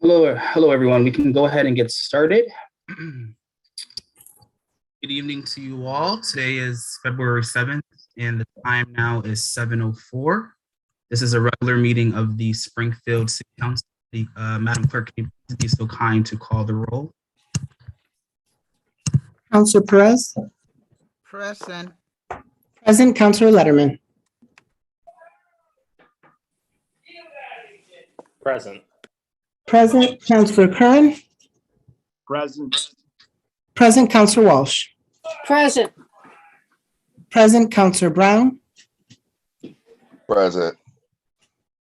Hello, everyone. We can go ahead and get started. Good evening to you all. Today is February 7th, and the time now is 7:04. This is a regular meeting of the Springfield City Council. Madam Clerk, can you please be so kind to call the roll? Councilor Perez. Present. Present. Councilor Letterman. Present. Present. Councilor Curran. Present. Present. Councilor Walsh. Present. Present. Councilor Brown. Present.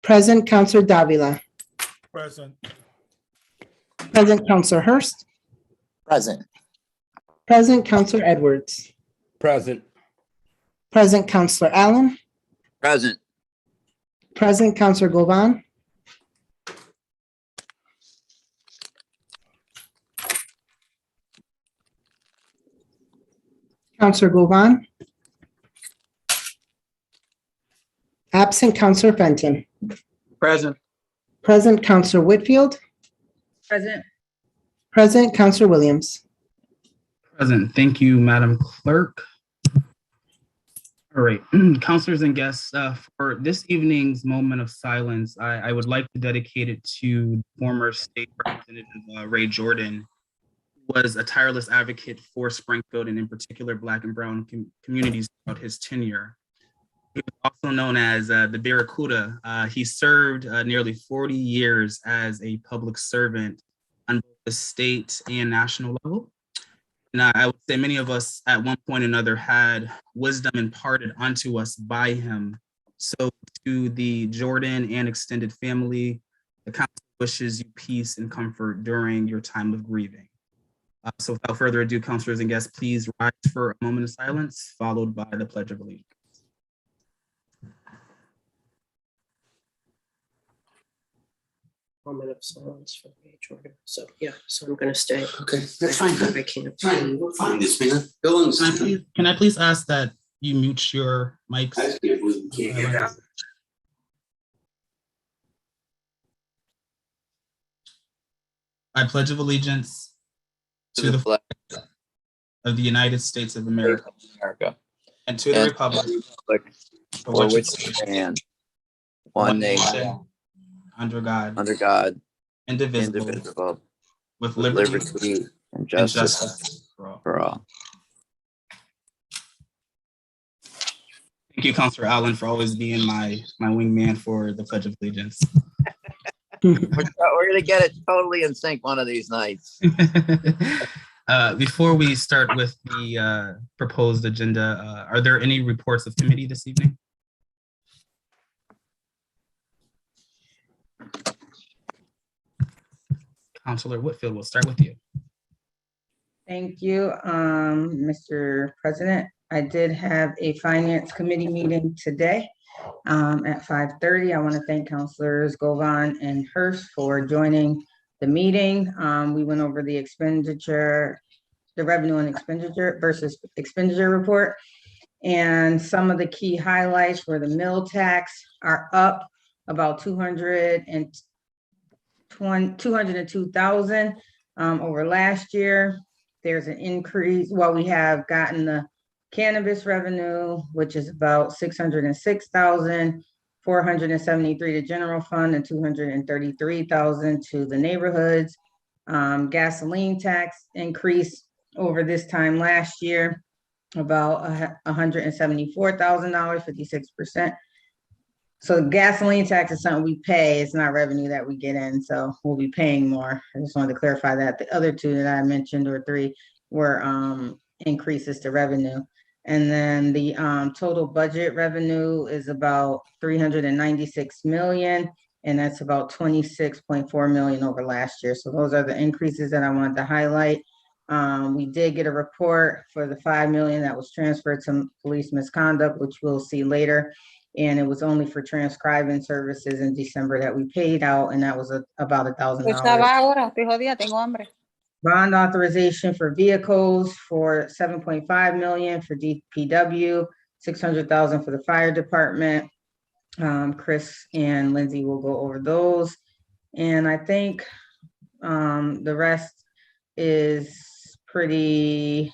Present. Councilor Davila. Present. Present. Councilor Hurst. Present. Present. Councilor Edwards. Present. Present. Councilor Allen. Present. Present. Councilor Govan. Councilor Govan. Absent. Councilor Fenton. Present. Present. Councilor Whitfield. Present. Present. Councilor Williams. Present. Thank you, Madam Clerk. All right, counselors and guests, for this evening's moment of silence, I would like to dedicate it to former State Representative Ray Jordan, who was a tireless advocate for Springfield and in particular Black and Brown communities throughout his tenure. He was also known as the Barracuda. He served nearly 40 years as a public servant on both the state and national level. And I would say many of us at one point or another had wisdom imparted onto us by him. So to the Jordan and extended family, the council wishes you peace and comfort during your time of grieving. So without further ado, counselors and guests, please rise for a moment of silence, followed by the Pledge of Allegiance. Moment of silence for me, Jordan. So yeah, so I'm gonna stay. Okay, that's fine. I can't. Fine, we're fine, this man. Bill and Can I please ask that you mute your mics? I can't believe we can't hear that. I pledge of allegiance to the flag of the United States of America and to the republic For which stand one nation under God, indivisible, with liberty and and justice justice for all. for all. Thank you, Councilor Allen, for always being my wingman for the Pledge of Allegiance. We're gonna get it totally in sync one of these nights. Before we start with the proposed agenda, are there any reports of committee this evening? Councilor Whitfield, we'll start with you. Thank you, Mr. President. I did have a finance committee meeting today at 5:30. I want to thank Councilors Govan and Hurst for joining the meeting. We went over the expenditure, the revenue and expenditure versus expenditure report. And some of the key highlights were the mill tax are up about 202,000 over last year. There's an increase. Well, we have gotten the cannabis revenue, which is about 606,000, 473 to general fund, and 233,000 to the neighborhoods. Gasoline tax increase over this time last year, about $174,000, 56%. So gasoline tax is something we pay. It's not revenue that we get in, so we'll be paying more. I just wanted to clarify that. The other two that I mentioned, or three, were increases to revenue. And then the total budget revenue is about 396 million, and that's about 26.4 million over last year. So those are the increases that I wanted to highlight. We did get a report for the 5 million that was transferred to police misconduct, which we'll see later. And it was only for transcribing services in December that we paid out, and that was about $1,000. Bond authorization for vehicles for 7.5 million for DPW, 600,000 for the fire department. Chris and Lindsay will go over those. And I think The rest is pretty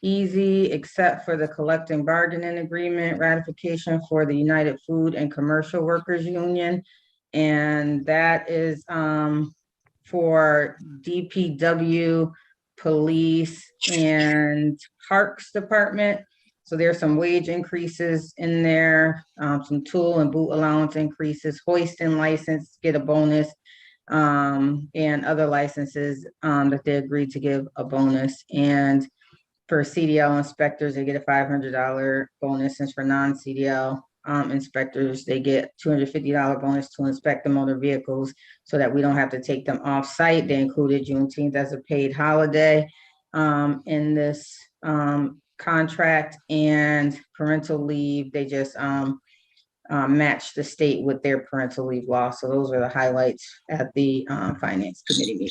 easy, except for the collective bargaining agreement ratification for the United Food and Commercial Workers Union. And that is for DPW, police, and Parks Department. So there's some wage increases in there, some tool and boot allowance increases, hoisting license, get a bonus, and other licenses that they agreed to give a bonus. And for CDL inspectors, they get a $500 bonus, and for non-CDL inspectors, they get $250 bonus to inspect the motor vehicles so that we don't have to take them off-site. They included Juneteenth as a paid holiday in this contract, and parental leave, they just match the state with their parental leave law. So those are the highlights at the Finance Committee meeting.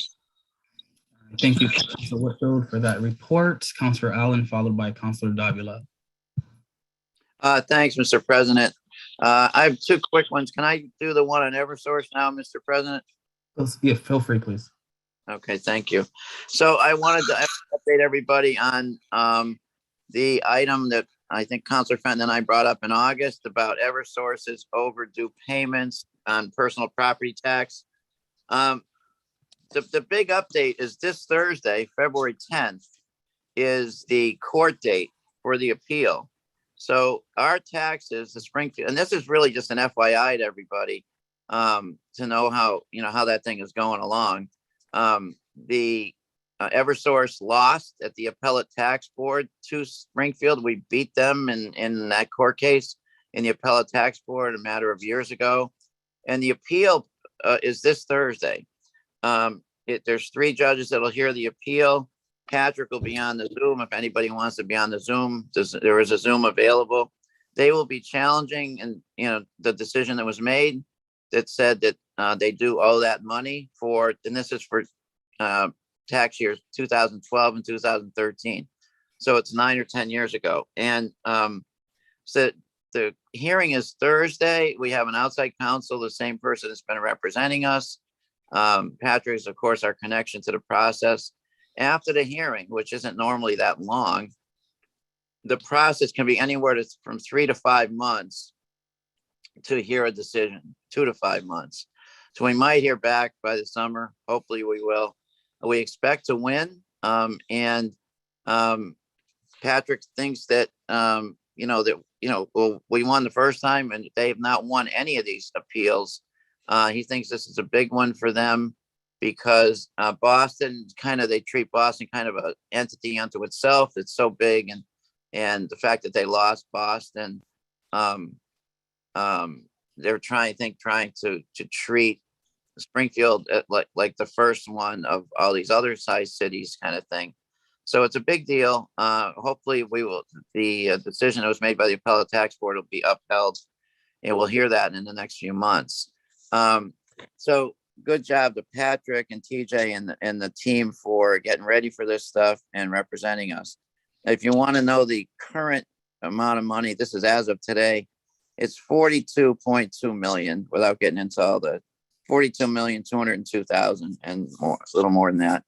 Thank you, Councilor Whitfield, for that report. Councilor Allen, followed by Councilor Davila. Thanks, Mr. President. I have two quick ones. Can I do the one on Eversource now, Mr. President? Yeah, feel free, please. Okay, thank you. So I wanted to update everybody on the item that I think Councilor Fenton and I brought up in August about Eversource's overdue payments on personal property tax. The big update is this Thursday, February 10th, is the court date for the appeal. So our taxes, the Springfield, and this is really just an FYI to everybody to know how that thing is going along. The Eversource lost at the appellate tax board to Springfield. We beat them in that court case in the appellate tax board a matter of years ago. And the appeal is this Thursday. There's 3 judges that'll hear the appeal. Patrick will be on the Zoom. If anybody wants to be on the Zoom, there is a Zoom available. They will be challenging and the decision that was made that said that they do owe that money for, and this is for tax years 2012 and 2013. So it's 9 or 10 years ago. And so the hearing is Thursday. We have an outside counsel, the same person that's been representing us. Patrick is, of course, our connection to the process. After the hearing, which isn't normally that long, the process can be anywhere from 3 to 5 months to hear a decision, 2 to 5 months. So we might hear back by the summer. Hopefully we will. We expect to win. And Patrick thinks that, we won the first time and they have not won any of these appeals. He thinks this is a big one for them because Boston they treat Boston kind of an entity unto itself. It's so big, and the fact that they lost Boston, they're trying to treat Springfield like the first one of all these other size cities kind of thing. So it's a big deal. Hopefully the decision that was made by the appellate tax board will be upheld, and we'll hear that in the next few months. So good job to Patrick and TJ and the team for getting ready for this stuff and representing us. If you want to know the current amount of money, this is as of today, it's 42.2 million without getting into all the 42,202,000 and more, a little more than that.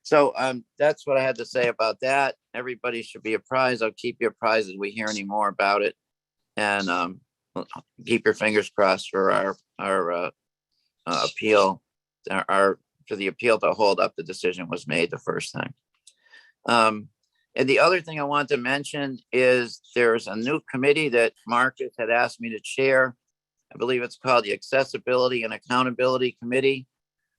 So that's what I had to say about that. Everybody should be apprised. I'll keep you apprised as we hear any more about it. And keep your fingers crossed for our appeal, for the appeal to hold up the decision was made the first time. And the other thing I want to mention is there's a new committee that Marcus had asked me to chair. I believe it's called the Accessibility and Accountability Committee.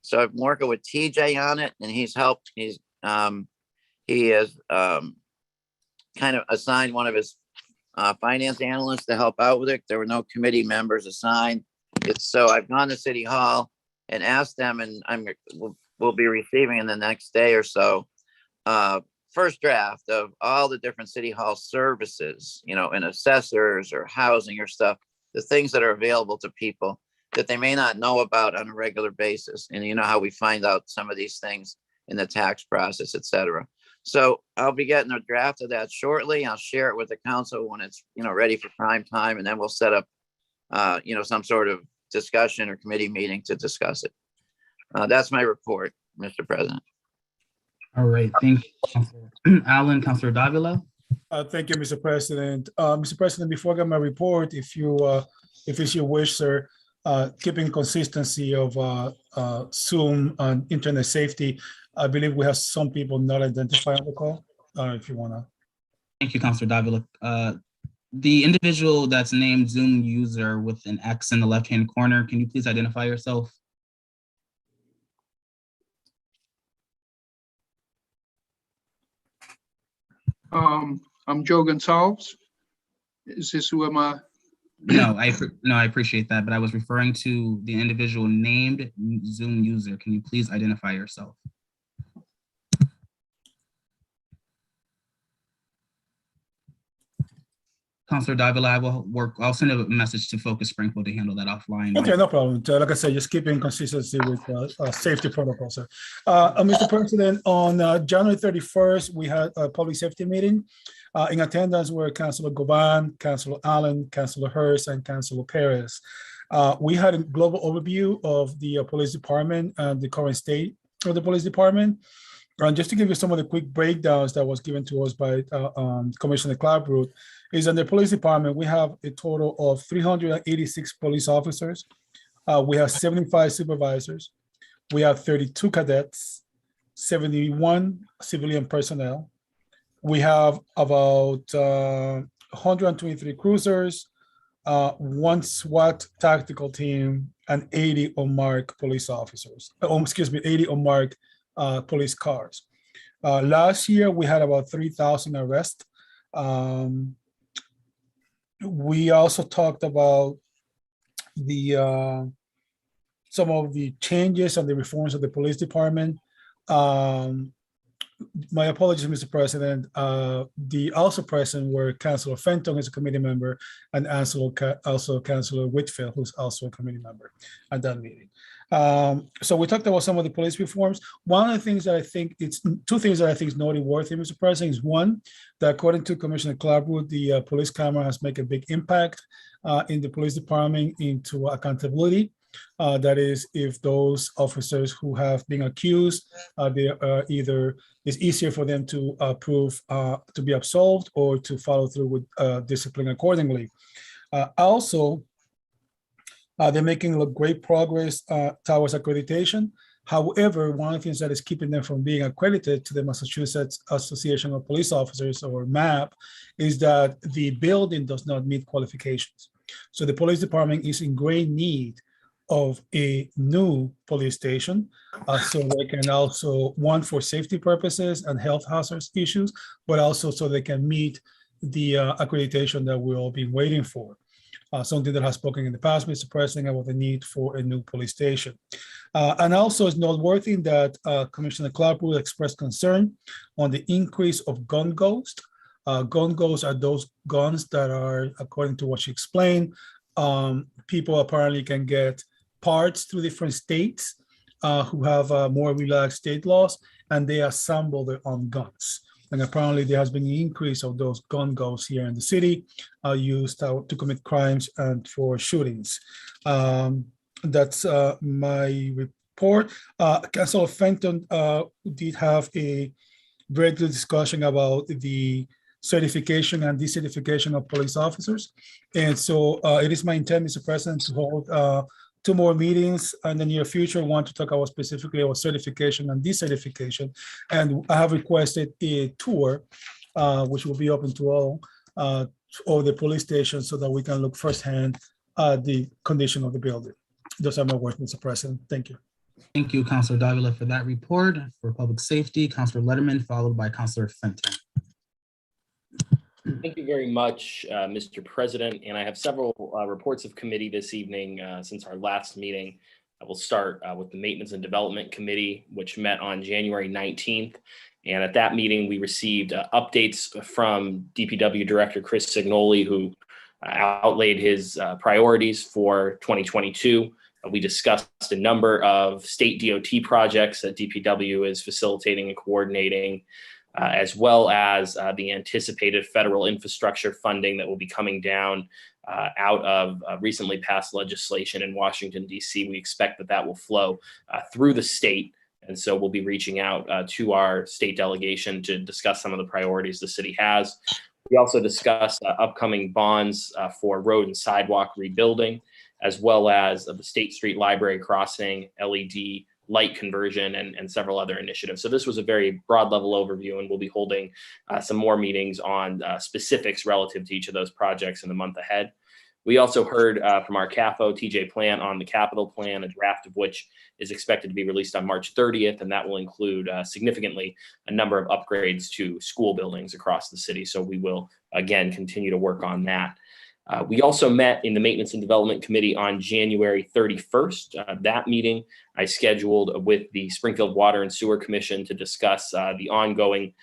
So I'm working with TJ on it, and he's helped. He has kind of assigned one of his finance analysts to help out with it. There were no committee members assigned. So I've gone to City Hall and asked them, and we'll be receiving in the next day or so, first draft of all the different City Hall services, and assessors or housing or stuff, the things that are available to people that they may not know about on a regular basis. And you know how we find out some of these things in the tax process, et cetera. So I'll be getting a draft of that shortly. I'll share it with the council when it's, ready for prime time. And then we'll set up, some sort of discussion or committee meeting to discuss it. That's my report, Mr. President. All right, thank you, Counselor Allen. Counselor Davila? Thank you, Mr. President. Mr. President, before I get my report, if it's your wish, sir, keeping consistency of Zoom and internet safety, I believe we have some people not identified on the call, if you wanna. Thank you, Counselor Davila. The individual that's named Zoom user with an X in the left-hand corner, can you please identify yourself? I'm Joe Gonzalez. Is this who am I? No, I appreciate that, but I was referring to the individual named Zoom user. Can you please identify yourself? Counselor Davila, I'll send a message to Focus Springfield to handle that offline. Okay, no problem. Like I said, just keeping consistency with safety protocols, sir. Mr. President, on January 31st, we had a public safety meeting. In attendance were Councilor Govan, Councilor Allen, Councilor Hurst, and Councilor Perez. We had a global overview of the police department and the current state of the police department. And just to give you some of the quick breakdowns that was given to us by Commissioner Claproot, is in the police department, we have a total of 386 police officers. We have 75 supervisors. We have 32 cadets, 71 civilian personnel. We have about 123 cruisers, one SWAT tactical team, and 80 unmarked police officers. 80 unmarked police cars. Last year, we had about 3,000 arrests. We also talked about the some of the changes and the reforms of the police department. My apologies, Mr. President. The also present were Councilor Fenton as a committee member, and also Councilor Whitfield, who's also a committee member at that meeting. So we talked about some of the police reforms. One of the things that I think two things that I think is noteworthy, Mr. President, is one, that according to Commissioner Clapwood, the police camera has made a big impact in the police department into accountability. That is, if those officers who have been accused, it's easier for them to prove to be absolved or to follow through with discipline accordingly. Also, they're making great progress towards accreditation. However, one of the things that is keeping them from being accredited to the Massachusetts Association of Police Officers, or MAP, is that the building does not meet qualifications. So the police department is in great need of a new police station, so they can also, one, for safety purposes and health hazards issues, but also so they can meet the accreditation that we've all been waiting for. Something that has spoken in the past, Mr. President, about the need for a new police station. And also it's noteworthy that Commissioner Clapwood expressed concern on the increase of gun ghosts. Gun ghosts are those guns that are, according to what she explained, people apparently can get parts through different states who have more relaxed state laws, and they assemble their own guns. And apparently there has been an increase of those gun ghosts here in the city used to commit crimes and for shootings. That's my report. Councilor Fenton did have a very good discussion about the certification and decertification of police officers. And so it is my intent, Mr. President, to hold 2 more meetings in the near future. One to talk about specifically about certification and decertification. And I have requested a tour, which will be open to all the police stations, so that we can look firsthand at the condition of the building. Those are my words, Mr. President. Thank you. Thank you, Councilor Davila, for that report. For public safety, Councilor Letterman, followed by Councilor Fenton. Thank you very much, Mr. President. And I have several reports of committee this evening since our last meeting. I will start with the Maintenance and Development Committee, which met on January 19th. And at that meeting, we received updates from DPW Director Chris Signoli, who outlaid his priorities for 2022. We discussed a number of state DOT projects that DPW is facilitating and coordinating. as well as the anticipated federal infrastructure funding that will be coming down out of recently passed legislation in Washington, D.C. We expect that that will flow through the state. And so we'll be reaching out to our state delegation to discuss some of the priorities the city has. We also discussed upcoming bonds for road and sidewalk rebuilding, as well as the State Street Library crossing, LED light conversion, and several other initiatives. So this was a very broad level overview, and we'll be holding some more meetings on specifics relative to each of those projects in the month ahead. We also heard from our CAFO, TJ Plant, on the capital plan, a draft of which is expected to be released on March 30th, and that will include significantly a number of upgrades to school buildings across the city. So we will, again, continue to work on that. We also met in the Maintenance and Development Committee on January 31st. That meeting I scheduled with the Springfield Water and Sewer Commission to discuss the ongoing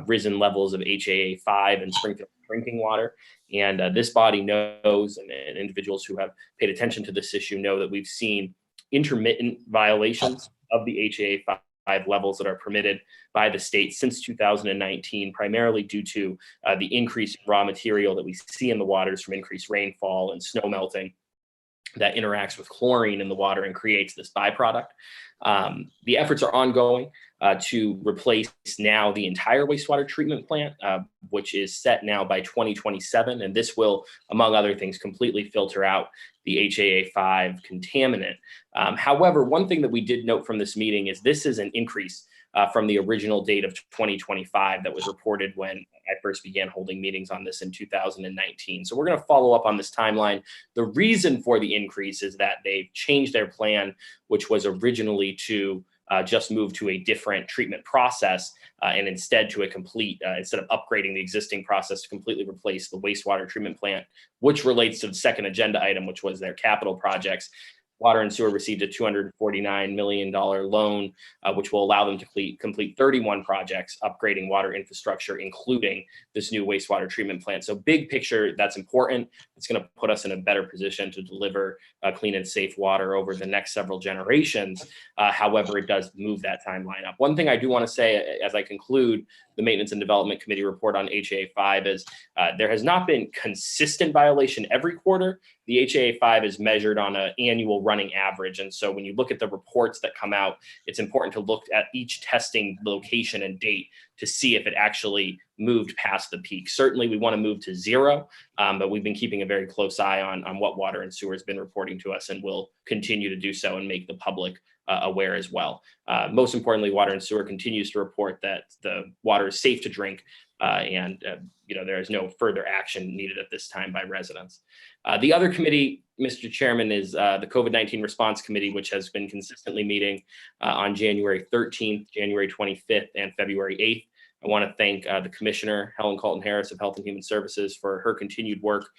risen levels of HAA 5 and Springfield drinking water. And this body knows, and individuals who have paid attention to this issue know, that we've seen intermittent violations of the HAA 5 levels that are permitted by the state since 2019, primarily due to the increased raw material that we see in the waters from increased rainfall and snow melting that interacts with chlorine in the water and creates this byproduct. The efforts are ongoing to replace now the entire wastewater treatment plant, which is set now by 2027. And this will, among other things, completely filter out the HAA 5 contaminant. However, one thing that we did note from this meeting is this is an increase from the original date of 2025 that was reported when I first began holding meetings on this in 2019. So we're going to follow up on this timeline. The reason for the increase is that they've changed their plan, which was originally to just move to a different treatment process and instead to a complete, instead of upgrading the existing process, to completely replace the wastewater treatment plant, which relates to the second agenda item, which was their capital projects. Water and Sewer received a $249 million loan, which will allow them to complete 31 projects, upgrading water infrastructure, including this new wastewater treatment plant. So big picture, that's important. It's going to put us in a better position to deliver clean and safe water over the next several generations. However, it does move that timeline up. One thing I do want to say as I conclude the Maintenance and Development Committee report on HAA 5 is there has not been consistent violation every quarter. The HAA 5 is measured on an annual running average. And so when you look at the reports that come out, it's important to look at each testing location and date to see if it actually moved past the peak. Certainly we want to move to zero, but we've been keeping a very close eye on what Water and Sewer has been reporting to us, and will continue to do so and make the public aware as well. Most importantly, Water and Sewer continues to report that the water is safe to drink, and there is no further action needed at this time by residents. The other committee, Mr. Chairman, is the COVID-19 Response Committee, which has been consistently meeting on January 13th, January 25th, and February 8th. I want to thank the Commissioner, Helen Colton-Harris of Health and Human Services, for her continued work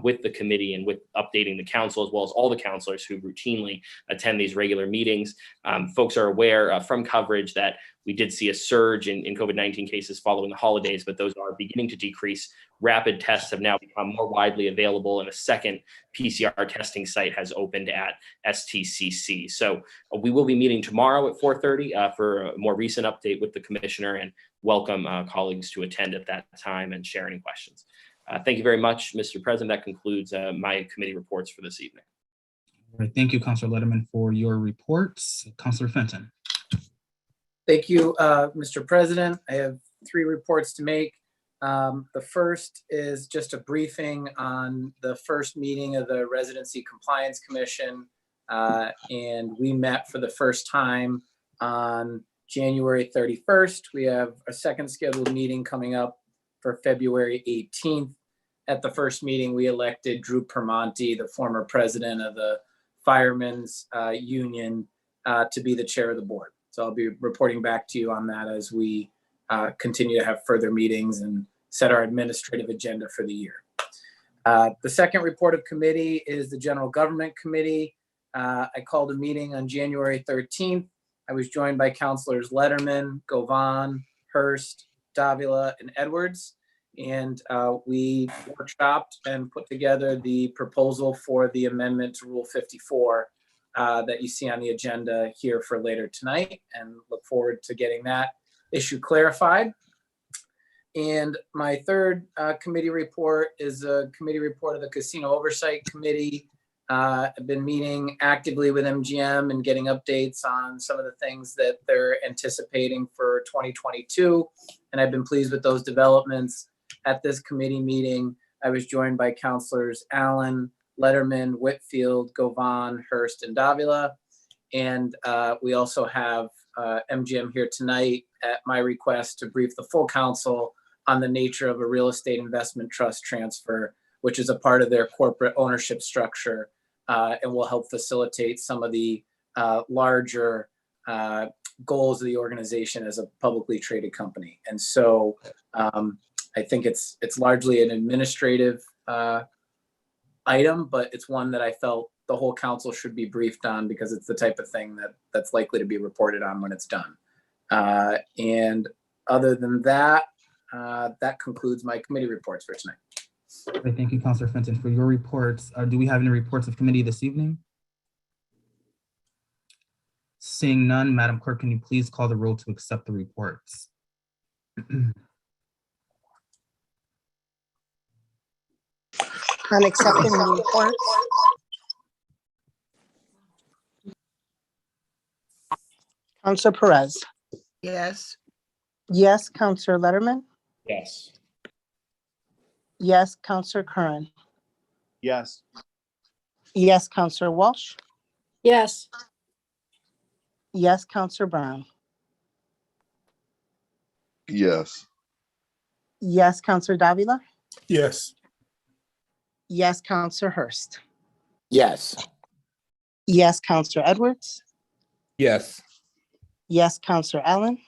with the committee and with updating the council, as well as all the councilors who routinely attend these regular meetings. Folks are aware from coverage that we did see a surge in COVID-19 cases following the holidays, but those are beginning to decrease. Rapid tests have now become more widely available, and a second PCR testing site has opened at STCC. So we will be meeting tomorrow at 4:30 for a more recent update with the commissioner, and welcome colleagues to attend at that time and share any questions. Thank you very much, Mr. President. That concludes my committee reports for this evening. All right, thank you, Councilor Letterman, for your reports. Councilor Fenton. Thank you, Mr. President. I have 3 reports to make. The first is just a briefing on the first meeting of the Residency Compliance Commission. And we met for the first time on January 31st. We have a second scheduled meeting coming up for February 18th. At the first meeting, we elected Drew Permonti, the former president of the Firemen's Union, to be the chair of the board. So I'll be reporting back to you on that as we continue to have further meetings and set our administrative agenda for the year. The second report of committee is the General Government Committee. I called a meeting on January 13th. I was joined by Councilors Letterman, Govan, Hurst, Davila, and Edwards. And we workshopped and put together the proposal for the amendment to Rule 54 that you see on the agenda here for later tonight, and look forward to getting that issue clarified. And my third committee report is a committee report of the Casino Oversight Committee. I've been meeting actively with MGM and getting updates on some of the things that they're anticipating for 2022. And I've been pleased with those developments. At this committee meeting, I was joined by Councilors Allen, Letterman, Whitfield, Govan, Hurst, and Davila. And we also have MGM here tonight at my request to brief the full council on the nature of a real estate investment trust transfer, which is a part of their corporate ownership structure and will help facilitate some of the larger goals of the organization as a publicly traded company. And so I think it's largely an administrative item, but it's one that I felt the whole council should be briefed on because it's the type of thing that's likely to be reported on when it's done. And other than that, that concludes my committee reports for tonight. Great. Thank you, Councilor Fenton, for your reports. Do we have any reports of committee this evening? Seeing none, Madam Clerk, can you please call the roll to accept the reports? On accepting the reports, Counselor Perez. Yes. Yes, Counselor Letterman. Yes. Yes, Counselor Curran. Yes. Yes, Counselor Walsh. Yes. Yes, Counselor Brown. Yes. Yes, Counselor Davila. Yes. Yes, Counselor Hurst. Yes. Yes, Counselor Edwards. Yes. Yes, Counselor Allen.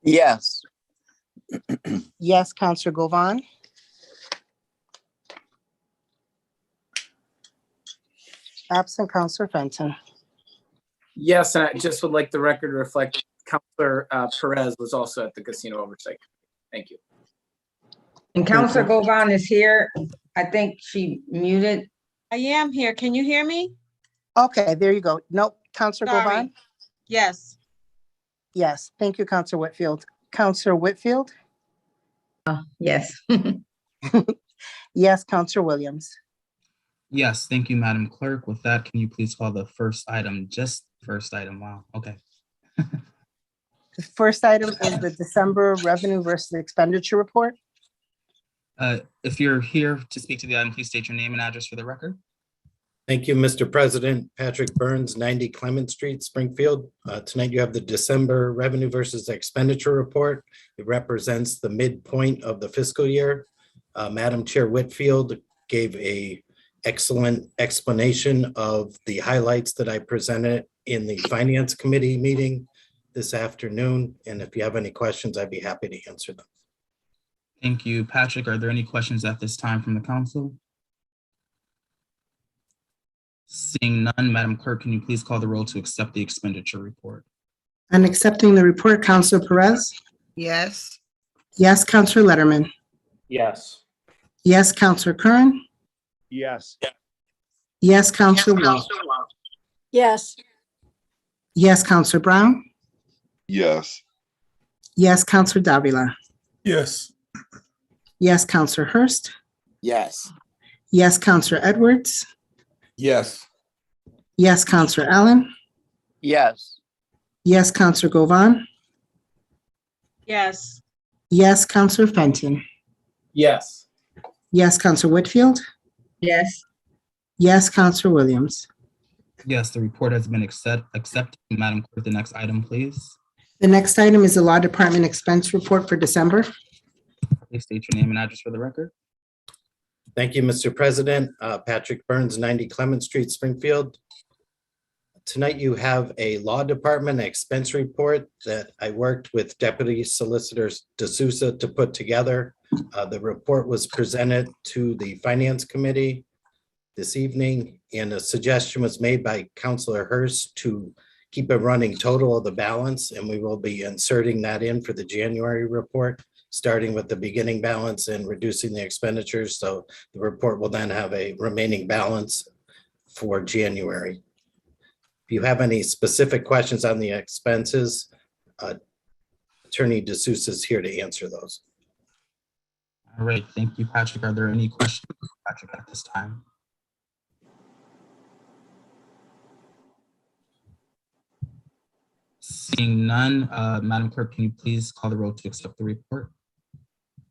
Yes. Yes, Counselor Govan. Absent Counselor Fenton. Yes, and I just would like the record to reflect Councilor Perez was also at the Casino Oversight. Thank you. And Counselor Govan is here. I think she muted. I am here. Can you hear me? Okay, there you go. Nope, Counselor Sorry. Govan. Yes. Yes, thank you, Counselor Whitfield. Counselor Whitfield. Yes. Yes, Counselor Williams. Yes, thank you, Madam Clerk. With that, can you please call the first item, just first item? Wow, okay. The first item is the December revenue versus expenditure report. If you're here to speak to the item, please state your name and address for the record. Thank you, Mr. President. Patrick Burns, 90 Clement Street, Springfield. Tonight you have the December revenue versus expenditure report. It represents the midpoint of the fiscal year. Madam Chair Whitfield gave a excellent explanation of the highlights that I presented in the Finance Committee meeting this afternoon. And if you have any questions, I'd be happy to answer them. Thank you, Patrick. Are there any questions at this time from the council? Seeing none, Madam Clerk, can you please call the roll to accept the expenditure report? On accepting the report, Counselor Perez. Yes. Yes, Counselor Letterman. Yes. Yes, Counselor Curran. Yes. Yes, Counselor Walsh. Yes. Yes, Counselor Brown. Yes. Yes, Counselor Davila. Yes. Yes, Counselor Hurst. Yes. Yes, Counselor Edwards. Yes. Yes, Counselor Allen. Yes. Yes, Counselor Govan. Yes. Yes, Counselor Fenton. Yes. Yes, Counselor Whitfield. Yes. Yes, Counselor Williams. Yes, the report has been accepted. Madam Clerk, the next item, please. The next item is the Law Department expense report for December. Please state your name and address for the record. Thank you, Mr. President. Patrick Burns, 90 Clement Street, Springfield. Tonight you have a Law Department expense report that I worked with Deputy Solicitor D'Souza to put together. The report was presented to the Finance Committee this evening, and a suggestion was made by Councilor Hurst to keep a running total of the balance, and we will be inserting that in for the January report, starting with the beginning balance and reducing the expenditures. So the report will then have a remaining balance for January. If you have any specific questions on the expenses, Attorney D'Souza is here to answer those. All right, thank you, Patrick. Are there any questions, for Patrick, at this time? Seeing none, Madam Clerk, can you please call the roll to accept the report?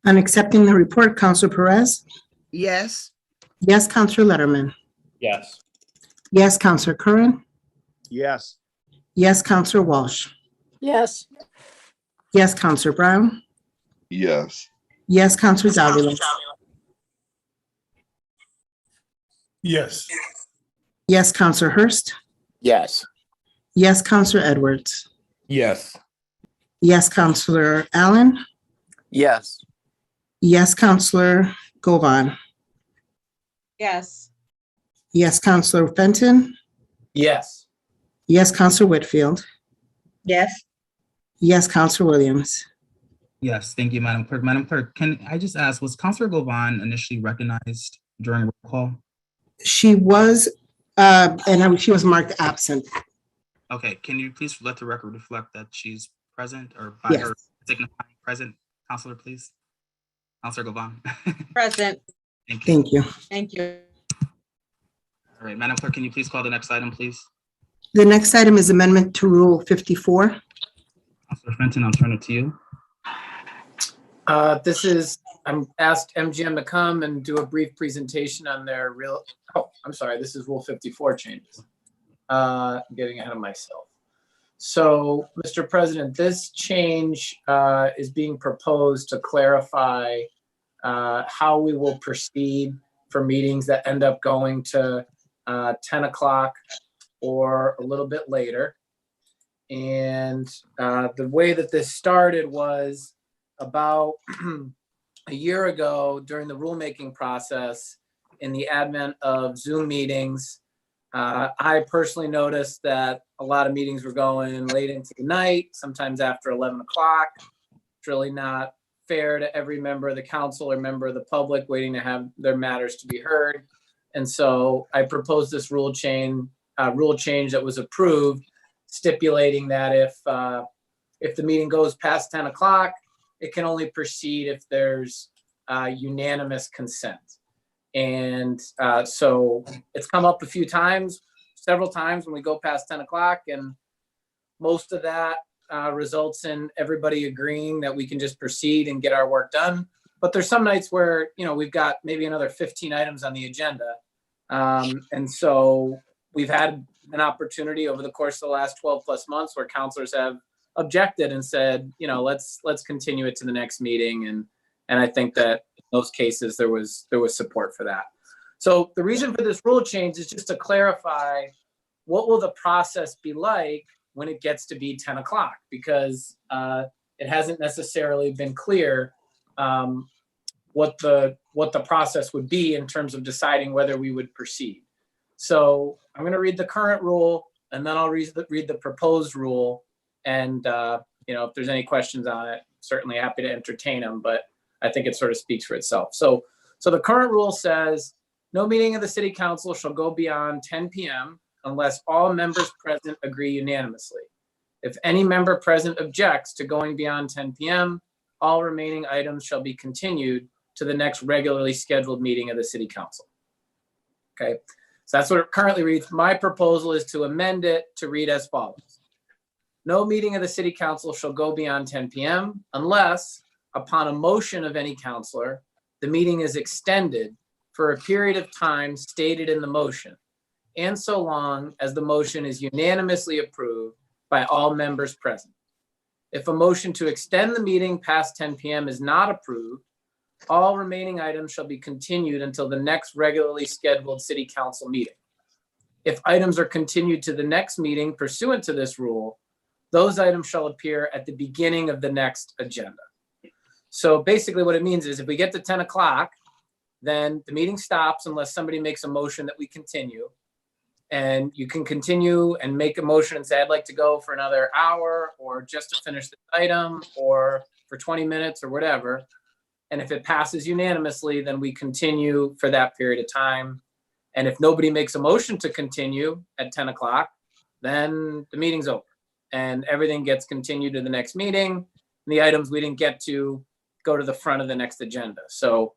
On accepting the report, Counselor Perez? Yes. Yes, Counselor Letterman. Yes. Yes, Counselor Curran. Yes. Yes, Counselor Walsh. Yes. Yes, Counselor Brown. Yes. Yes, Counselor Davila. Yes. Yes, Counselor Hurst. Yes. Yes, Counselor Edwards. Yes. Yes, Counselor Allen. Yes. Yes, Counselor Govan. Yes. Yes, Counselor Fenton. Yes. Yes, Counselor Whitfield. Yes. Yes, Counselor Williams. Yes, thank you, Madam Clerk. Madam Clerk, can I just ask, was Councilor Govan initially recognized during roll call? She was, she was marked absent. Okay, can you please let the record reflect that she's present, or by Yes. her signifying present, Councilor, please? Councilor Govan. Present. Thank you. Thank you. Thank you. All right, Madam Clerk, can you please call the next item, please? The next item is Amendment to Rule 54. Councilor Fenton, I'll turn it to you. I'm asked MGM to come and do a brief presentation on their this is Rule 54 changes. I'm getting ahead of myself. So, Mr. President, this change is being proposed to clarify how we will proceed for meetings that end up going to 10 o'clock or a little bit later. And the way that this started was about a year ago during the rulemaking process in the advent of Zoom meetings. I personally noticed that a lot of meetings were going late into the night, sometimes after 11 o'clock. It's really not fair to every member of the council or member of the public waiting to have their matters to be heard. And so I proposed this rule change that was approved, stipulating that if the meeting goes past 10 o'clock, it can only proceed if there's unanimous consent. And so it's come up several times when we go past 10 o'clock, and most of that results in everybody agreeing that we can just proceed and get our work done. But there's some nights where, we've got maybe another 15 items on the agenda. And so we've had an opportunity over the course of the last 12 plus months where counselors have objected and said, let's continue it to the next meeting. And I think that in those cases there was support for that. So the reason for this rule change is just to clarify what will the process be like when it gets to be 10 o'clock, because it hasn't necessarily been clear what the process would be in terms of deciding whether we would proceed. So I'm going to read the current rule, and then I'll read the proposed rule. And if there's any questions on it, certainly happy to entertain them, but I think it sort of speaks for itself. So the current rule says, no meeting of the city council shall go beyond 10 p.m. unless all members present agree unanimously. If any member present objects to going beyond 10 p.m., all remaining items shall be continued to the next regularly scheduled meeting of the city council. Okay, so that's what it currently reads. My proposal is to amend it to read as follows. No meeting of the city council shall go beyond 10 p.m. unless, upon a motion of any councilor, the meeting is extended for a period of time stated in the motion, and so long as the motion is unanimously approved by all members present. If a motion to extend the meeting past 10 p.m. is not approved, all remaining items shall be continued until the next regularly scheduled city council meeting. If items are continued to the next meeting pursuant to this rule, those items shall appear at the beginning of the next agenda. So basically what it means is if we get to 10 o'clock, then the meeting stops unless somebody makes a motion that we continue. And you can continue and make a motion and say, I'd like to go for another hour or just to finish the item or for 20 minutes or whatever. And if it passes unanimously, then we continue for that period of time. And if nobody makes a motion to continue at 10 o'clock, then the meeting's over and everything gets continued to the next meeting. And the items we didn't get to go to the front of the next agenda. So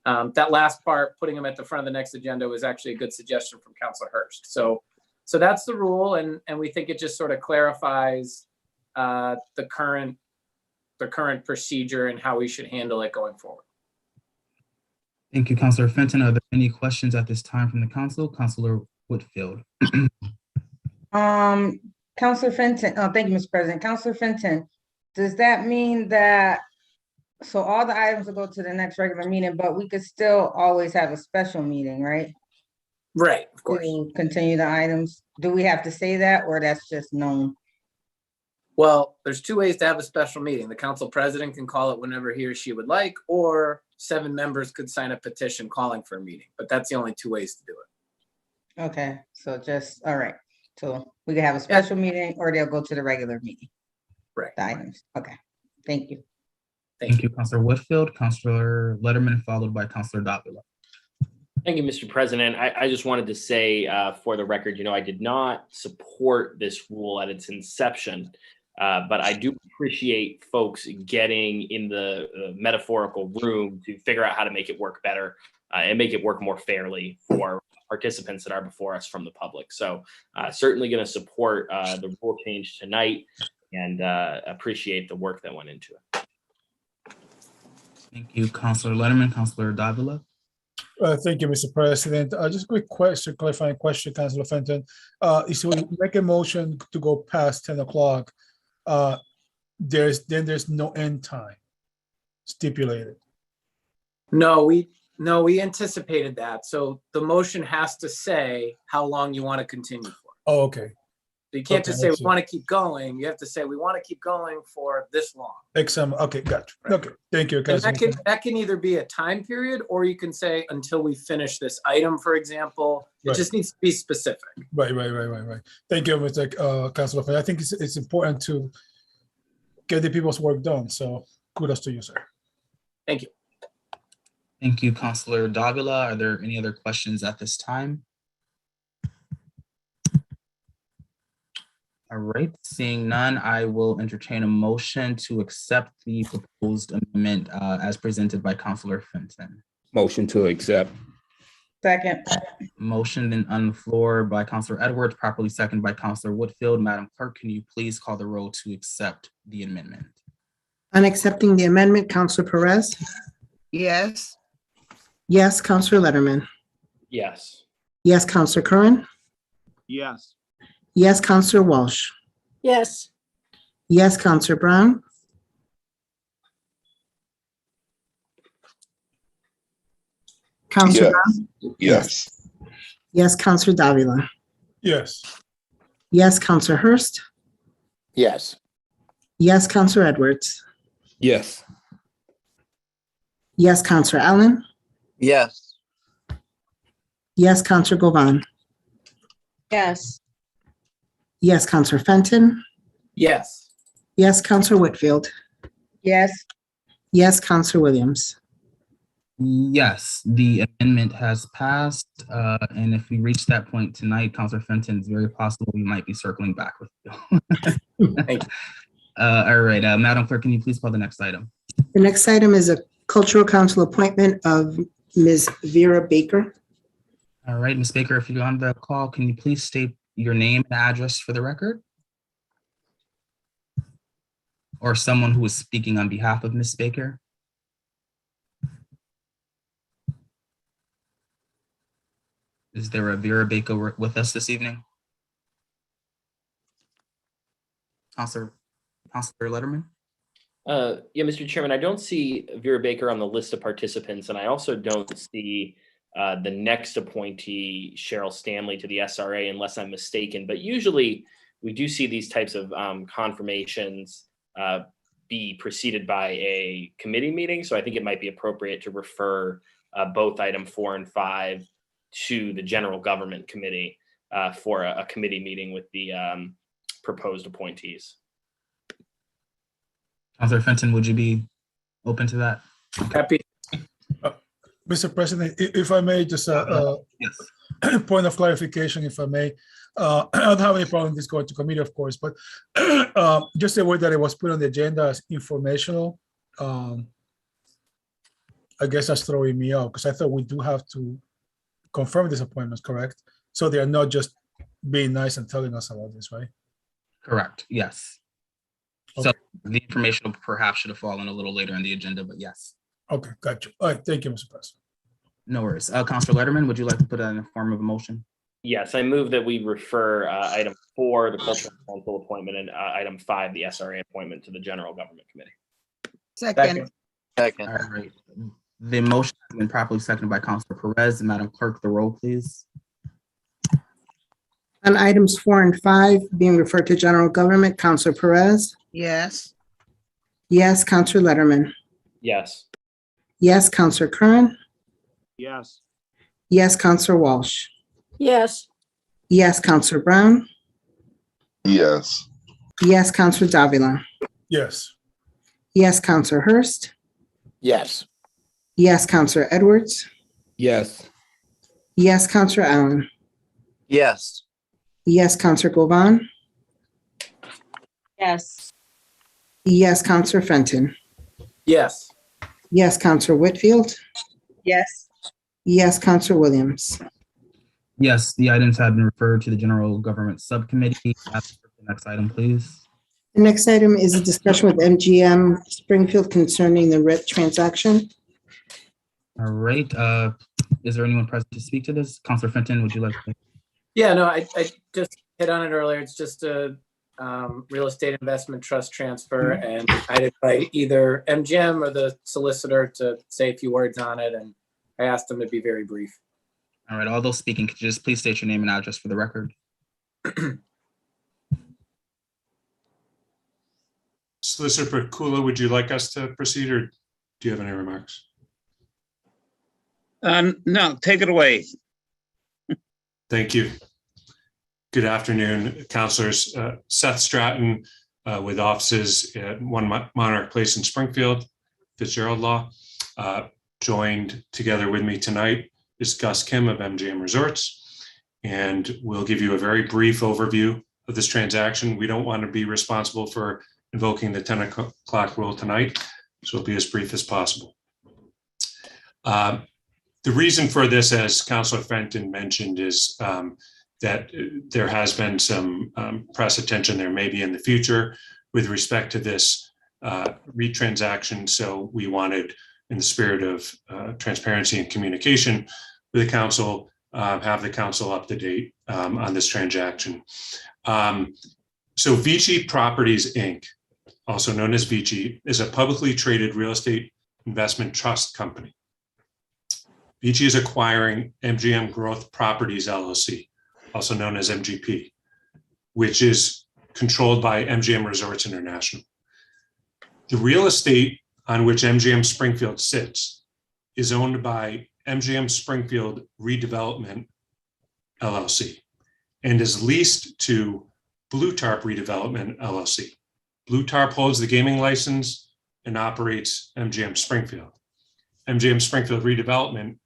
that last part, putting them at the front of the next agenda, was actually a good suggestion from Councilor Hurst. So that's the rule, and we think it just sort of clarifies the current procedure and how we should handle it going forward. Thank you, Councilor Fenton. Are there any questions at this time from the council? Councilor Whitfield. Councilor Fenton, oh, thank you, Mr. President. Councilor Fenton, does that mean that, so all the items will go to the next regular meeting, but we could still always have a special meeting, right? Right, of course. To continue the items. Do we have to say that, or that's just known? Well, there's two ways to have a special meeting. The council president can call it whenever he or she would like, or 7 members could sign a petition calling for a meeting, but that's the only 2 ways to do it. Okay, so just, all right. So we can have a special meeting, or they'll go to the regular meeting. Right. The items. Okay, thank you. Thank you, Councilor Whitfield. Councilor Letterman, followed by Councilor Davila. Thank you, Mr. President. I just wanted to say for the record, I did not support this rule at its inception, but I do appreciate folks getting in the metaphorical room to figure out how to make it work better and make it work more fairly for participants that are before us from the public. So certainly going to support the rule change tonight and appreciate the work that went into it. Thank you, Councilor Letterman. Councilor Davila. Thank you, Mr. President. Just a quick question, clarifying question, Councilor Fenton. If we make a motion to go past 10 o'clock, there's no end time stipulated. No, we anticipated that. So the motion has to say how long you want to continue for. Oh, okay. So you can't Okay, just say I we see. want to keep going. You have to say we want to keep going for this long. Okay, gotcha. Okay, thank you, And Councilor. that can either be a time period, or you can say until we finish this item, for example. It Right. just needs to be specific. Right. Thank you, Mr. Councilor. I think it's important to get the people's work done. So kudos to you, sir. Thank you. Thank you, Councilor Davila. Are there any other questions at this time? All right, seeing none, I will entertain a motion to accept the proposed amendment as presented by Councilor Fenton. Motion to accept. Second. Motion then on the floor by Councilor Edwards, properly seconded by Councilor Whitfield. Madam Clerk, can you please call the roll to accept the amendment? On accepting the amendment, Councilor Perez? Yes. Yes, Councilor Letterman? Yes. Yes, Councilor Curran? Yes. Yes, Councilor Walsh? Yes. Yes, Councilor Brown? Councilor Brown? Yes. Yes, Councilor Davila? Yes. Yes, Councilor Hurst? Yes. Yes, Councilor Edwards? Yes. Yes, Councilor Allen? Yes. Yes, Councilor Govan? Yes. Yes, Councilor Fenton? Yes. Yes, Councilor Whitfield? Yes. Yes, Councilor Williams? Yes, the amendment has passed. And if we reach that point tonight, Councilor Fenton, it's very possible we might be circling back with you. Thank you. All right, Madam Clerk, can you please call the next item? The next item is a cultural council appointment of Ms. Vera Baker. All right, Ms. Baker, if you're on the call, can you please state your name and address for the record? Or someone who is speaking on behalf of Ms. Baker? Is there a Vera Baker with us this evening? Councilor Letterman? Yeah, Mr. Chairman, I don't see Vera Baker on the list of participants, and I also don't see the next appointee, Cheryl Stanley, to the SRA, unless I'm mistaken. But usually we do see these types of confirmations be preceded by a committee meeting. So I think it might be appropriate to refer both item 4 and 5 to the General Government Committee for a committee meeting with the proposed appointees. Councilor Fenton, would you be open to that? Happy. Mr. President, if I may, just Yes. point of clarification, if I may. I don't have any problem with this going to committee, of course, but just a word that it was put on the agenda as informational. I guess that's throwing me off because I thought we do have to confirm these appointments, correct? So they are not just being nice and telling us about this, right? Correct, yes. So Okay. the information perhaps should have fallen a little later in the agenda, but yes. Okay, got you. All right, thank you, Mr. President. No worries. Counselor Letterman, would you like to put that in the form of a motion? Yes, I move that we refer item 4, the Cultural Council appointment, and item 5, the SRA appointment, to the General Government Committee. Second. Second, All right. The motion has been properly seconded by Counselor Perez. Madam Clerk, the roll, please. On items 4 and 5 being referred to general government, Counselor Perez? Yes. Yes, Counselor Letterman? Yes. Yes, Counselor Curran? Yes. Yes, Counselor Walsh? Yes. Yes, Counselor Brown? yes, Yes, Counselor Davila? Yes. Yes, Counselor Hurst? Yes. Yes, Counselor Edwards? Yes. Yes, Counselor Allen? yes, Yes, Counselor Govan? Yes. Yes, Counselor Fenton? Yes. Yes, Counselor Whitfield? Yes. Yes, Counselor Williams? Yes, the items have been referred to the General Government Subcommittee. Next item, please. The next item is a discussion with MGM Springfield concerning the RIP transaction. All right. Is there anyone present to speak to this? Counselor Fenton, would you like to? Yeah, no, I just hit on it earlier. It's just a real estate investment trust transfer, and I'd invite either MGM or the solicitor to say a few words on it, and I asked them to be very brief. All right. All those speaking, could you just please state your name and address for the record? Solicitor Pakula, would you like us to proceed, or do you have any remarks? No, take it away. Thank you. Good afternoon, councilors. Seth Stratton with offices at 1 Monarch Place in Springfield, Fitzgerald Law. Joined together with me tonight is Gus Kim of MGM Resorts, and we'll give you a very brief overview of this transaction. We don't want to be responsible for invoking the 10 o'clock rule tonight, so it'll be as brief as possible. The reason for this, as Councilor Fenton mentioned, is that there has been some press attention there maybe in the future with respect to this REIT transaction. So we wanted, in the spirit of transparency and communication with the council, have the council up to date on this transaction. So Vici Properties, Inc., also known as Vici, is a publicly traded real estate investment trust company. Vici is acquiring MGM Growth Properties LLC, also known as MGP, which is controlled by MGM Resorts International. The real estate on which MGM Springfield sits is owned by MGM Springfield Redevelopment LLC and is leased to Blue Tarp Redevelopment LLC. Blue Tarp holds the gaming license and operates MGM Springfield. MGM Springfield Redevelopment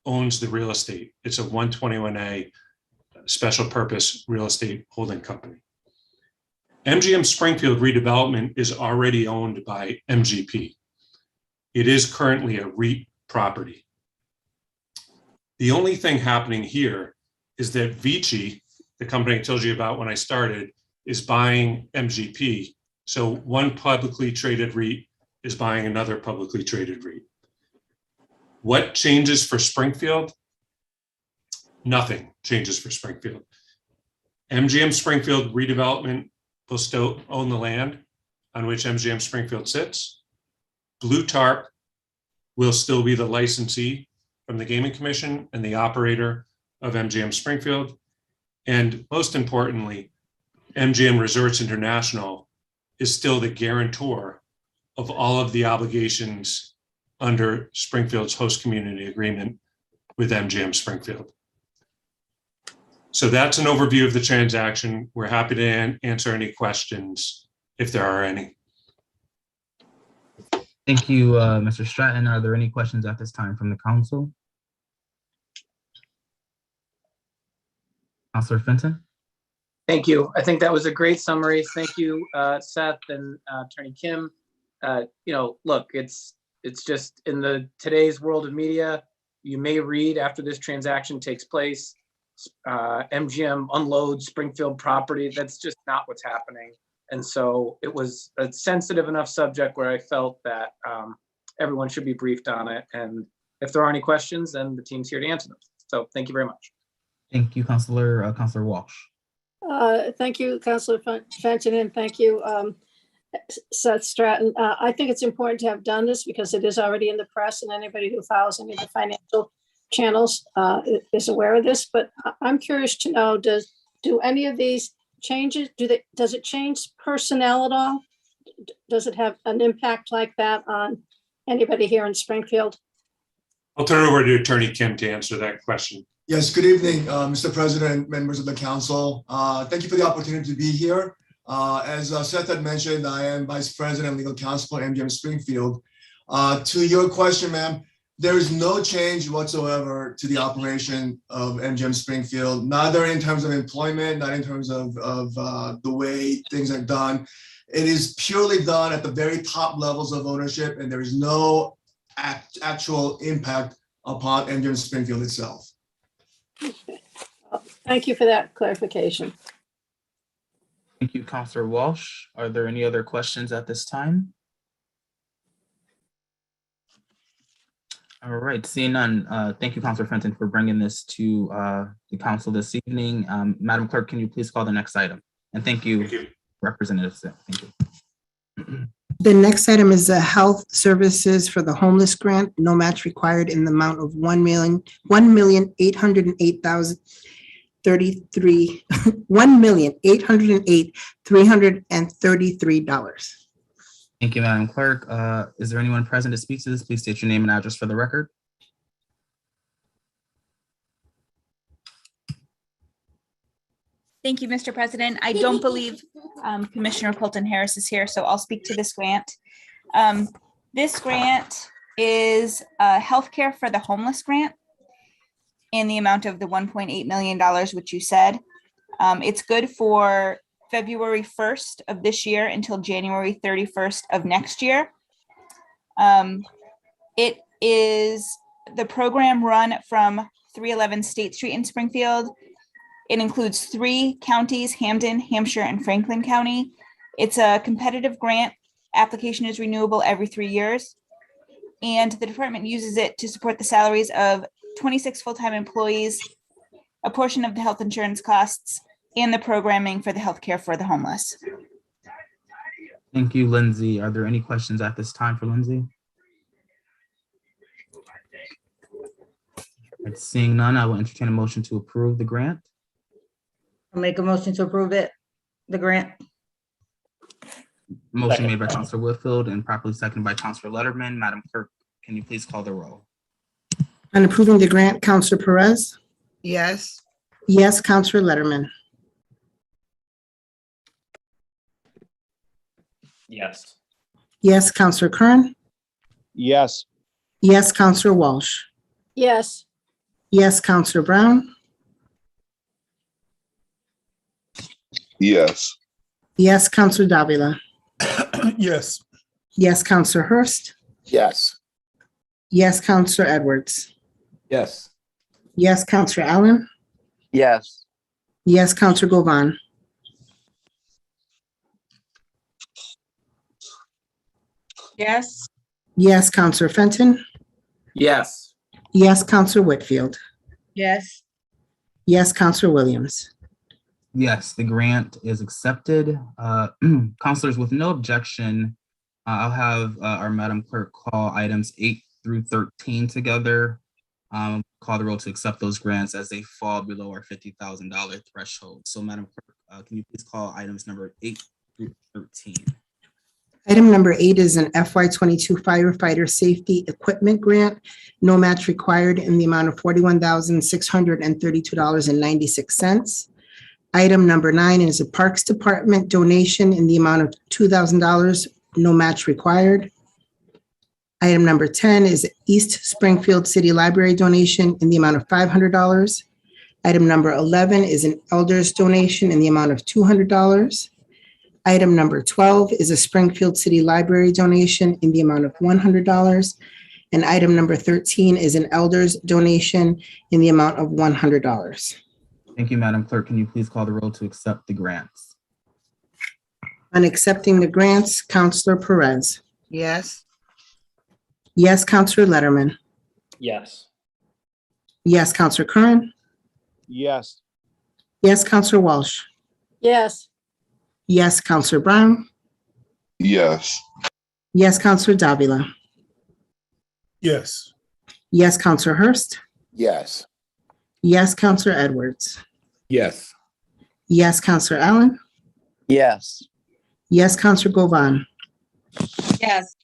owns the real estate. It's a 121A special purpose real estate holding company. MGM Springfield Redevelopment is already owned by MGP. It is currently a REIT property. The only thing happening here is that Vici, the company I told you about when I started, is buying MGP. So one publicly traded REIT is buying another publicly traded REIT. What changes for Springfield? Nothing changes for Springfield. MGM Springfield Redevelopment will still own the land on which MGM Springfield sits. Blue Tarp will still be the licensee from the Gaming Commission and the operator of MGM Springfield. And most importantly, MGM Resorts International is still the guarantor of all of the obligations under Springfield's host community agreement with MGM Springfield. So that's an overview of the transaction. We're happy to answer any questions if there are any. Thank you, Mr. Stratton. Are there any questions at this time from the council? Councilor Fenton? Thank you. I think that was a great summary. Thank you, Seth and Attorney Kim. Look, it's It's just in today's world of media, you may read after this transaction takes place, MGM unloads Springfield property. That's just not what's happening. And so it was a sensitive enough subject where I felt that everyone should be briefed on it. And if there are any questions, then the team's here to answer them. So thank you very much. Thank you, Counselor Walsh. Thank you, Councilor Fenton, and thank you, Seth Stratton. I think it's important to have done this because it is already in the press and anybody who follows any of the financial channels is aware of this. But I'm curious to know, do any of these changes, does it change personnel at all? Does it have an impact like that on anybody here in Springfield? I'll turn it over to Attorney Kim to answer that question. Yes, good evening, Mr. President, members of the council. Thank you for the opportunity to be here. As Seth had mentioned, I am Vice President, Legal Counsel for MGM Springfield. To your question, ma'am, there is no change whatsoever to the operation of MGM Springfield, neither in terms of employment, not in terms of the way things are done. It is purely done at the very top levels of ownership, and there is no actual impact upon MGM Springfield itself. Thank you for that clarification. Thank you, Counselor Walsh. Are there any other questions at this time? All right, seeing none, thank you, Counselor Fenton, for bringing this to the council this evening. Madam Clerk, can you please call the next item? And thank you, Representative Smith. Thank you. The next item is the Health Services for the Homeless Grant, no match required in the amount of $1,808,333. Thank you, Madam Clerk. Is there anyone present to speak to this? Please state your name and address for the record. Thank you, Mr. President. I don't believe Commissioner Colton Harris is here, so I'll speak to this grant. This grant is a healthcare for the homeless grant in the amount of the $1.8 million, which you said. It's good for February 1st of this year until January 31st of next year. It is the program run from 311 State Street in Springfield. It includes 3 counties, Hampden, Hampshire, and Franklin County. It's a competitive grant. Application is renewable every 3 years. And the department uses it to support the salaries of 26 full-time employees, a portion of the health insurance costs, and the programming for the healthcare for the homeless. Thank you, Lindsay. Are there any questions at this time for Lindsay? Right, seeing none, I will entertain a motion to approve the grant. I'll make a motion to approve it, the grant. Motion made by Counselor Whitfield and properly seconded by Counselor Letterman. Madam Clerk, can you please call the roll? On approving the grant, Counselor Perez? Yes. Yes, Counselor Letterman. Yes. Yes, Counselor Kern. Yes. Yes, Counselor Walsh. Yes. Yes, Counselor Brown. Yes. Yes, Counselor Davila. Yes. Yes, Counselor Hurst. Yes. Yes, Counselor Edwards. Yes. Yes, Counselor Allen. Yes. Yes, Counselor Govan. Yes. Yes, Counselor Fenton. Yes. Yes, Counselor Whitfield. Yes. Yes, Counselor Williams. Yes, the grant is accepted. Counselors, with no objection, I'll have our Madam Clerk call items 8 through 13 together. Call the roll to accept those grants as they fall below our $50,000 threshold. So Madam Clerk, can you please call items number 8 through 13? Item number 8 is an FY22 firefighter safety equipment grant, no match required in the amount of $41,632.96. Item number 9 is a Parks Department donation in the amount of $2,000, no match required. Item number 10 is East Springfield City Library donation in the amount of $500. Item number 11 is an Elders donation in the amount of $200. Item number 12 is a Springfield City Library donation in the amount of $100. And item number 13 is an Elders donation in the amount of $100. Thank you, Madam Clerk. Can you please call the roll to accept the grants? On accepting the grants, Counselor Perez. Yes. Yes, Counselor Letterman. Yes. Yes, Counselor Curran. Yes. Yes, Counselor Walsh. yes, Yes, Counselor Brown. yes, Yes, Counselor Davila. Yes. Yes, Counselor Hurst. Yes. Yes, Counselor Edwards. Yes. Yes, Counselor Allen. Yes. Yes, Counselor Govan. Yes.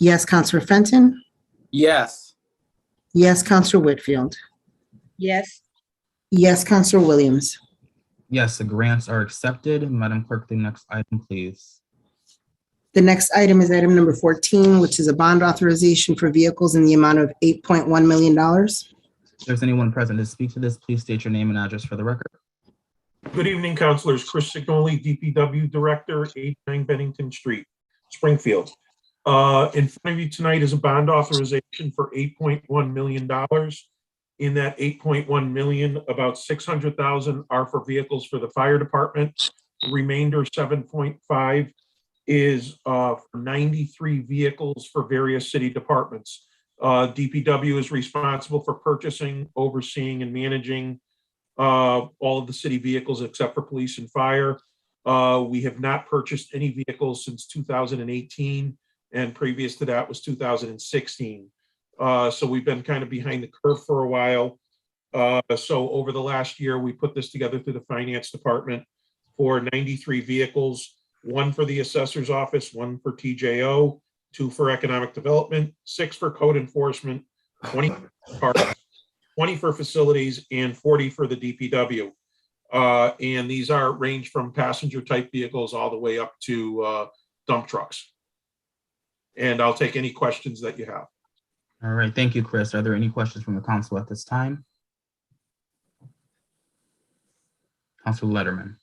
Yes, Counselor Fenton. Yes. Yes, Counselor Whitfield. Yes. Yes, Counselor Williams. Yes, the grants are accepted. Madam Clerk, the next item, please. The next item is item number 14, which is a bond authorization for vehicles in the amount of $8.1 million. If there's anyone present to speak to this, please state your name and address for the record. Good evening, councilors. Chris Signoli, DPW Director, 89 Bennington Street, Springfield. In front of you tonight is a bond authorization for $8.1 million. In that $8.1 million, about 600,000 are for vehicles for the fire department. The remainder, 7.5, is for 93 vehicles for various city departments. DPW is responsible for purchasing, overseeing, and managing all of the city vehicles except for police and fire. We have not purchased any vehicles since 2018, and previous to that was 2016. So we've been kind of behind the curve for a while. So over the last year, we put this together through the finance department for 93 vehicles, 1 for the assessor's office, 1 for TJO, 2 for economic development, 6 for code enforcement, 20 for parks, 20 for facilities, and 40 for the DPW. And these are range from passenger type vehicles all the way up to dump trucks. And I'll take any questions that you have. All right, thank you, Chris. Are there any questions from the council at this time? Councilor Letterman.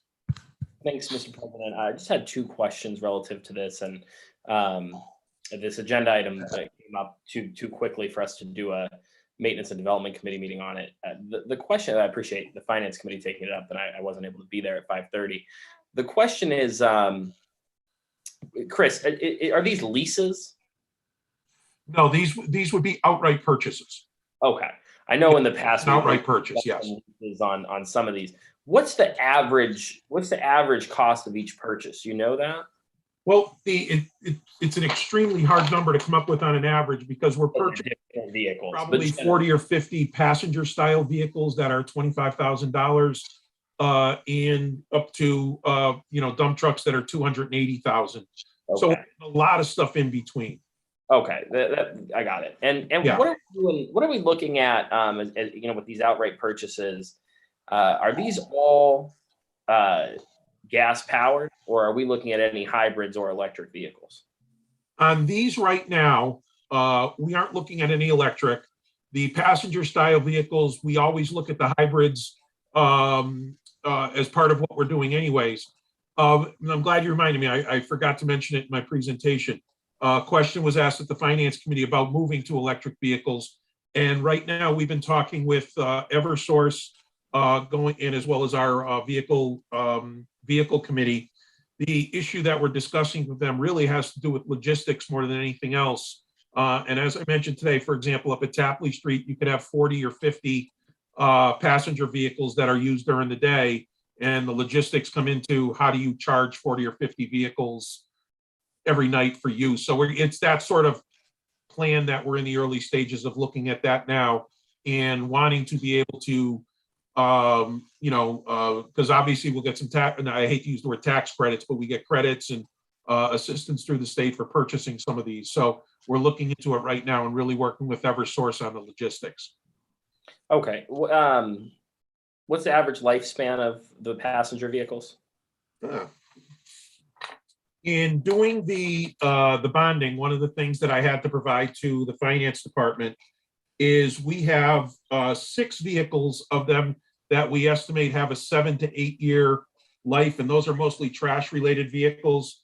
Thanks, Mr. President. I just had 2 questions relative to this, and this agenda item that came up too quickly for us to do a maintenance and development committee meeting on it. The question, I appreciate the finance committee taking it up, and I wasn't able to be there at 5:30. The question is, Chris, are these leases? No, these would be outright purchases. Okay. I know in the past. An outright purchase, yes. Is on some of these. What's the average cost of each purchase? You know that? Well, it's an extremely hard number to come up with on an average because we're purchasing vehicles, probably 40 or 50 passenger style vehicles that are $25,000 and up to dump trucks that are $280,000. Okay. So a lot of stuff in between. Okay, I got it. And yeah. What are we looking at? As, with these outright purchases, are these all gas powered, or are we looking at any hybrids or electric vehicles? On these right now, we aren't looking at any electric. The passenger style vehicles, we always look at the hybrids as part of what we're doing anyways. I'm glad you reminded me. I forgot to mention it in my presentation. Question was asked at the finance committee about moving to electric vehicles. And right now we've been talking with Eversource going in, as well as our vehicle committee. The issue that we're discussing with them really has to do with logistics more than anything else. And as I mentioned today, for example, up at Tapley Street, you could have 40 or 50 passenger vehicles that are used during the day. And the logistics come into how do you charge 40 or 50 vehicles every night for use. So it's that sort of plan that we're in the early stages of looking at that now and wanting to be able to, because obviously we'll get some tax, and I hate to use the word tax credits, but we get credits and assistance through the state for purchasing some of these. So we're looking into it right now and really working with Eversource on the logistics. Okay. What's the average lifespan of the passenger vehicles? In doing the bonding, one of the things that I had to provide to the finance department is we have 6 vehicles of them that we estimate have a 7 to 8 year life, and those are mostly trash-related vehicles.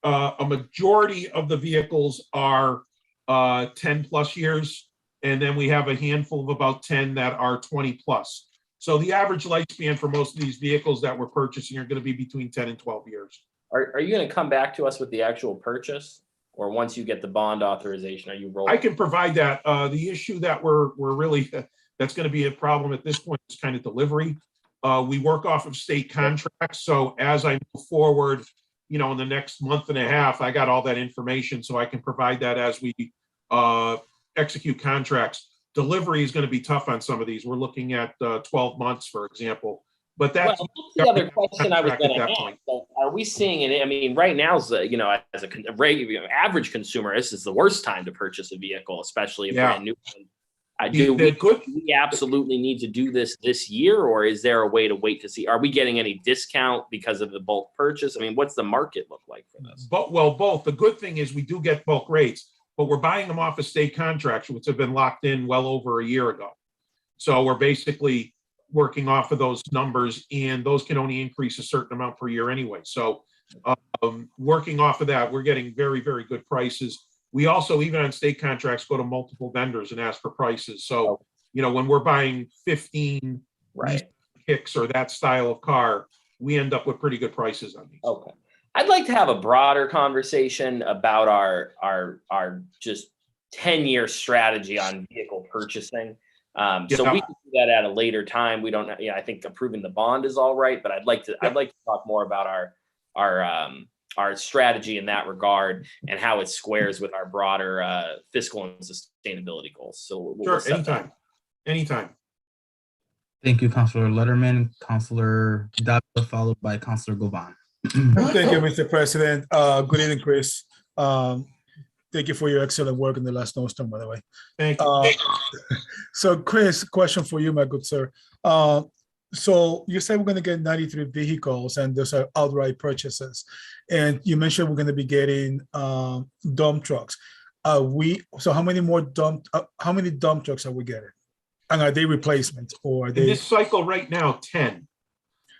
A majority of the vehicles are 10+ years, and then we have a handful of about 10 that are 20+. So the average lifespan for most of these vehicles that we're purchasing are going to be between 10 and 12 years. Are you going to come back to us with the actual purchase? Or once you get the bond authorization, are you rolling? I can provide that. The issue that we're really, that's going to be a problem at this point is kind of delivery. We work off of state contracts. So as I move forward, in the next month and a half, I got all that information, so I can provide that as we execute contracts. Delivery is going to be tough on some of these. We're looking at 12 months, for example. But that's the other question I was going to ask. So are we seeing it? I mean, right now, as a average consumer, this is the worst time to purchase a vehicle, especially a brand new one. Do we absolutely need to do this year, or is there a way to wait to see? Are we getting any discount because of the bulk purchase? I mean, what's the market look like for this? Both. The good thing is we do get bulk rates, but we're buying them off of state contracts, which have been locked in well over a year ago. So we're basically working off of those numbers, and those can only increase a certain amount per year anyway. So working off of that, we're getting very, very good prices. We also, even on state contracts, go to multiple vendors and ask for prices. So, when we're buying 15 Kicks or that style of car, we end up with pretty good prices on these. Okay. I'd like to have a broader conversation about our just 10-year strategy on vehicle purchasing. So we can do that at a later time. We don't, I think approving the bond is all right, but I'd like to talk more about our strategy in that regard and how it squares with our broader fiscal and sustainability goals. So sure, anytime. Thank you, Councilor Letterman. Councilor Hidalgo, followed by Councilor Govan. Thank you, Mr. President. Good evening, Chris. Thank you for your excellent work in the last snowstorm, by the way. Thank you. So, Chris, question for you, my good sir. So you said we're going to get 93 vehicles, and those are outright purchases. And you mentioned we're going to be getting dump trucks. So how many dump trucks are we getting? And are they replacements, or are they? In this cycle right now, 10.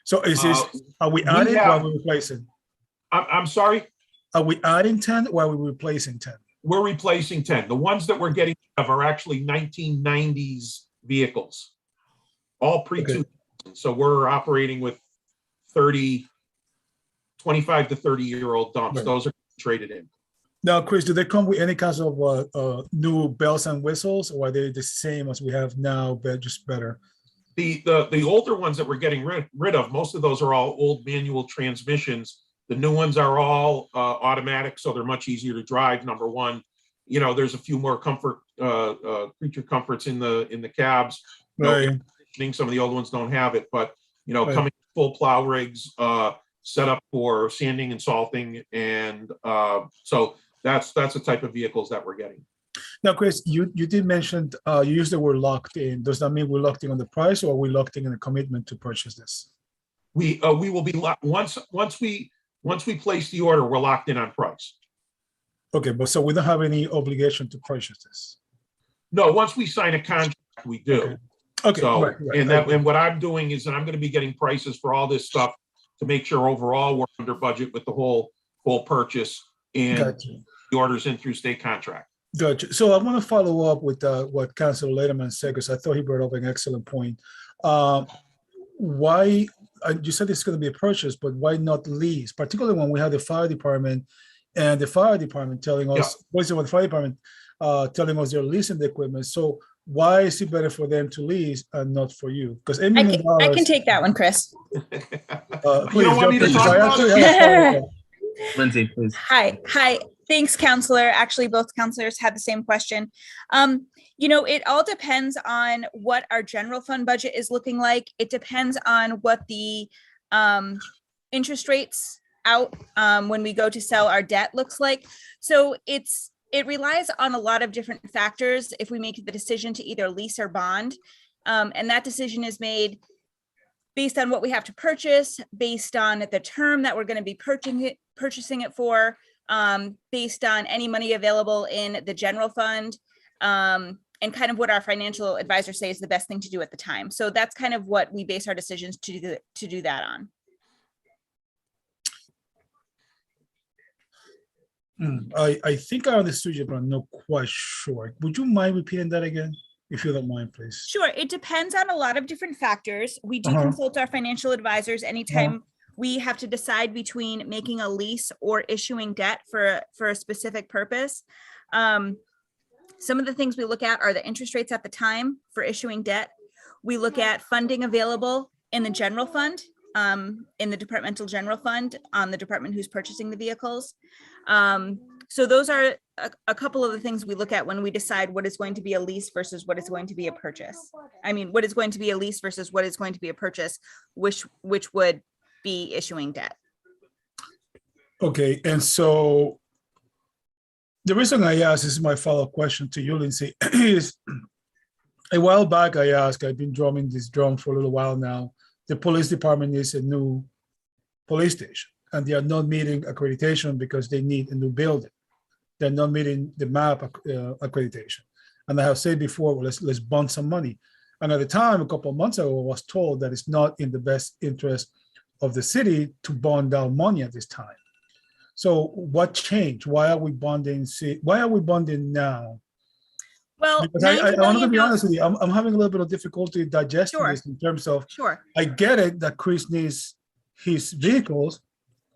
So is this? Are we adding or are we replacing? I'm sorry. Are we adding 10 or are we replacing 10? We're replacing 10. The ones that we're getting are actually 1990s vehicles, all pre-2000. So we're operating with 25 to 30-year-old dumps. Right. Those are traded in. Now, Chris, do they come with any kinds of new bells and whistles, or are they the same as we have now, but just better? The older ones that we're getting rid of, most of those are all old manual transmissions. The new ones are all automatic, so they're much easier to drive. Number one, there's a few more creature comforts in the cabs. Right. Some of the old ones don't have it, but coming full plow rigs, set up for sanding and salting, and so that's the type of vehicles that we're getting. Now, Chris, you did mention you used the word locked in. Does that mean we're locked in on the price, or are we locked in a commitment to purchase this? We will be once we place the order, we're locked in on price. Okay, but so we don't have any obligation to purchase this. No, once we sign a contract, we do. Okay. So, right. And what I'm doing is that I'm going to be getting prices for all this stuff to make sure overall we're under budget with the whole purchase and the orders in through state contract. Gotcha. So I want to follow up with what Councilor Letterman said, because I thought he brought up an excellent point. Why, you said it's going to be a purchase, but why not lease? Particularly when we have the fire department and the fire department telling us, the fire department telling us they're leasing the equipment. So why is it better for them to lease and not for you? Because $8 million. I can take that one, Chris. You don't want me to talk about it? Lindsay, please. Hi. Thanks, Counselor. Actually, both counselors had the same question. It all depends on what our general fund budget is looking like. It depends on what the interest rates out when we go to sell our debt looks like. So it relies on a lot of different factors if we make the decision to either lease or bond. And that decision is made based on what we have to purchase, based on the term that we're going to be purchasing it for, based on any money available in the general fund, and kind of what our financial advisors say is the best thing to do at the time. So that's kind of what we base our decisions to do that on. I think I understood you, but I'm not quite sure. Would you mind repeating that again, if you don't mind, please? Sure. It depends on a lot of different factors. We do Uh-huh. consult our financial advisors anytime we have to decide between making a lease or issuing debt for a specific purpose. Some of the things we look at are the interest rates at the time for issuing debt. We look at funding available in the general fund, in the departmental general fund on the department who's purchasing the vehicles. So those are a couple of the things we look at when we decide what is going to be a lease versus what is going to be a purchase. I mean, what is going to be a lease versus what is going to be a purchase, which would be issuing debt. Okay, and so the reason I asked, this is my follow-up question to you, Lindsay, is a while back I asked, I've been drumming this drum for a little while now. The police department needs a new police station, and they are not meeting accreditation because they need a new building. They're not meeting the MAP accreditation. And I have said before, well, let's bond some money. And at the time, a couple of months ago, I was told that it's not in the best interest of the city to bond down money at this time. So what changed? Why are we bonding? Why are we bonding now? Well, because I want to be honest with you, I'm having a little bit of difficulty digesting this in terms of, I get it that Chris needs his vehicles,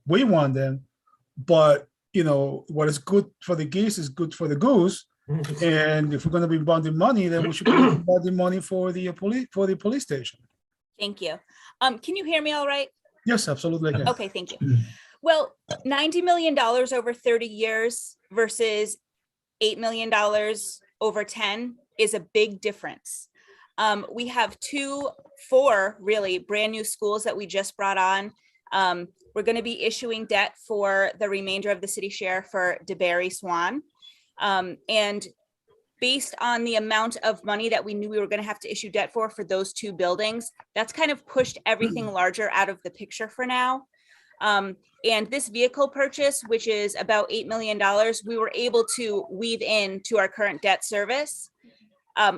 we want them, but you know, what is good for the geese is good for the goose. And if we're going to be bonding money, then we should be bonding money for the police station. Thank you. Can you hear me all right? Yes, absolutely. Okay, thank you. Well, $90 million over 30 years versus $8 million over 10 is a big difference. We have four really brand new schools that we just brought on. We're going to be issuing debt for the remainder of the city share for DeBerry Swan. And based on the amount of money that we knew we were going to have to issue debt for those two buildings, that's kind of pushed everything larger out of the picture for now. And this vehicle purchase, which is about $8 million, we were able to weave in to our current debt service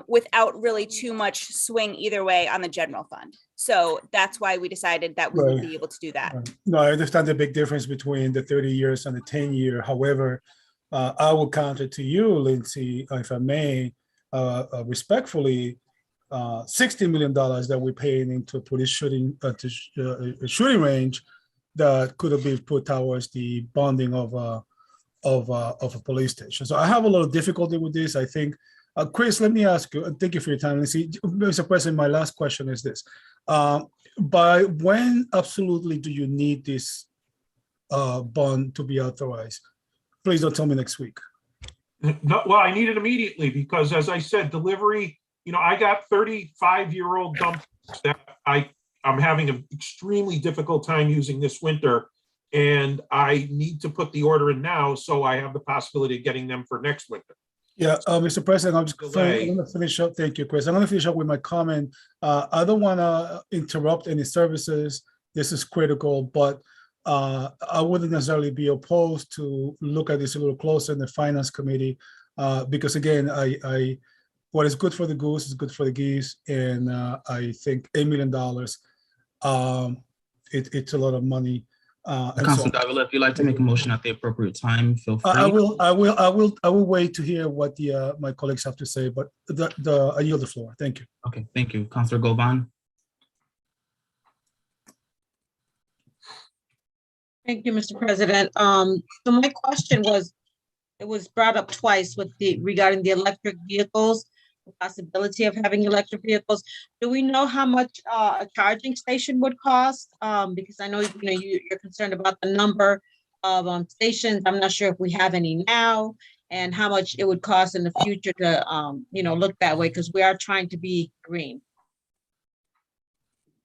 without really too much swing either way on the general fund. So that's why we decided that we would be able to do that. No, I understand the big difference between the 30 years and the 10-year. However, I will counter to you, Lindsay, if I may, respectfully, $60 million that we're paying into a police shooting range that could have been put towards the bonding of a police station. So I have a lot of difficulty with this. I think, Chris, let me ask you, thank you for your time. Lindsay, Mr. President, my last question is this. By when absolutely do you need this bond to be authorized? Please don't tell me next week. No, well, I need it immediately because, as I said, delivery, you know, I got 35-year-old dumps that I'm having an extremely difficult time using this winter, and I need to put the order in now so I have the possibility of getting them for next winter. Yeah, Mr. President, I'm going to finish up. Thank you, Chris. I'm going to finish up with my comment. I don't want to interrupt any services. This is critical, but I wouldn't necessarily be opposed to look at this a little closer in the Finance Committee, because again, what is good for the goose is good for the geese, and I think $8 million, it's a lot of money. Councilor Davila, if you'd like to make a motion at the appropriate time, feel free. I will wait to hear what my colleagues have to say, but I yield the floor. Thank you. Okay, thank you. Councilor Govan. Thank you, Mr. President. So my question was, it was brought up twice regarding the electric vehicles, the possibility of having electric vehicles. Do we know how much a charging station would cost? Because I know you're concerned about the number of stations. I'm not sure if we have any now, and how much it would cost in the future to look that way, because we are trying to be green.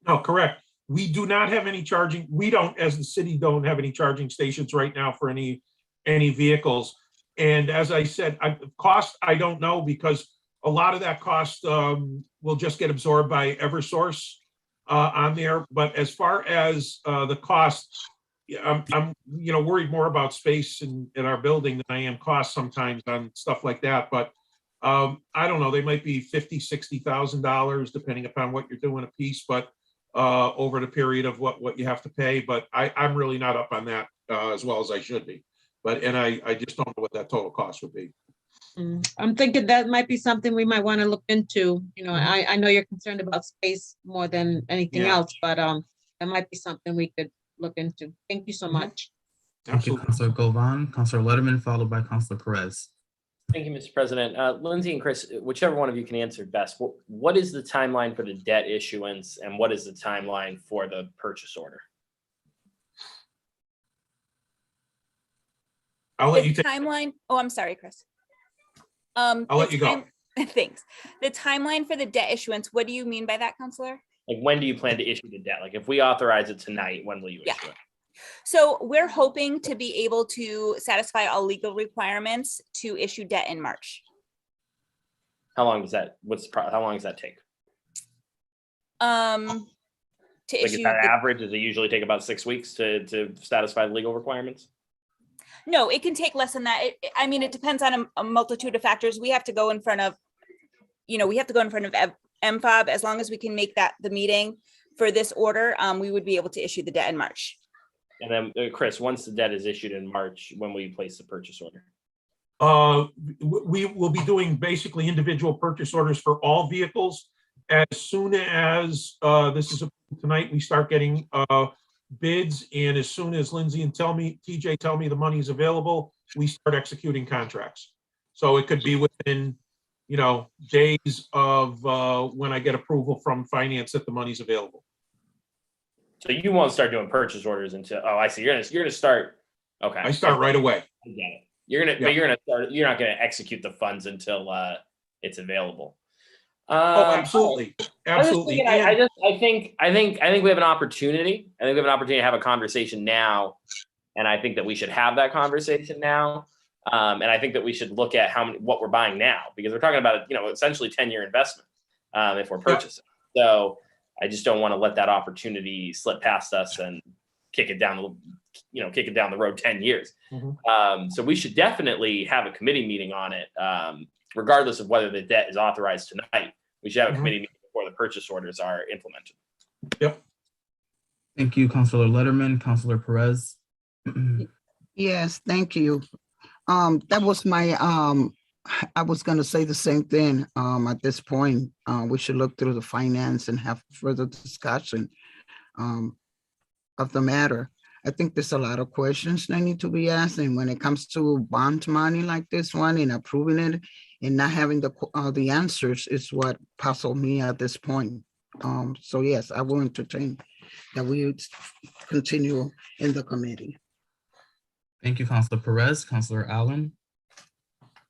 No, correct. We do not have any charging. We don't, as the city, don't have any charging stations right now for any vehicles. And as I said, cost, I don't know, because a lot of that cost will just get absorbed by Eversource on there. But as far as the cost, I'm worried more about space in our building than I am cost sometimes on stuff like that. But I don't know, they might be $50,000, $60,000 depending upon what you're doing a piece, but over the period of what you have to pay. But I'm really not up on that as well as I should be. and I just don't know what that total cost would be. I'm thinking that might be something we might want to look into. You know, I know you're concerned about space more than anything Yeah. else, but that might be something we could look into. Thank you so much. Thank you, Absolutely. Councilor Govan. Councilor Letterman, followed by Councilor Perez. Thank you, Mr. President. Lindsay and Chris, whichever one of you can answer best, what is the timeline for the debt issuance and what is the timeline for the purchase order? I'll let you The take, timeline, oh, I'm sorry, Chris. I'll let you go. Thanks. The timeline for the debt issuance, what do you mean by that, Counselor? Like, when do you plan to issue the debt? Like, if we authorize it tonight, when will you issue it? So we're hoping to be able to satisfy all legal requirements to issue debt in March. How long does that, how long does that take? To Like, is issue, that average? Does it usually take about 6 weeks to satisfy the legal requirements? no, it can take less than that. I mean, it depends on a multitude of factors. We have to go in front of, we have to go in front of MFOB. As long as we can make that the meeting for this order, we would be able to issue the debt in March. And then, Chris, once the debt is issued in March, when will you place the purchase order? We will be doing basically individual purchase orders for all vehicles. As soon as this is approved tonight, we start getting bids, and as soon as Lindsay and TJ tell me the money is available, we start executing contracts. So it could be within, days of when I get approval from finance that the money's available. So you won't start doing purchase orders until, oh, I see. You're gonna start. Okay. I start right away. I get it. You're not gonna execute the funds until it's available. Oh, absolutely. Absolutely. I think we have an opportunity. I think we have an opportunity to have a conversation now. And I think that we should have that conversation now. And I think that we should look at what we're buying now, because we're talking about, essentially 10-year investment if we're purchasing. So I just don't want to let that opportunity slip past us and kick it down the road 10 years. So we should definitely have a committee meeting on it, regardless of whether the debt is authorized tonight. We should have a committee meeting before the purchase orders are implemented. Yep. Thank you, Councilor Letterman. Councilor Perez. Yes, thank you. That was my, I was gonna say the same thing. At this point, we should look through the finance and have further discussion of the matter. I think there's a lot of questions that need to be asked, and when it comes to bond money like this one and approving it and not having the answers is what puzzled me at this point. So yes, I will entertain that we continue in the committee. Thank you, Councilor Perez. Councilor Allen.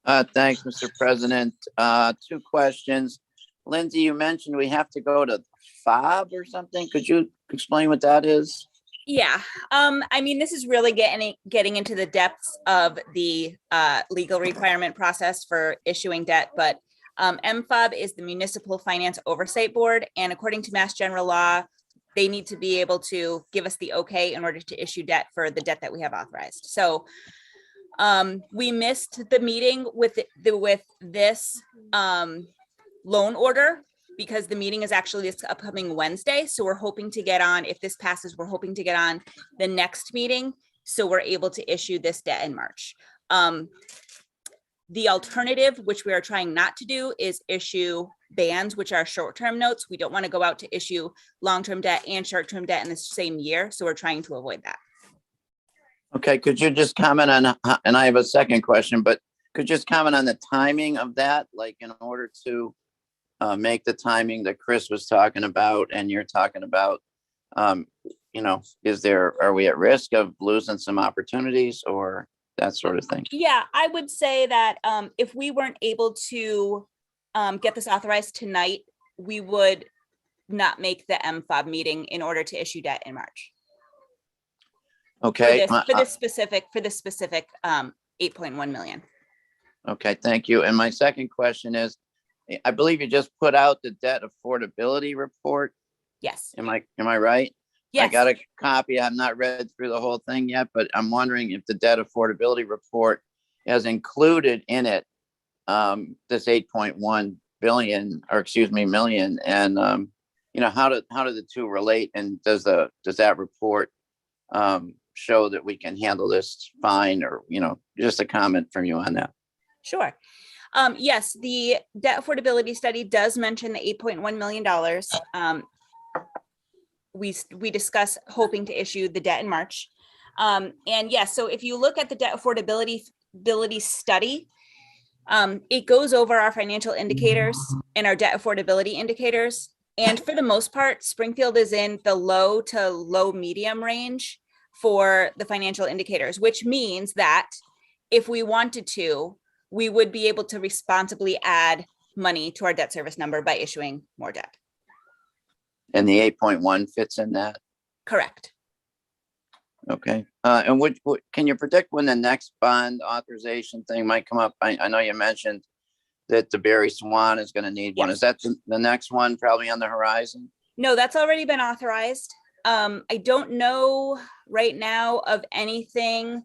Thanks, Mr. President. 2 questions. Lindsay, you mentioned we have to go to FOB or something. Could you explain what that is? Yeah, I mean, this is really getting into the depths of the legal requirement process for issuing debt, but MFOB is the Municipal Finance Oversight Board, and according to Mass General Law, they need to be able to give us the okay in order to issue debt for the debt that we have authorized. So we missed the meeting with this loan order, because the meeting is actually this upcoming Wednesday. So we're hoping to get on, if this passes, we're hoping to get on the next meeting, so we're able to issue this debt in March. The alternative, which we are trying not to do, is issue bands, which are short-term notes. We don't want to go out to issue long-term debt and short-term debt in the same year. So we're trying to avoid that. Okay, could you just comment on, and I have a second question, but could you just comment on the timing of that, like in order to make the timing that Chris was talking about and you're talking about, are we at risk of losing some opportunities or that sort of thing? Yeah, I would say that if we weren't able to get this authorized tonight, we would not make the MFOB meeting in order to issue debt in March. Okay. For this specific 8.1 million. Okay, thank you. And my second question is, I believe you just put out the debt affordability report. Yes. Am I right? Yes. I got a copy. I've not read through the whole thing yet, but I'm wondering if the debt affordability report has included in it this 8.1 billion, or excuse me, million, and how do the two relate? And does that report show that we can handle this fine, or, just a comment from you on that. Sure. Yes, the debt affordability study does mention the $8.1 million. We discuss hoping to issue the debt in March. And yes, so if you look at the debt affordability study, it goes over our financial indicators and our debt affordability indicators. And for the most part, Springfield is in the low to low medium range for the financial indicators, which means that if we wanted to, we would be able to responsibly add money to our debt service number by issuing more debt. And the 8.1 fits in that? Correct. Okay. And can you predict when the next bond authorization thing might come up? I know you mentioned that the Barry Swan is going to need one. Is that the next one probably on the horizon? No, that's already been authorized. I don't know right now of anything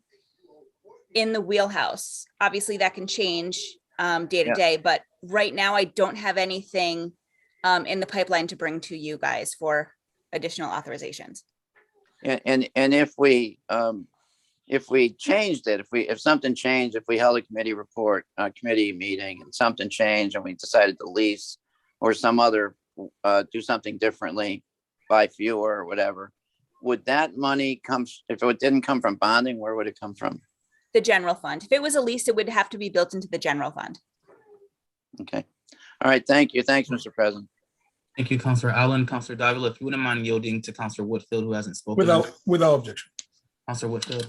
in the wheelhouse. Obviously that can change day to day, but right now I don't have anything in the pipeline to bring to you guys for additional authorizations. And if we changed it, if something changed, if we held a committee meeting and something changed and we decided to lease or some other, do something differently, buy fewer or whatever, would that money if it didn't come from bonding, where would it come from? The general fund. If it was a lease, it would have to be built into the general fund. Okay. All right. Thank you. Thanks, Mr. President. Thank you, Councilor Allen. Councilor Davila, if you wouldn't mind yielding to Councilor Whitfield, who hasn't spoken. Without objection. Councilor Whitfield.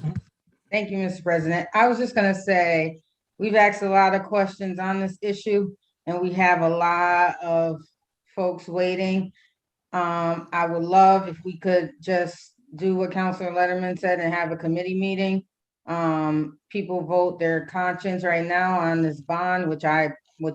Thank you, Mr. President. I was just gonna say, we've asked a lot of questions on this issue and we have a lot of folks waiting. I would love if we could just do what Councilor Letterman said and have a committee meeting. People vote their conscience right now on this bond, which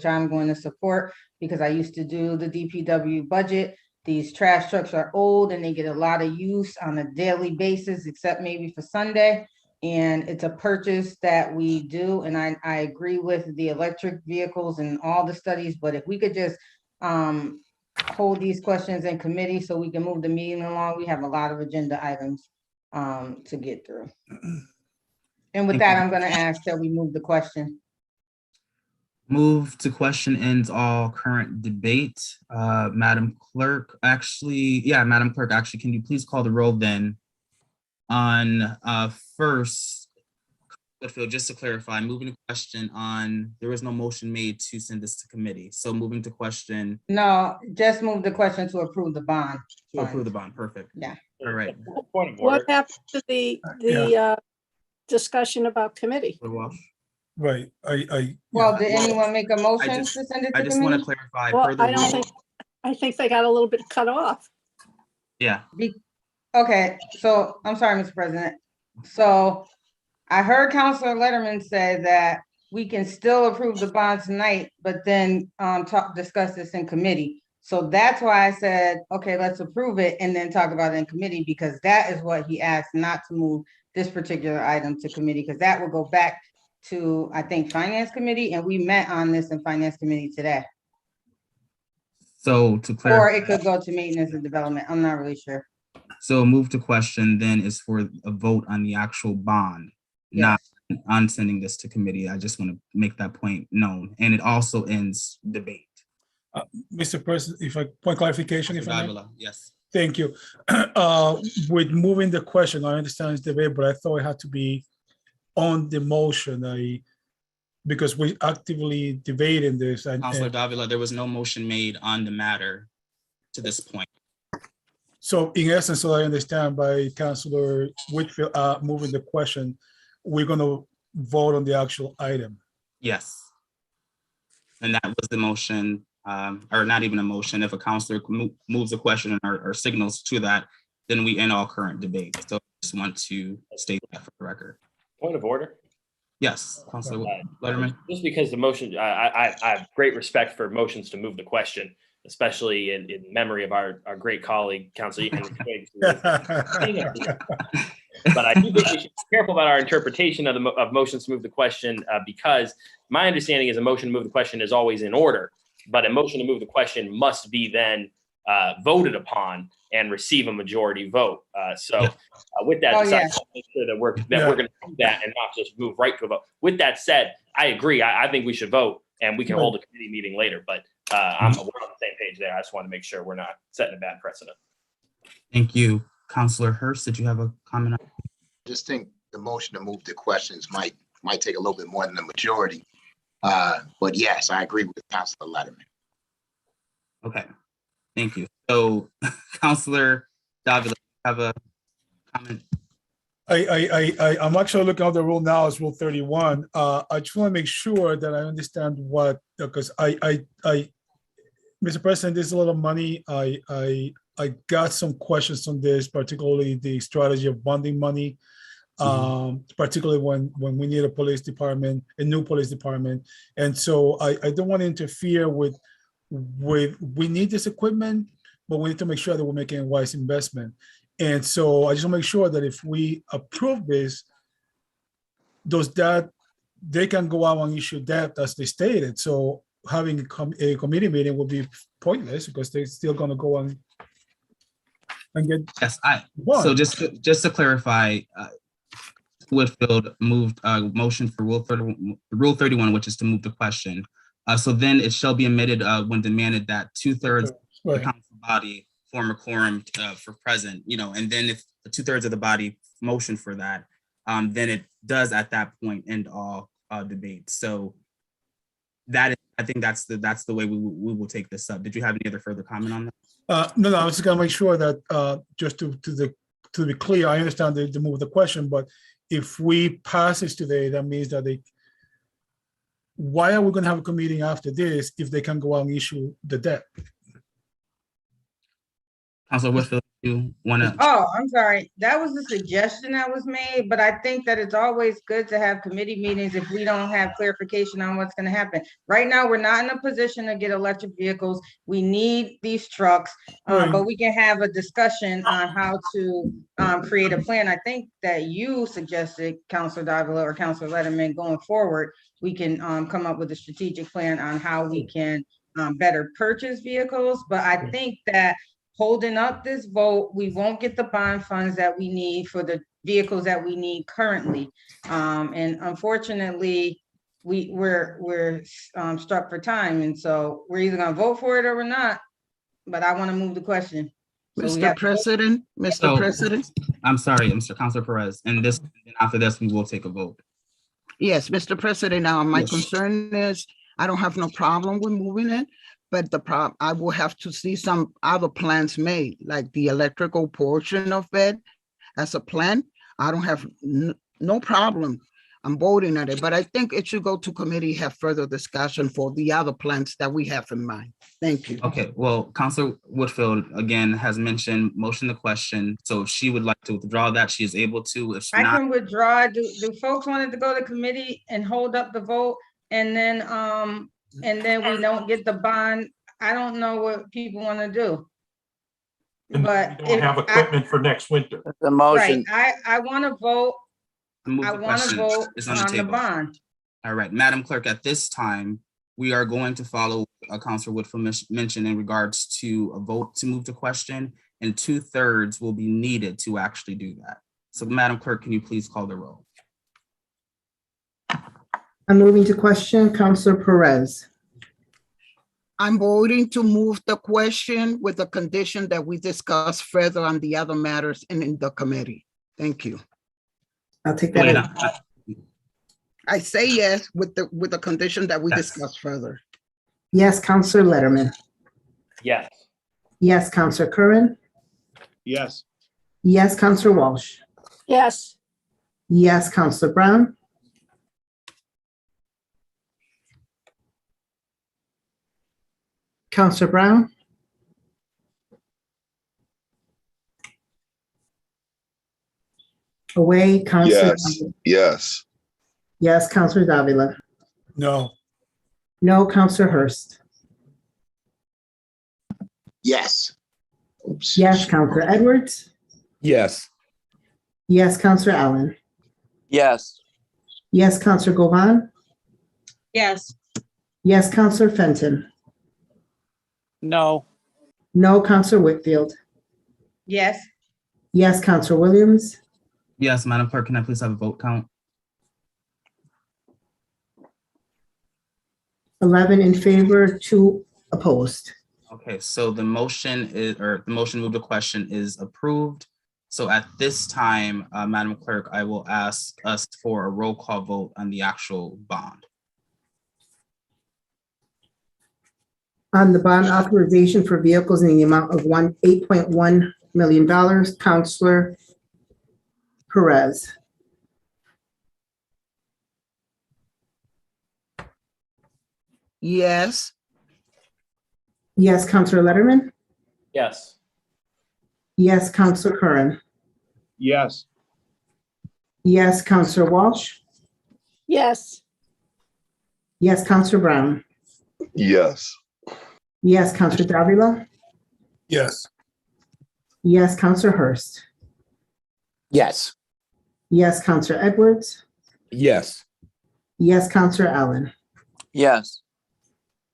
I'm going to support because I used to do the DPW budget. These trash trucks are old and they get a lot of use on a daily basis, except maybe for Sunday. And it's a purchase that we do. And I agree with the electric vehicles and all the studies, but if we could just hold these questions in committee so we can move the meeting along. We have a lot of agenda items to get through. And with that, I'm going to ask that we move the question. Move to question ends all current debate. Madam Clerk, actually, can you please call the roll then on first, Whitfield, just to clarify, moving to question on, there was no motion made to send this to committee. So moving to question. No, just move the question to approve the bond. To approve the bond, perfect. Yeah. All right. What happened to the discussion about committee? Right. Well, did anyone make a motion to send it to I just want to committee? clarify. Well, I think they got a little bit cut off. Yeah. Okay, so I'm sorry, Mr. President. So I heard Councilor Letterman say that we can still approve the bond tonight, but then discuss this in committee. So that's why I said, okay, let's approve it and then talk about it in committee, because that is what he asked, not to move this particular item to committee, because that will go back to, I think, Finance Committee, and we met on this in Finance Committee today. So to clarify. Or it could go to Maintenance and Development. I'm not really sure. So move to question then is for a vote on the actual bond, not on sending this to committee. I just want to make that point known. And it also ends debate. Mr. President, if I point clarification, if I may. Yes. Thank you. With moving the question, I understand it's debate, but I thought it had to be on the motion. Because we actively debating this. Councilor Davila, there was no motion made on the matter to this point. So in essence, so I understand by Councilor Whitfield moving the question, we're going to vote on the actual item. Yes. And that was the motion, or not even a motion. If a councilor moves a question or signals to that, then we end all current debate. So I just want to state that for the record. Point of order. Yes, Councilor Letterman. Just because the motion, I have great respect for motions to move the question, especially in memory of our great colleague, Councilor Henry Twiggs. But I do think we should be careful about our interpretation of motions to move the question, because my understanding is a motion to move the question is always in order, but a motion to move the question must be then voted upon and receive a majority vote. With that, Oh, said, I yeah. want to make sure that we're going to do that and not just move right to a vote. With that said, I agree. I think we should vote, and we can hold a committee meeting later. But we're on the same page there. I just want to make sure we're not setting a bad precedent. Thank you. Councilor Hurst, did you have a comment? Just think the motion to move the questions might take a little bit more than the majority. But yes, I agree with Councilor Letterman. Okay, thank you. So, Councilor Davila, have a comment? I'm actually looking at the rule now, it's Rule 31. I just want to make sure that I understand what, because Mr. President, there's a lot of money. I got some questions on this, particularly the strategy of bonding money, particularly when we need a police department, a new police department. And so I don't want to interfere with, we need this equipment, but we need to make sure that we're making a wise investment. And so I just want to make sure that if we approve this, that they can go out and issue debt as they stated. So having a committee meeting will be pointless because they're still going to go on and get. Yes, so just to clarify, Whitfield moved a motion for Rule 31, which is to move the question. So then it shall be admitted when demanded that 2/3 of the council body form a quorum for present, and then if the 2/3 of the body motion for that, then it does at that point end all debate. So that is, I think that's the way we will take this up. Did you have any other further comment on that? No, I was just gonna make sure that just to be clear, I understand the move the question, but if we pass this today, that means that why are we gonna have a committee after this if they can go out and issue the debt? Councilor Whitfield, you want to? Oh, I'm sorry. That was the suggestion that was made, but I think that it's always good to have committee meetings if we don't have clarification on what's going to happen. Right now, we're not in a position to get electric vehicles. We need these trucks, but we can have a discussion on how to create a plan. I think that you suggested, Councilor Davila or Councilor Letterman, going forward, we can come up with a strategic plan on how we can better purchase vehicles. But I think that holding up this vote, we won't get the bond funds that we need for the vehicles that we need currently. And unfortunately, we're struck for time. And so we're either gonna vote for it or we're not, but I wanna move the question. Mr. President, I'm sorry, Mr. Councilor Perez, and after this, we will take a vote. Yes, Mr. President, now my concern is, I don't have no problem with moving it, but I will have to see some other plans made, like the electrical portion of it as a plan. I don't have no problem. I'm voting on it, but I think it should go to committee, have further discussion for the other plans that we have in mind. Thank you. Okay, well, Councilor Whitfield, again, has mentioned motion the question. So if she would like to withdraw that, she is able to. If I can withdraw. Do folks wanted to go to committee and hold up the vote and then we don't get the bond? I don't know what people want to do. But we don't have equipment for next winter. The motion. Right, I want to vote. I want to vote on the bond. All right, Madam Clerk, at this time, we are going to follow Councilor Whitfield mentioned in regards to a vote to move the question, and 2/3 will be needed to actually do that. So, Madam Clerk, can you please call the roll? I'm moving to question Councilor Perez. I'm voting to move the question with the condition that we discuss further on the other matters in the committee. Thank you. I'll take that. I say yes with the condition that we discuss further. Yes, Councilor Letterman. Yes. Yes, Councilor Curran. Yes. Yes, Councilor Walsh. Yes. Yes, Councilor Brown. Councilor Brown. Away, Councilor. Yes. Yes, Councilor Davila. No. No, Councilor Hurst. Yes. Oops. Yes, Councilor Edwards. Yes. Yes, Councilor Allen. Yes. Yes, Councilor Govan. Yes. Yes, Councilor Fenton. No. No, Counselor Whitfield. Yes. Yes, Counselor Williams. Yes, Madam Clerk, can I please have a vote count? 11 in favor, 2 opposed. Okay, so the motion is, or the motion moved to question is approved. So at this time, Madam Clerk, I will ask us for a roll call vote on the actual bond. On the bond authorization for vehicles in the amount of $8.1 million, Counselor Perez. Yes. Yes, Counselor Letterman. Yes. Yes, Counselor Curran. Yes. Yes, Counselor Walsh. yes, Yes, Counselor Brown. Yes. Yes, Counselor Davila. Yes. Yes, Counselor Hurst. Yes. Yes, Counselor Edwards. Yes. Yes, Counselor Allen. Yes.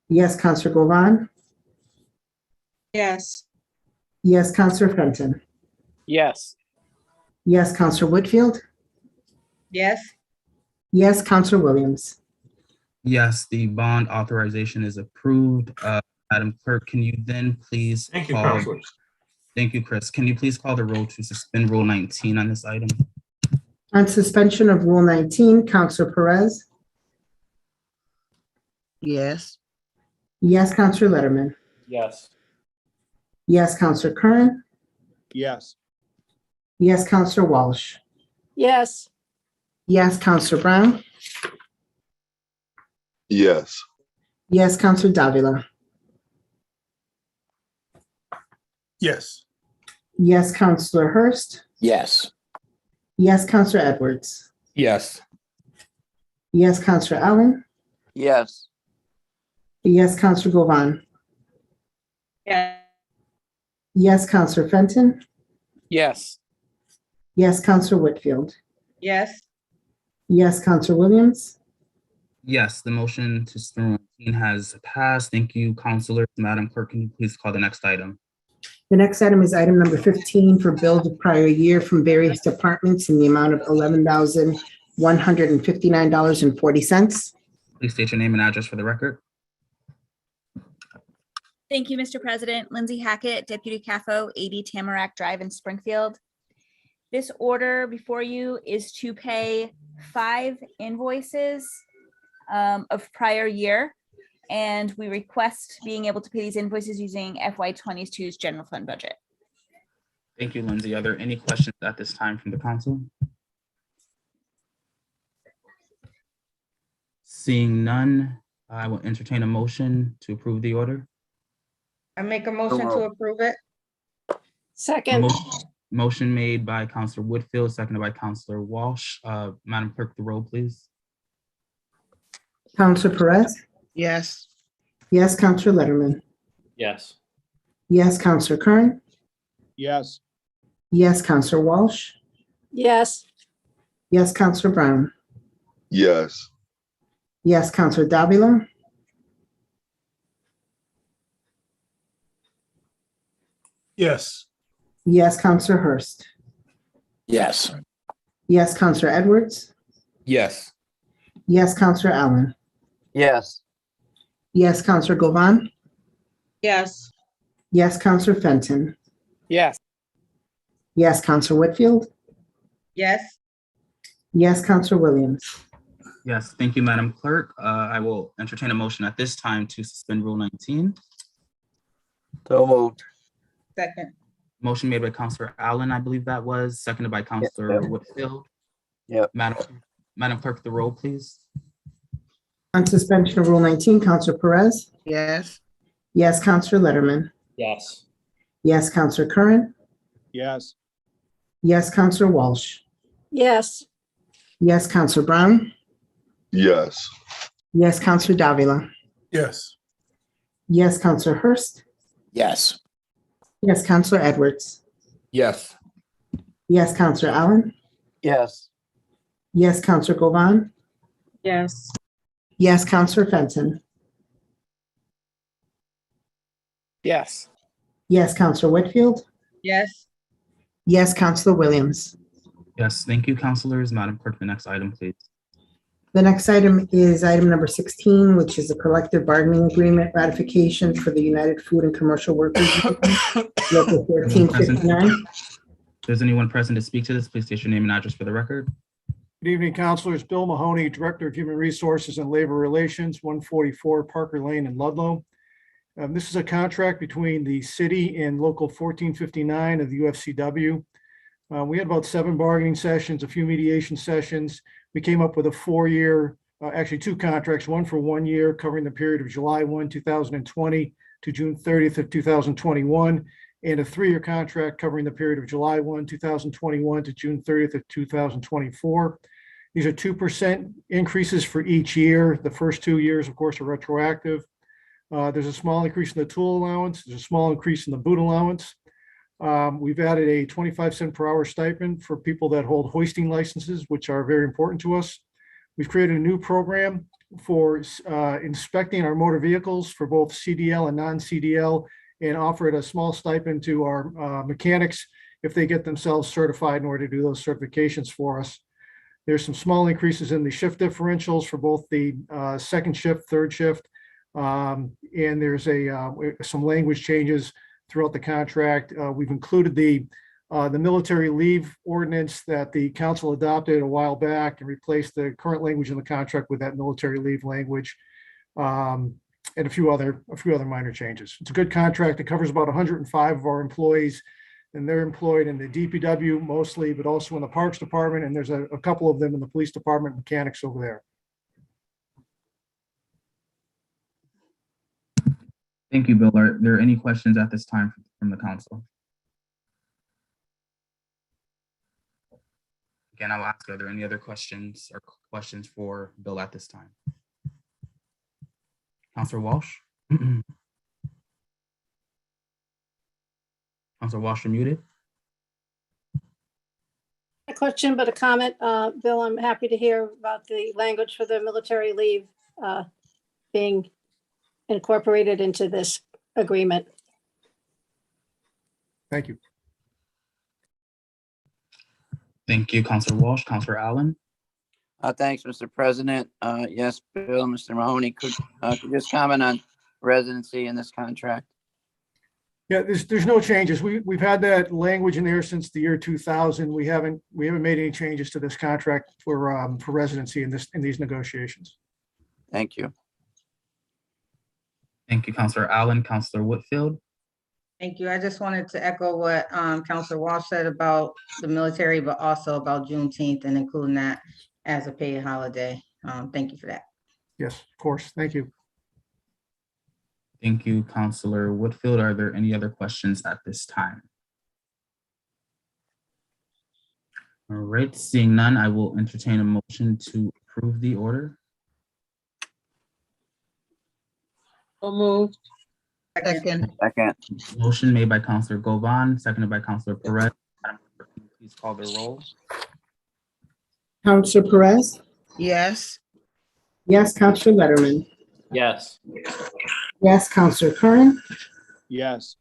Yes, Counselor Govan. Yes. Yes, Counselor Fenton. Yes. Yes, Counselor Whitfield. Yes. Yes, Counselor Williams. Yes, the bond authorization is approved. Madam Clerk, can you then please Thank you, call? counselors. Thank you, Chris. Can you please call the roll to suspend Rule 19 on this item? On suspension of Rule 19, Counselor Perez. Yes. Yes, Counselor Letterman. Yes. Yes, Counselor Curran. Yes. Yes, Counselor Walsh. yes, Yes, Counselor Brown. Yes. Yes, Counselor Davila. Yes. Yes, Counselor Hurst. Yes. Yes, Counselor Edwards. Yes. Yes, Counselor Allen. Yes. Yes, Counselor Govan. Yes. Yes, Counselor Fenton. Yes. Yes, Counselor Whitfield. Yes. Yes, Counselor Williams. Yes, the motion to suspend Rule 19 has passed. Thank you, Counselor. Madam Clerk, can you please call the next item? The next item is item number 15 for bills of prior year from various departments in the amount of $11,159.40. Please state your name and address for the record. Thank you, Mr. President. Lindsay Hackett, Deputy CAFO, 80 Tamarack Drive in Springfield. This order before you is to pay 5 invoices of prior year, and we request being able to pay these invoices using FY22's general fund budget. Thank you, Lindsay. Are there any questions at this time from the council? Seeing none, I will entertain a motion to approve the order. I make a motion to approve it. second, Motion made by Counselor Whitfield, seconded by Counselor Walsh. Madam Clerk, the roll, please. Counselor Perez. Yes. Yes, Counselor Letterman. Yes. Yes, Counselor Curran. Yes. Yes, Counselor Walsh. yes, Yes, Counselor Brown. Yes. Yes, Counselor Davila. Yes. Yes, Counselor Hurst. Yes. Yes, Counselor Edwards. Yes. Yes, Counselor Allen. Yes. Yes, Counselor Govan. Yes. Yes, Counselor Fenton. Yes. Yes, Counselor Whitfield. Yes. Yes, Counselor Williams. Yes, thank you, Madam Clerk. I will entertain a motion at this time to suspend Rule 19. So moved. Second. Motion made by Counselor Allen, I believe that was, seconded by Counselor Whitfield. Yep. Madam Clerk, the roll, please. On suspension of Rule 19, Counselor Perez. Yes. Yes, Counselor Letterman. Yes. Yes, Counselor Curran. Yes. Yes, Counselor Walsh. yes, Yes, Counselor Brown. Yes. Yes, Counselor Davila. Yes. Yes, Counselor Hurst. Yes. Yes, Counselor Edwards. Yes. Yes, Counselor Allen. Yes. Yes, Counselor Govan. Yes. Yes, Counselor Fenton. Yes. Yes, Counselor Whitfield. Yes. Yes, Counselor Williams. Yes, thank you, councilors. Madam Clerk, the next item, please. The next item is item number 16, which is a collective bargaining agreement ratification for the United Food and Commercial Workers Union, Local 1459. If there's anyone present to speak to this, please state your name and address for the record. Good evening, councilors. Bill Mahoney, Director of Human Resources and Labor Relations, 144 Parker Lane in Ludlow. This is a contract between the city and Local 1459 of the UFCW. We had about 7 bargaining sessions, a few mediation sessions. We came up with a 4-year, actually 2 contracts, one for 1 year covering the period of July 1, 2020 to June 30th of 2021, and a 3-year contract covering the period of July 1, 2021 to June 30th of 2024. These are 2% increases for each year. The first 2 years, of course, are retroactive. There's a small increase in the tool allowance. There's a small increase in the boot allowance. We've added a 25-cent per hour stipend for people that hold hoisting licenses, which are very important to us. We've created a new program for inspecting our motor vehicles for both CDL and non-CDL, and offered a small stipend to our mechanics if they get themselves certified in order to do those certifications for us. There's some small increases in the shift differentials for both the second shift, third shift, and there's some language changes throughout the contract. We've included the military leave ordinance that the council adopted a while back and replaced the current language in the contract with that military leave language, and a few other minor changes. It's a good contract. It covers about 105 of our employees, and they're employed in the DPW mostly, but also in the Parks Department, and there's a couple of them in the Police Department, mechanics over there. Thank you, Bill. Are there any questions at this time from the council? Again, I'll ask, are there any other questions for Bill at this time? Councilor Walsh? Councilor Walsh, you're muted. A question, but a comment. Bill, I'm happy to hear about the language for the military leave being incorporated into this agreement. Thank you. Thank you, Councilor Walsh. Councilor Allen? Thanks, Mr. President. Yes, Bill, Mr. Mahoney, could you just comment on residency in this contract? Yeah, there's no changes. We've had that language in there since the year 2000. We haven't made any changes to this contract for residency in these negotiations. Thank you. Thank you, Councilor Allen. Councilor Whitfield? Thank you. I just wanted to echo what Councilor Walsh said about the military, but also about Juneteenth and including that as a paid holiday. Thank you for that. Yes, of course. Thank you. Thank you, Councilor Whitfield. Are there any other questions at this time? All right, seeing none, I will entertain a motion to approve the order. So moved. Second. Second. Motion made by Councilor Govan, seconded by Councilor Perez. Madam Clerk, can you please call the roll? Counselor Perez. Yes. Yes, Counselor Letterman. Yes. Yes, Counselor Curran. Yes.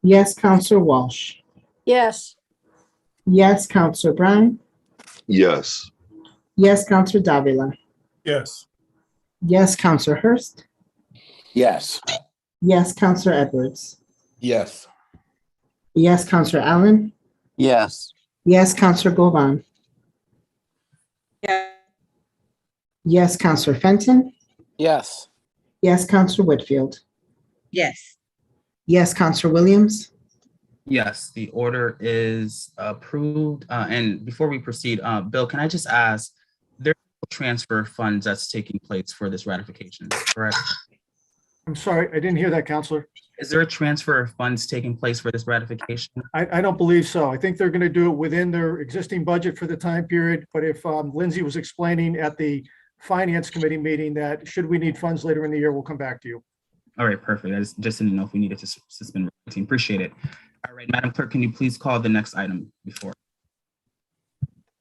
Yes, Counselor Walsh. Yes. Yes, Counselor Brown. Yes. Yes, Counselor Davila. Yes. Yes, Counselor Hurst. Yes. Yes, Counselor Edwards. Yes. Yes, Counselor Allen. Yes. Yes, Counselor Govan. Yeah. Yes, Counselor Fenton. Yes. Yes, Counselor Whitfield. Yes. Yes, Counselor Williams. Yes, the order is approved. And before we proceed, Bill, can I just ask, there's no transfer of funds that's taking place for this ratification, correct? I'm sorry, I didn't hear that, Counselor. Is there a transfer of funds taking place for this ratification? I don't believe so. I think they're going to do it within their existing budget for the time period. But if Lindsay was explaining at the Finance Committee meeting that should we need funds later in the year, we'll come back to you. All right, perfect. I just didn't know if we needed to suspend. Appreciate it. All right, Madam Clerk, can you please call the next item before?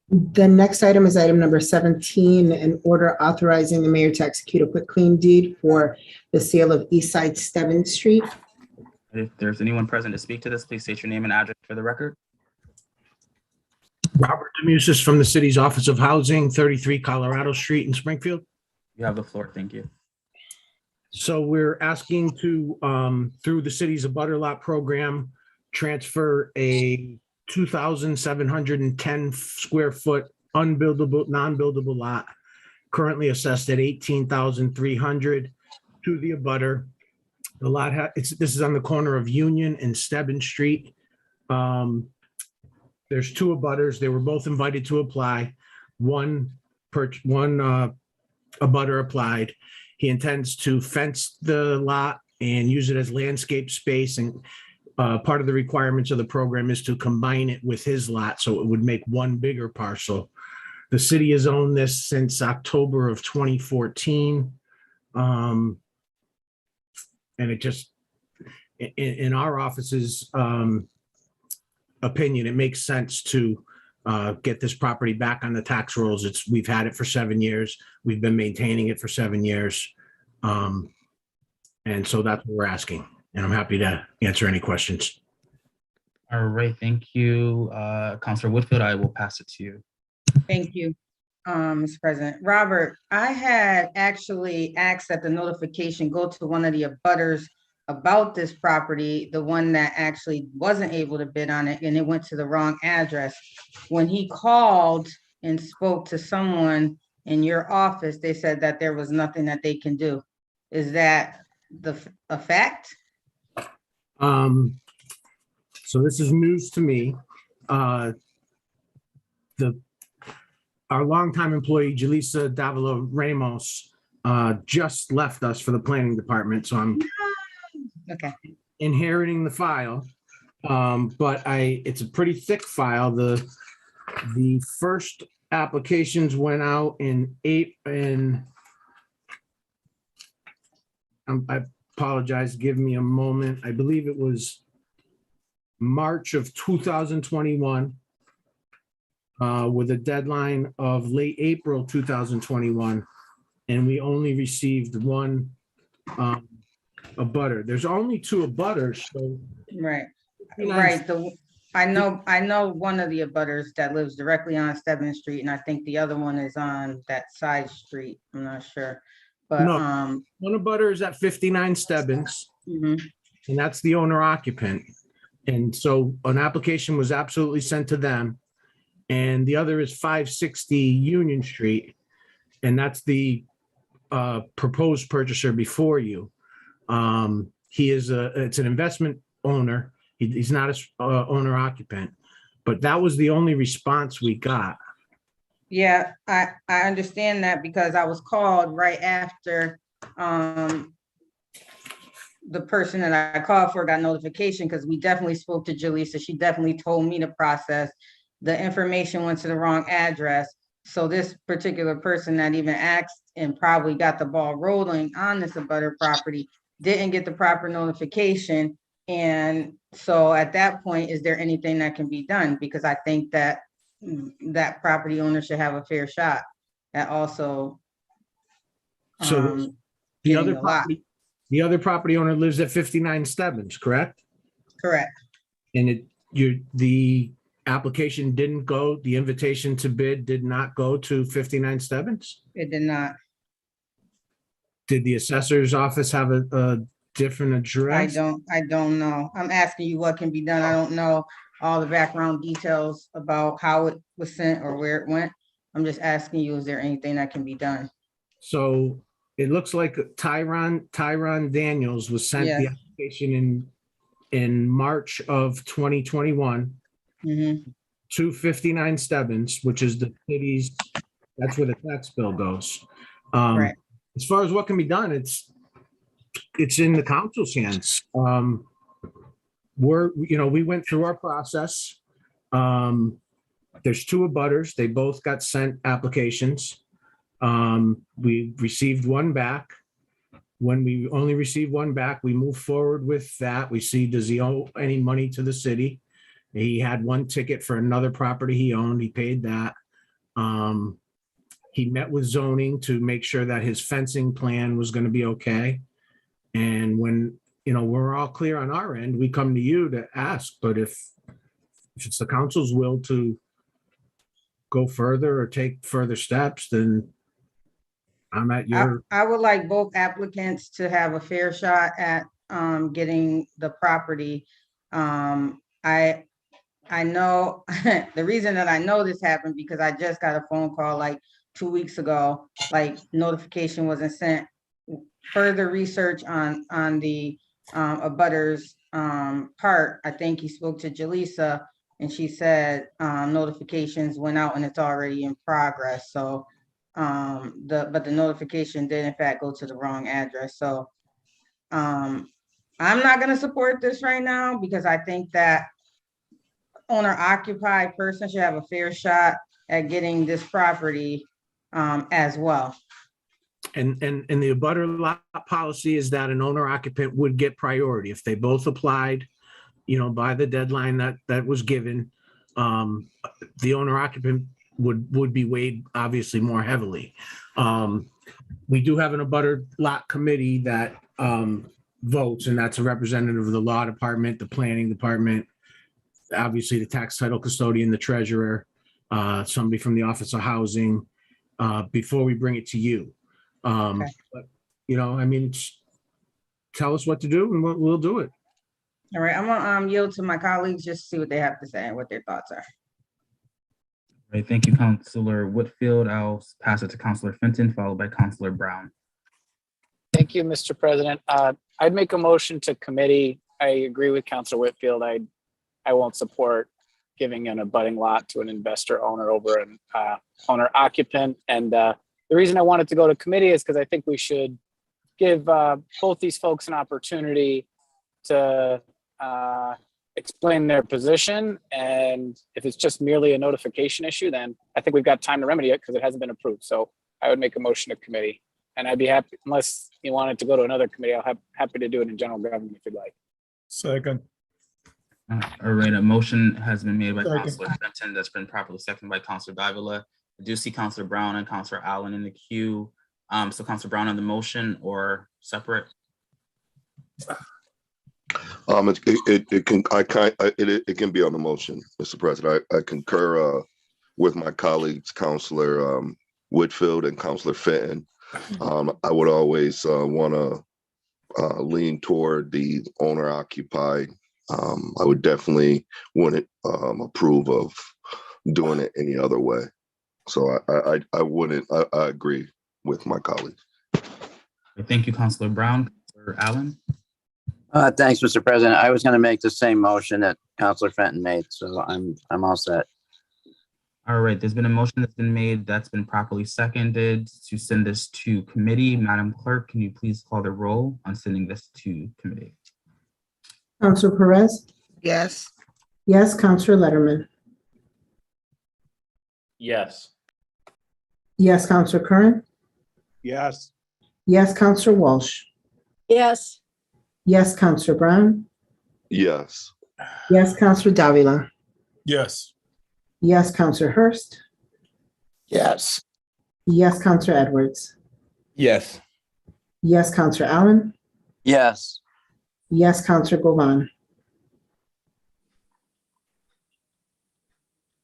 The next item is item number 17, an order authorizing the mayor to execute a quitclaim deed for the sale of East Side 7th Street. If there's anyone present to speak to this, please state your name and address for the record. Robert Demusis from the city's Office of Housing, 33 Colorado Street in Springfield. You have the floor. Thank you. So we're asking to, through the city's abutter lot program, transfer a 2,710 square foot unbuildable, non-buildable lot, currently assessed at 18,300 to the abutter. The lot, this is on the corner of Union and Stebbins Street. There's two abutters. They were both invited to apply. One abutter applied. He intends to fence the lot and use it as landscape space. And part of the requirements of the program is to combine it with his lot, so it would make one bigger parcel. The city has owned this since October of 2014. And it just, in our office's opinion, it makes sense to get this property back on the tax rolls. We've had it for 7 years. We've been maintaining it for 7 years. And so that's what we're asking. And I'm happy to answer any questions. All right, thank you. Councilor Whitfield, I will pass it to you. Thank you, Mr. President. Robert, I had actually asked that the notification go to one of the abutters about this property, the one that actually wasn't able to bid on it, and it went to the wrong address. When he called and spoke to someone in your office, they said that there was nothing that they can do. Is that a fact? So this is news to me. Our longtime employee, Jaleesa Davila Ramos, just left us for the planning department. So I'm Okay. inheriting the file. But it's a pretty thick file. The first applications went out I apologize, give me a moment. I believe it was March of 2021 with a deadline of late April 2021. And we only received one abutter. There's only two abutters, so. Right. Right. I know one of the abutters that lives directly on Stebbins Street, and I think the other one is on that side street. I'm not sure. But No, one abutter is at 59 Stebbins, mhm. and that's the owner occupant. And so an application was absolutely sent to them. And the other is 560 Union Street, and that's the proposed purchaser before you. It's an investment owner. He's not a owner occupant, but that was the only response we got. Yeah, I understand that because I was called right after the person that I called for got notification, because we definitely spoke to Jaleesa. She definitely told me the process. The information went to the wrong address. So this particular person that even asked and probably got the ball rolling on this abutter property didn't get the proper notification. And so at that point, is there anything that can be done? Because I think that that property owner should have a fair shot at also. So the other property owner lives at 59 Stebbins, correct? Correct. And the application didn't go, the invitation to bid did not go to 59 Stebbins? It did not. Did the assessor's office have a different address? I don't know. I'm asking you what can be done. I don't know all the background details about how it was sent or where it went. I'm just asking you, is there anything that can be done? So it looks like Tyron Daniels was sent the application in March of 2021 to 59 Stebbins, which is the city's, that's where the tax bill goes. Right. As far as what can be done, it's in the council's hands. We went through our process. There's two abutters. They both got sent applications. We received one back. When we only received one back, we moved forward with that. We see, does he owe any money to the city? He had one ticket for another property he owned. He paid that. He met with zoning to make sure that his fencing plan was going to be okay. And when we're all clear on our end, we come to you to ask, but if it's the council's will to go further or take further steps, then I'm at your, I would like both applicants to have a fair shot at getting the property. I know the reason that I know this happened because I just got a phone call like 2 weeks ago, like notification wasn't sent. Further research on the abutters part, I think he spoke to Jaleesa and she said notifications went out and it's already in progress. So but the notification did in fact go to the wrong address. So I'm not gonna support this right now because I think that owner occupied person should have a fair shot at getting this property as well. and the abutter lot policy is that an owner occupant would get priority if they both applied, by the deadline that was given. The owner occupant would be weighed obviously more heavily. We do have an abutter lot committee that votes, and that's a representative of the law department, the planning department, obviously the tax title custodian, the treasurer, somebody from the Office of Housing, before we bring it to you. Okay. But, tell us what to do and we'll do it. All right, I'm gonna yield to my colleagues just to see what they have to say and what their thoughts are. All right, thank you, Councilor Whitfield. I'll pass it to Councilor Fenton, followed by Councilor Brown. Thank you, Mr. President. I'd make a motion to committee. I agree with Councilor Whitfield. I won't support giving an abutting lot to an investor owner over an owner occupant. And the reason I wanted to go to committee is because I think we should give both these folks an opportunity to explain their position. And if it's just merely a notification issue, then I think we've got time to remedy it because it hasn't been approved. So I would make a motion to committee. And I'd be happy, unless you wanted to go to another committee, happy to do it in general government if you'd like. Second. All right, a motion has been made by Second. Councilor Fenton that's been properly seconded by Councilor Davila. I do see Councilor Brown and Councilor Allen in the queue. So Councilor Brown on the motion or separate? It can be on the motion, Mr. President. I concur with my colleagues, Councilor Whitfield and Councilor Fenton. I would always want to lean toward the owner occupied. I would definitely wouldn't approve of doing it any other way. So I wouldn't. I agree with my colleagues. Thank you, Councilor Brown. Councilor Allen. Thanks, Mr. President. I was going to make the same motion that Councilor Fenton made, so I'm all set. All right, there's been a motion that's been made that's been properly seconded to send this to committee. Madam Clerk, can you please call the roll on sending this to committee? Councilor Perez? Yes. Yes, Councilor Letterman. Yes. Yes, Councilor Curran. Yes. Yes, Councilor Walsh. Yes. Yes, Councilor Brown. Yes. Yes, Councilor Davila. Yes. Yes, Councilor Hurst. Yes. Yes, Councilor Edwards. Yes. Yes, Councilor Allen. Yes. Yes, Councilor Govan.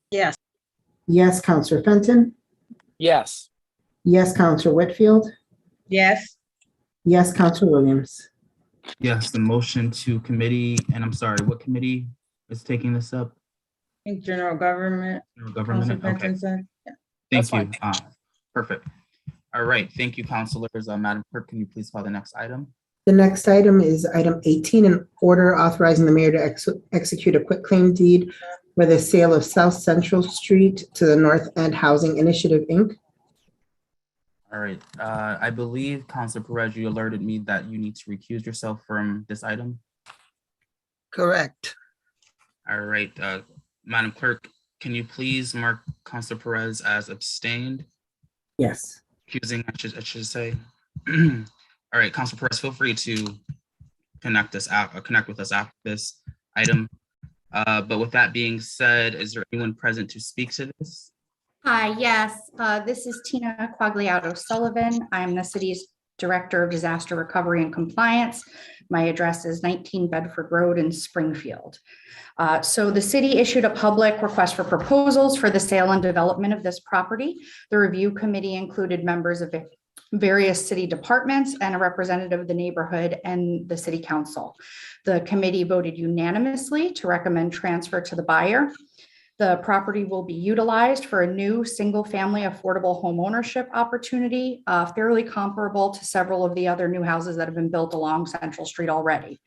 Yes. Yes, Councilor Fenton. Yes. Yes, Councilor Whitfield. Yes. Yes, Councilor Williams. Yes, the motion to committee, and I'm sorry, what committee is taking this up? I think general government. General Councilor government, okay. Fenton said. Yeah, Thank that's you. Perfect. All right, thank you, councilors. Madam Clerk, can you please call the next item? The next item is item 18, an order authorizing the mayor to execute a quitclaim deed for the sale of South Central Street to the North End Housing Initiative, Inc. All right, I believe Councilor Perez, you alerted me that you need to recuse yourself from this item. Correct. All right, Madam Clerk, can you please mark Councilor Perez as abstained? Yes. Accusing, I should say. All right, Councilor Perez, feel free to connect with us after this item. But with that being said, is there anyone present to speak to this? Hi, yes, this is Tina Quagliato Sullivan. I'm the city's Director of Disaster Recovery and Compliance. My address is 19 Bedford Road in Springfield. So the city issued a public request for proposals for the sale and development of this property. The review committee included members of various city departments and a representative of the neighborhood and the city council. The committee voted unanimously to recommend transfer to the buyer. The property will be utilized for a new single-family affordable home ownership opportunity, fairly comparable to several of the other new houses that have been built along Central Street already.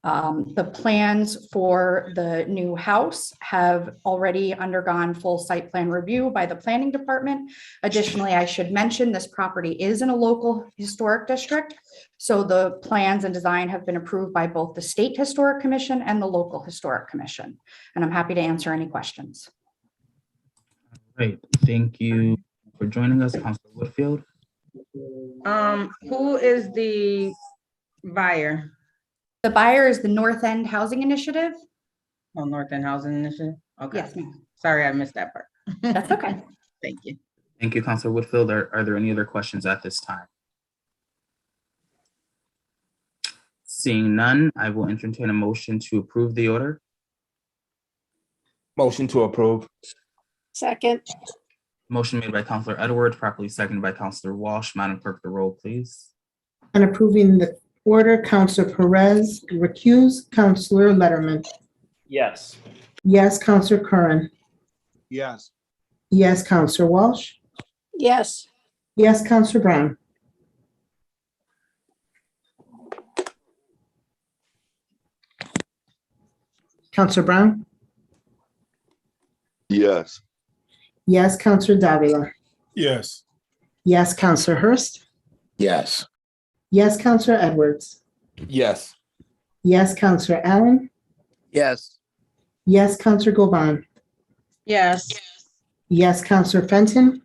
The plans for the new house have already undergone full site plan review by the planning department. Additionally, I should mention this property is in a local historic district. So the plans and design have been approved by both the State Historic Commission and the local historic commission. And I'm happy to answer any questions. Great, thank you for joining us, Councilor Whitfield. Who is the buyer? The buyer is the North End Housing Initiative. Oh, North End Housing Initiative? Okay. Yes, ma'am. Sorry, I missed that part. That's okay. Thank you. Thank you, Councilor Whitfield. Are there any other questions at this time? Seeing none, I will entertain a motion to approve the order. Motion to approve. Second, Motion made by Councilor Edwards, properly seconded by Councilor Walsh. Madam Clerk, the roll, please. On approving the order, Counselor Perez recused, Counselor Letterman. Yes. Yes, Counselor Curran. Yes. Yes, Counselor Walsh. yes, Yes, Counselor Brown. Counselor Brown. Yes. Yes, Counselor Davila. Yes. Yes, Counselor Hurst. Yes. Yes, Counselor Edwards. Yes. Yes, Counselor Allen. Yes. Yes, Counselor Govan. yes, Yes, Counselor Fenton.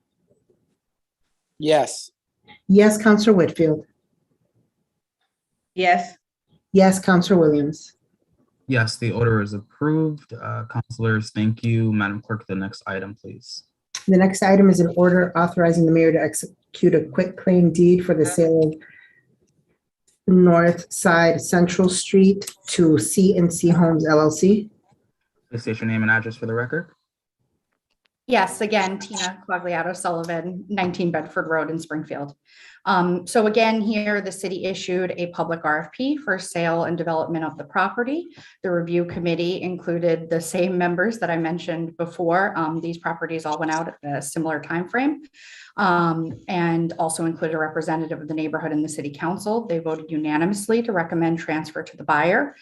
Yes. Yes, Counselor Whitfield. Yes. Yes, Counselor Williams. Yes, the order is approved. Councilors, thank you. Madam Clerk, the next item, please. The next item is an order authorizing the mayor to execute a quitclaim deed for the sale of North Side Central Street to C&C Homes LLC. Please state your name and address for the record. Yes, again, Tina Quagliato Sullivan, 19 Bedford Road in Springfield. So again, here, the city issued a public RFP for sale and development of the property. The review committee included the same members that I mentioned before. These properties all went out at a similar timeframe. And also included a representative of the neighborhood and the city council. They voted unanimously to recommend transfer to the buyer.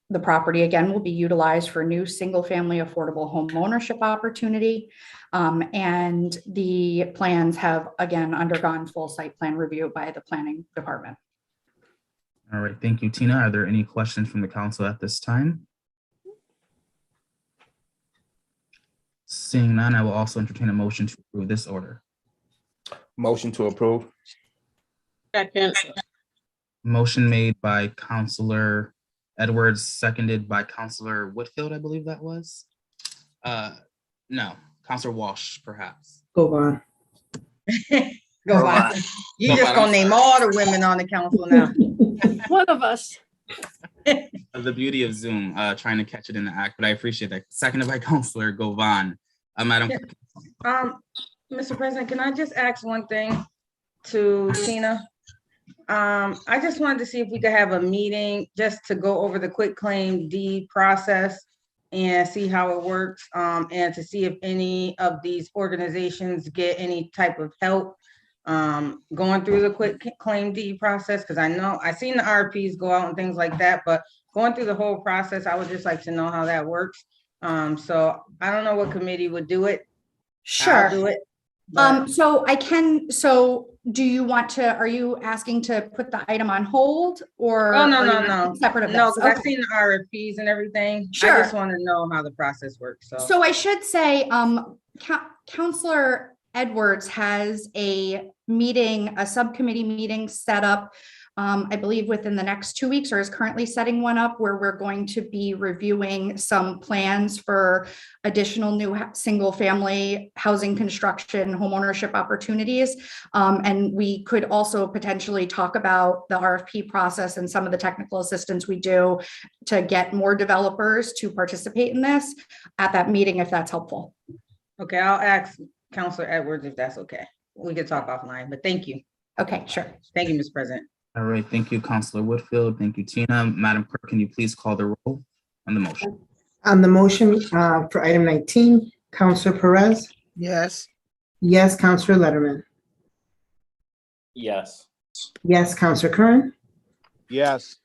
The property, again, will be utilized for a new single-family affordable home ownership opportunity. And the plans have, again, undergone full site plan review by the planning department. All right, thank you, Tina. Are there any questions from the council at this time? Seeing none, I will also entertain a motion to approve this order. Motion to approve. second, Motion made by Councilor Edwards, seconded by Councilor Whitfield, I believe that was. No, Councilor Walsh, perhaps. Govan. Go on. You just gonna name all the women on the council now. one of us. The beauty of Zoom, trying to catch it in the act, but I appreciate that. Seconded by Councilor Govan. Madam. Mr. President, can I just ask one thing to Tina? I just wanted to see if we could have a meeting just to go over the quitclaim deed process and see how it works, and to see if any of these organizations get any type of help going through the quitclaim deed process, because I know I've seen the RPs go out and things like that, but going through the whole process, I would just like to know how that works. So I don't know what committee would do it. Sure. I'll do it. But So do you want to, are you asking to put the item on hold or? Oh, no, are no, you no. Separate of No, this? because I've Okay. seen the RFPs and everything. Sure. I just want to know how the process works, so. So I should say, Counselor Edwards has a meeting, a subcommittee meeting set up I believe within the next 2 weeks, or is currently setting one up where we're going to be reviewing some plans for additional new single-family housing construction, homeownership opportunities. And we could also potentially talk about the RFP process and some of the technical assistance we do to get more developers to participate in this at that meeting, if that's helpful. Okay, I'll ask Counselor Edwards if that's okay. We can talk offline, but thank you. Okay, sure. Thank you, Mr. President. All right, thank you, Counselor Whitfield. Thank you, Tina. Madam Clerk, can you please call the roll on the motion? On the motion for item 19, Counselor Perez? Yes. Yes, Counselor Letterman? Yes. Yes, Counselor Curran? Yes.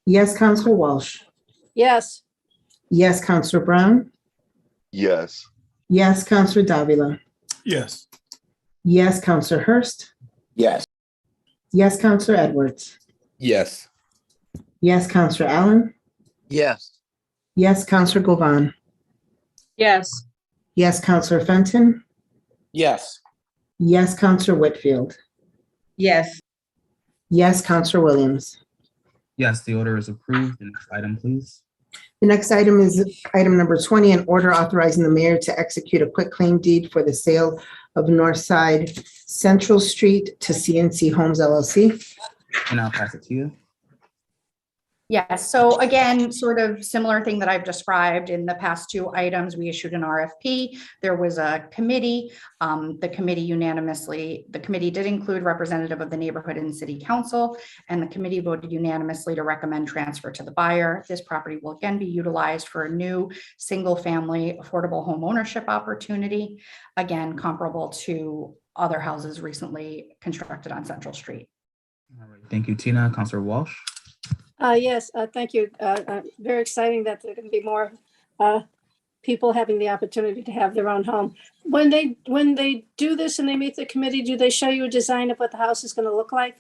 Yes, Counselor Walsh? Yes. Yes, Counselor Brown? Yes. Yes, Counselor Davila? Yes. Yes, Counselor Hurst? Yes. Yes, Counselor Edwards? Yes. Yes, Counselor Allen? Yes. Yes, Counselor Govan? Yes. Yes, Counselor Fenton? Yes. Yes, Counselor Whitfield? Yes. Yes, Counselor Williams? Yes, the order is approved. The next item, please. The next item is item number 20, an order authorizing the mayor to execute a quitclaim deed for the sale of Northside Central Street to CNC Homes LLC. And I'll pass it to you. Yes, so again, sort of similar thing that I've described in the past 2 items. We issued an RFP. There was a committee. The committee did include representative of the neighborhood and city council, and the committee voted unanimously to recommend transfer to the buyer. This property will again be utilized for a new single-family affordable home ownership opportunity, again, comparable to other houses recently constructed on Central Street. All right, thank you, Tina. Counselor Walsh? Yes, thank you. Very exciting that there can be more people having the opportunity to have their own home. When they do this and they meet the committee, do they show you a design of what the house is going to look like?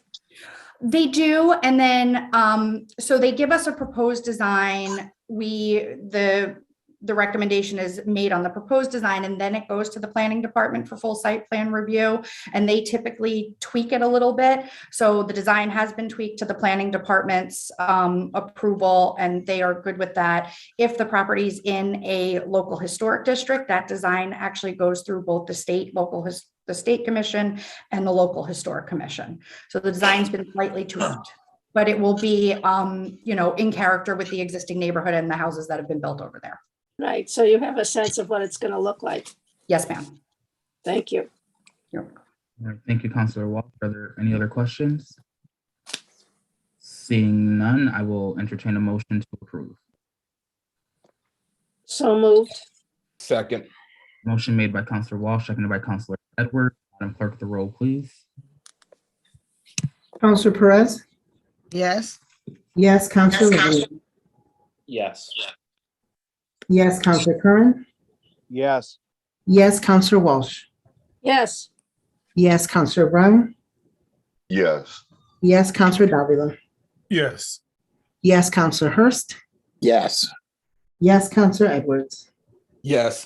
They do, and then so they give us a proposed design. The recommendation is made on the proposed design, and then it goes to the planning department for full site plan review, and they typically tweak it a little bit. So the design has been tweaked to the planning department's approval, and they are good with that. If the property's in a local historic district, that design actually goes through both the state commission and the local historic commission. So the design's been slightly tweaked, but it will be in character with the existing neighborhood and the houses that have been built over there. Right, so you have a sense of what it's going to look like. Yes, ma'am. Thank you. All right, thank you, Counselor Walsh. Are there any other questions? Seeing none, I will entertain a motion to approve. So moved. Second. Motion made by Counselor Walsh, seconded by Counselor Edwards. Madam Clerk, the roll, please. Counselor Perez? Yes. Yes, Counselor Letterman? Yes. Yes, Counselor Curran? Yes. Yes, Counselor Walsh? Yes. Yes, Counselor Brown? Yes. Yes, Counselor Davila? Yes. Yes, Counselor Hurst? Yes. Yes, Counselor Edwards? Yes.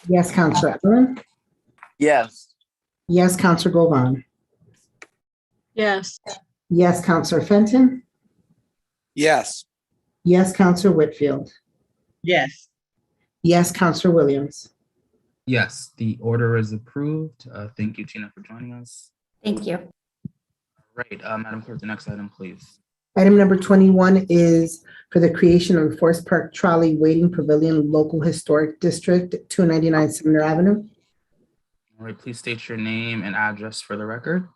Yes, Counselor Allen? Yes. Yes, Counselor Govan? Yes. Yes, Counselor Fenton? Yes. Yes, Counselor Whitfield? Yes. Yes, Counselor Williams? Yes, the order is approved. Thank you, Tina, for joining us. Thank you. All right, Madam Clerk, the next item, please. Item number 21 is for the creation of Forest Park Trolley Waiting Pavilion, Local Historic District, 299 Sumner Avenue. All right, please state your name and address for the record.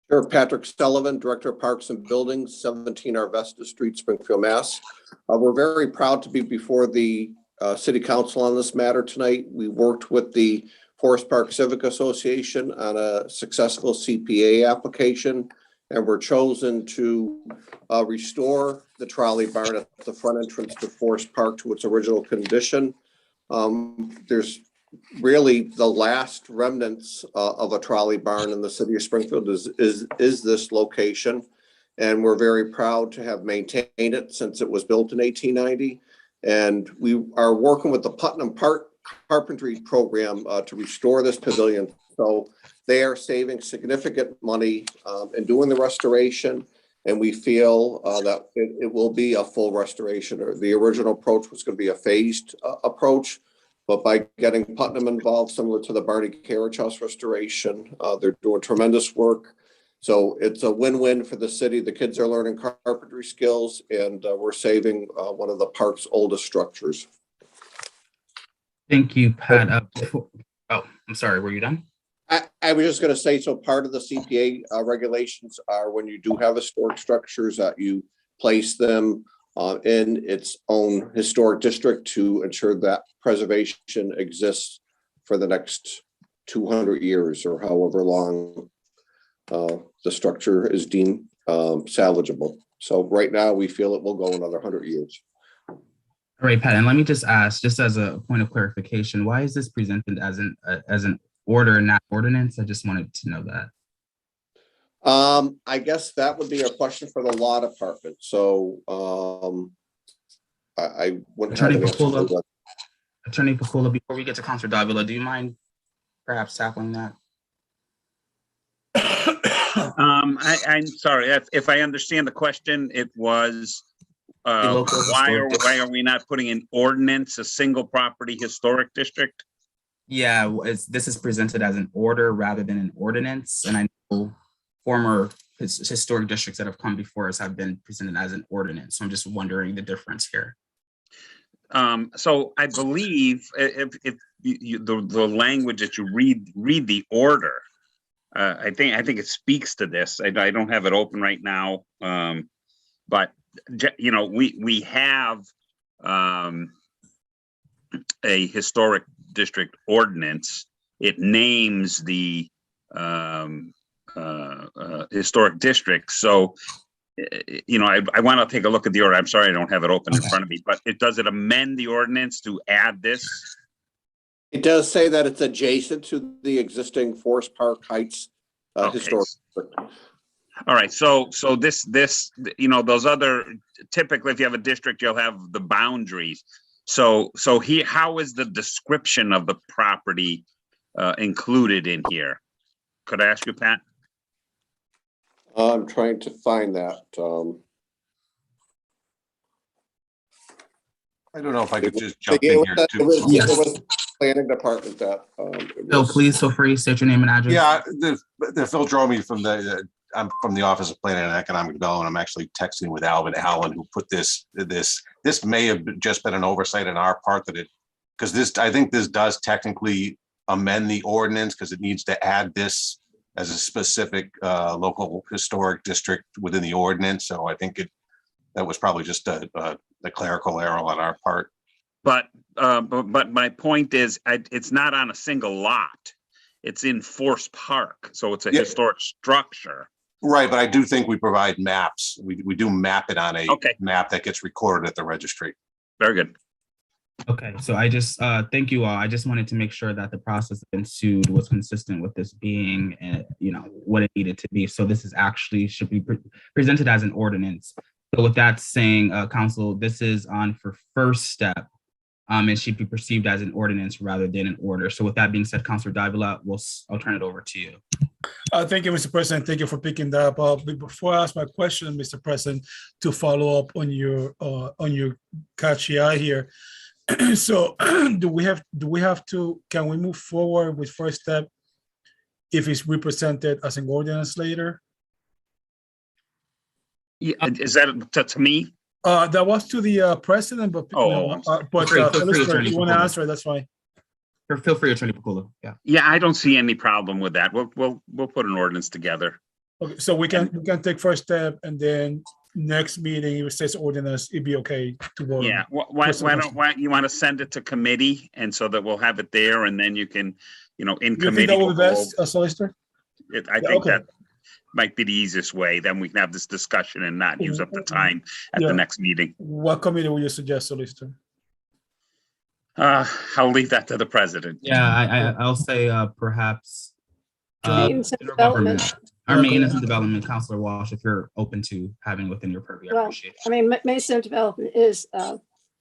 Sure, Patrick Sullivan, Director of Parks and Buildings, 17 Arvesta Street, Springfield, Mass. We're very proud to be before the City Council on this matter tonight. We worked with the Forest Park Civic Association on a successful CPA application, and we're chosen to restore the trolley barn at the front entrance to Forest Park to its original condition. There's really the last remnants of a trolley barn in the city of Springfield is this location. And we're very proud to have maintained it since it was built in 1890. And we are working with the Putnam Park Carpentry Program to restore this pavilion. So they are saving significant money in doing the restoration. And we feel that it will be a full restoration. Or the original approach was going to be a phased approach, but by getting Putnam involved, similar to the Barney Carriage House restoration, they're doing tremendous work. So it's a win-win for the city. The kids are learning carpentry skills, and we're saving one of the park's oldest structures. Thank you, Pat. Oh, I'm sorry. Were you done? I was just going to say, so part of the CPA regulations are when you do have historic structures that you place them in its own historic district to ensure that preservation exists for the next 200 years or however long the structure is deemed salvageable. So right now we feel it will go another 100 years. All right, Pat, and let me just ask, just as a point of clarification, why is this presented as an order, not ordinance? I just wanted to know that. I guess that would be a question for the law department. So I wouldn't have an answer for that. Attorney Pakula, before we get to Councilor Davila, do you mind perhaps tackling that? I'm sorry, if I understand the question, it was why are we not putting an ordinance, a single property historic district? Yeah, this is presented as an order rather than an ordinance, and I know former historic districts that have come before us have been presented as an ordinance. So I'm just wondering the difference here. So I believe if the language that you read the order, I think it speaks to this. I don't have it open right now, but you know, we have a historic district ordinance. It names the historic district. So, you know, I want to take a look at the order. I'm sorry, I don't have it open in front of me, but does it amend the ordinance to add this? It does say that it's adjacent to the existing Forest Park Heights historic district. All right, so this, you know, those other, typically if you have a district, you'll have the boundaries. So how is the description of the property included in here? Could I ask you, Pat? I'm trying to find that. I don't know if I could just jump in here too. It was planning department that. Phil, please feel free to state your name and address. Yeah, the Phil Dromey from I'm from the Office of Planning and Economic Development. I'm actually texting with Alvin Allen, who put this may have just been an oversight on our part because I think this does technically amend the ordinance because it needs to add this as a specific local historic district within the ordinance. So I think that was probably just a clerical error on our part. But my point is, it's not on a single lot. It's in Forest Park, so it's a historic structure. Right, but I do think we provide maps. We do map it on a map that gets recorded at the registry. Very good. Okay, so I just thank you all. I just wanted to make sure that the process that ensued was consistent with this being, you know, what it needed to be. So this is actually should be presented as an ordinance. So with that saying, Council, this is on for first step, and should be perceived as an ordinance rather than an order. So with that being said, Councilor Davila, I'll turn it over to you. Thank you, Mr. President. Thank you for picking that up. Before I ask my question, Mr. President, to follow up on your catchy eye here. So do we have to, can we move forward with first step if it's represented as an ordinance later? Yeah, is that to me? That was to the president, but you want to answer it, that's fine. Feel free, Attorney Pakula. Yeah, I don't see any problem with that. We'll put an ordinance together. Okay, so we can take first step, and then next meeting, if it says ordinance, it'd be okay to vote. Yeah, why don't you want to send it to committee, and so that we'll have it there, and then you can, you know, in committee. You think that would be best, Solicitor? I think that might be the easiest way. Then we can have this discussion and not use up the time at the next meeting. What committee would you suggest, Solicitor? I'll leave that to the president. Yeah, I'll say perhaps Maintenance and development. Our maintenance and development, Councilor Walsh, if you're open to having within your purview, I appreciate it. I mean, maintenance and development is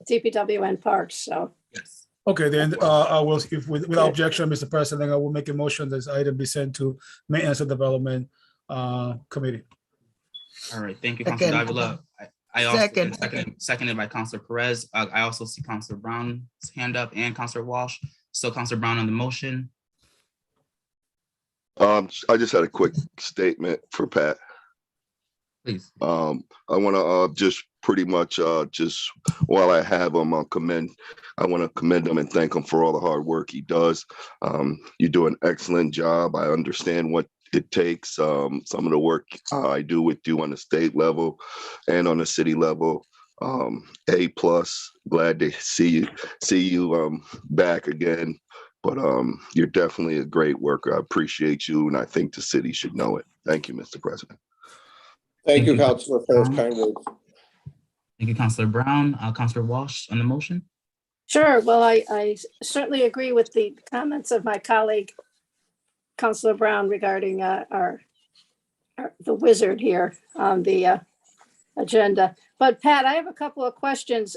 DPW and parks, so. Yes. Okay, then I will, if without objection, Mr. President, I will make a motion this item be sent to maintenance and development committee. All right, thank you, Councilor Second. Davila. I also Second. seconded by Councilor Perez. I also see Councilor Brown's hand up and Councilor Walsh. Still Councilor Brown on the motion. I just had a quick statement for Pat. Please. I want to just pretty much just while I have him, I want to commend him and thank him for all the hard work he does. You do an excellent job. I understand what it takes. Some of the work I do with you on the state level and on the city level. A+. Glad to see you back again. But you're definitely a great worker. I appreciate you, and I think the city should know it. Thank you, Mr. President. Thank you, Councilor, for those kind words. Thank you, Councilor Brown. Councilor Walsh on the motion. Sure. Well, I certainly agree with the comments of my colleague, Councilor Brown, regarding the wizard here on the agenda. But Pat, I have a couple of questions.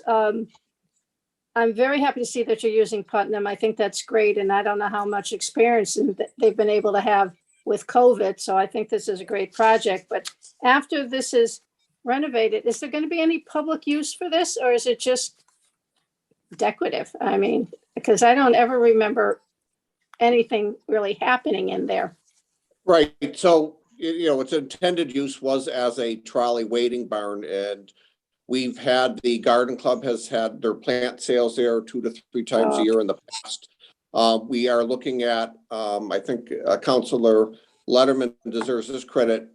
I'm very happy to see that you're using Putnam. I think that's great. And I don't know how much experience they've been able to have with COVID. So I think this is a great project. But after this is renovated, is there going to be any public use for this, or is it just decorative? I mean, because I don't ever remember anything really happening in there. Right. So, its intended use was as a trolley waiting barn, and we've had, the garden club has had their plant sales there 2 to 3 times a year in the past. We are looking at, I think Councilor Letterman deserves this credit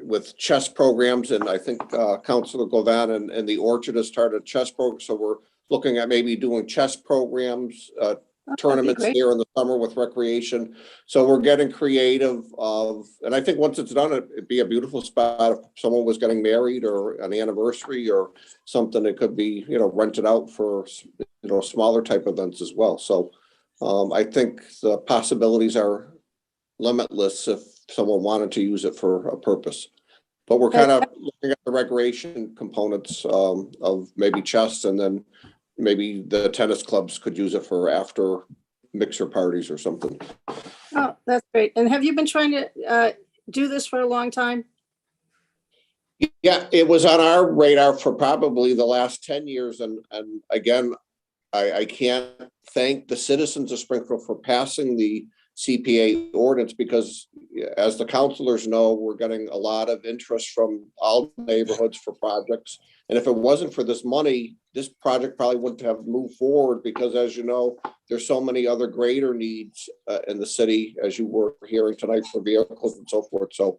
with chess programs. And I think Councilor Govan and the Orchard has started chess programs. So we're looking at maybe doing chess programs, tournaments there in the summer with recreation. So we're getting creative and I think once it's done, it'd be a beautiful spot. If someone was getting married or an anniversary or something, it could be, rented out for, smaller type events as well. So I think the possibilities are limitless if someone wanted to use it for a purpose. But we're kind of looking at the recreation components of maybe chess, and then maybe the tennis clubs could use it for after mixer parties or something. Oh, that's great. And have you been trying to do this for a long time? Yeah, it was on our radar for probably the last 10 years. And again, I can't thank the citizens of Springfield for passing the CPA ordinance, because as the councilors know, we're getting a lot of interest from all neighborhoods for projects. And if it wasn't for this money, this project probably wouldn't have moved forward, because as you know, there's so many other greater needs in the city, as you were hearing tonight, for vehicles and so forth. So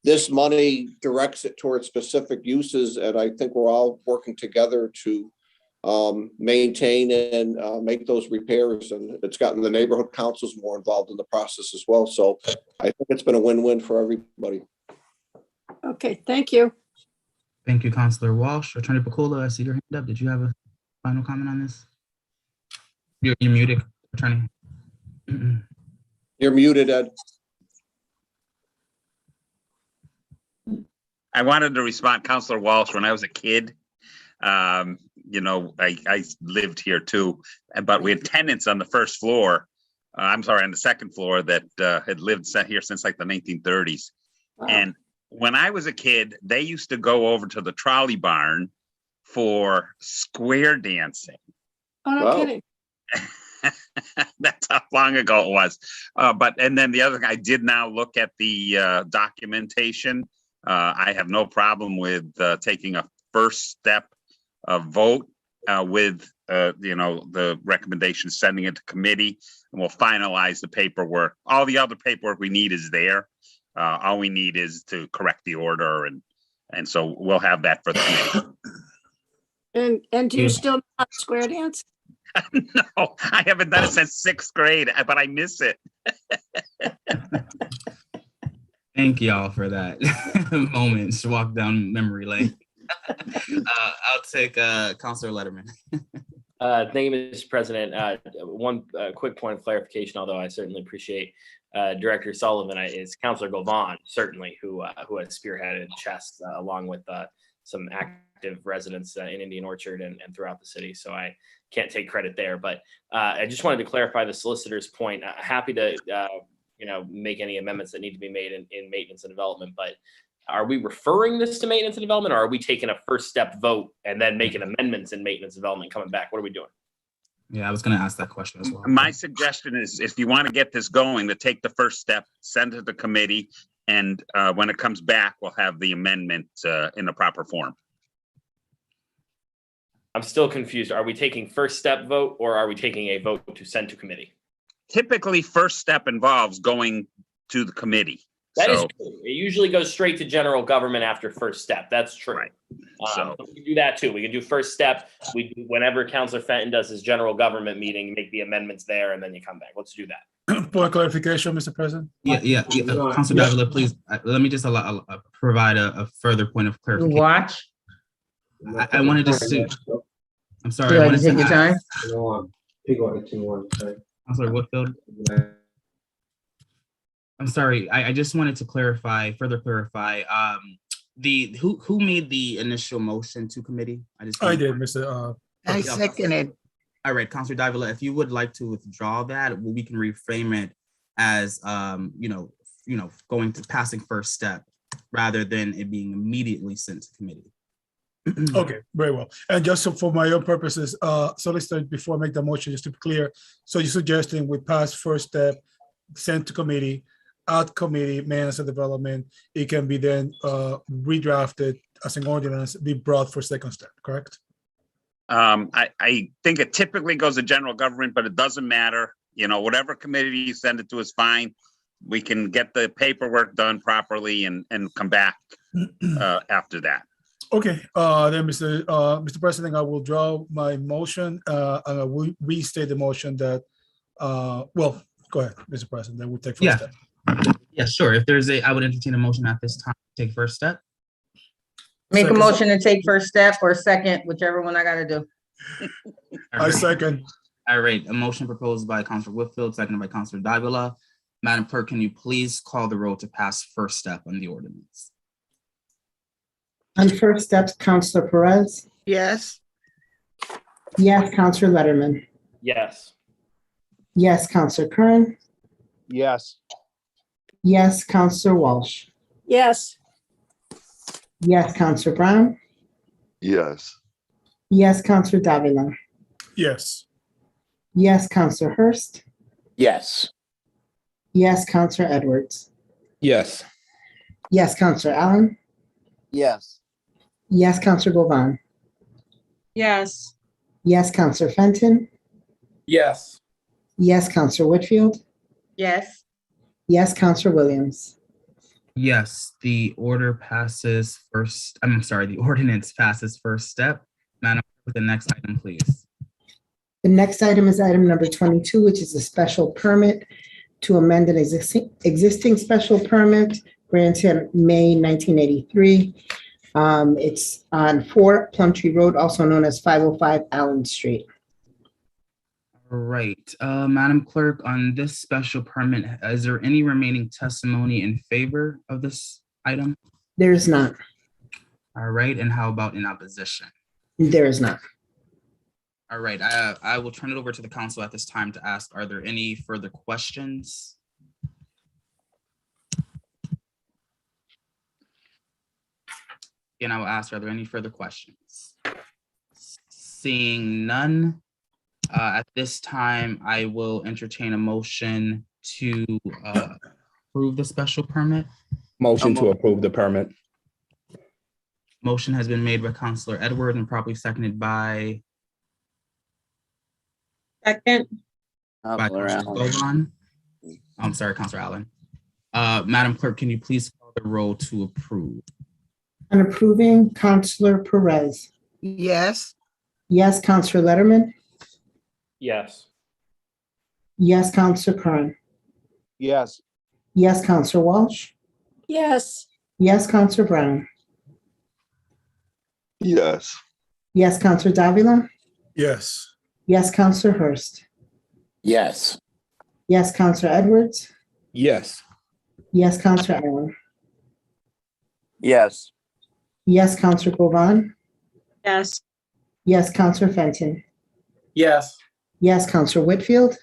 this money directs it towards specific uses. And I think we're all working together to maintain and make those repairs, and it's gotten the neighborhood councils more involved in the process as well. So I think it's been a win-win for everybody. Okay, thank you. Thank you, Councilor Walsh. Attorney Pakula, I see your hand up. Did you have a final comment on this? You're muted, Attorney. You're muted, Ed. I wanted to respond, Councilor Walsh. When I was a kid, I lived here too, but we had tenants on the first floor. On the second floor that had lived here since like the 1930s. Wow. And when I was a kid, they used to go over to the trolley barn for square dancing. Oh, no kidding. That's how long ago it was. And then the other thing, I did now look at the documentation. I have no problem with taking a first step vote with the recommendation, sending it to committee, and we'll finalize the paperwork. All the other paperwork we need is there. All we need is to correct the order, and so we'll have that for the committee. And do you still know how to square dance? No, I haven't done it since 6th grade, but I miss it. Thank y'all for that moment to walk down memory lane. I'll take Councilor Letterman. Thank you, Mr. President. One quick point of clarification, although I certainly appreciate Director Sullivan, is Councilor Govan, certainly, who has spearheaded chess along with some active residents in Indian Orchard and throughout the city. So I can't take credit there, but I just wanted to clarify the solicitor's point. Happy to make any amendments that need to be made in maintenance and development, but Are we referring this to maintenance and development, or are we taking a first step vote and then making amendments in maintenance and development coming back? What are we doing? Yeah, I was going to ask that question as well. My suggestion is if you want to get this going, to take the first step, send it to the committee, and when it comes back, we'll have the amendment in the proper form. I'm still confused. Are we taking first step vote, or are we taking a vote to send to committee? Typically, first step involves going to the committee. That is So, true. It usually goes straight to general government after first step. That's true. Right. So- We can do that too. We can do first step. We do whenever Councilor Fenton does his general government meeting, you make the amendments there, and then you come back. Let's do that. For clarification, Mr. President. Yeah. Councilor Davila, please, let me just provide a further point of You clarification. watch. I wanted to, I'm sorry. You I like to wanted take your time? Councilor Whitfield. I'm sorry. I just wanted to further clarify. Who made the initial motion to committee? I did, Mr. I seconded. All right, Councilor Davila, if you would like to withdraw that, we can reframe it as going to passing first step rather than it being immediately sent to committee. Okay, very well. And just so for my own purposes, Solicitor, before I make the motion, just to be clear, so you're suggesting we pass first step, send to committee, out committee, maintenance and development, it can be then redrafted as an ordinance, be brought for second step, correct? I think it typically goes to general government, but it doesn't matter. Whatever committee you send it to is fine. We can get the paperwork done properly and come back after that. Okay, then Mr. President, I will draw my motion and I will restate the motion that, well, go ahead, Mr. President, then we'll take first step. Yeah, sure. If I would entertain a motion at this time, to take first step. Make a Second. motion to take first step or second, whichever one I gotta do. I second. All right, a motion proposed by Councilor Whitfield, seconded by Councilor Davila. Madam Clerk, can you please call the roll to pass first step on the ordinance? On first steps, Councilor Perez. Yes. Yes, Councilor Letterman. Yes. Yes, Councilor Curran. Yes. Yes, Councilor Walsh. Yes. Yes, Councilor Brown. Yes. Yes, Councilor Davila. Yes. Yes, Councilor Hurst. Yes. Yes, Councilor Edwards. Yes. Yes, Councilor Allen. Yes. Yes, Councilor Govan. Yes. Yes, Councilor Fenton. Yes. Yes, Councilor Whitfield. Yes. Yes, Councilor Williams. Yes, the ordinance passes first step. Madam, Clerk, the next item, please. The next item is item number 22, which is a special permit to amend an existing special permit granted May 1983. It's on 4 Plumtree Road, also known as 505 Allen Street. All right, Madam Clerk, on this special permit, is there any remaining testimony in favor of this item? There is not. All right, and how about in opposition? There is not. All right, I will turn it over to the council at this time to ask, are there any further questions? Again, I will ask, are there any further questions? Seeing none, at this time, I will entertain a motion to approve the special permit. Motion to approve the permit. Motion has been made by Councilor Edwards and properly seconded by Second. Councilor Councilor Allen. Govan. I'm sorry, Councilor Allen. Madam Clerk, can you please call the roll to approve? On approving, Councilor Perez. Yes. Yes, Councilor Letterman. Yes. Yes, Councilor Curran. Yes. Yes, Councilor Walsh. Yes. Yes, Councilor Brown. Yes. Yes, Councilor Davila. Yes. Yes, Councilor Hurst. Yes. Yes, Councilor Edwards. Yes. Yes, Councilor Allen. Yes. Yes, Councilor Govan. Yes. Yes, Councilor Fenton. Yes. Yes, Councilor Whitfield.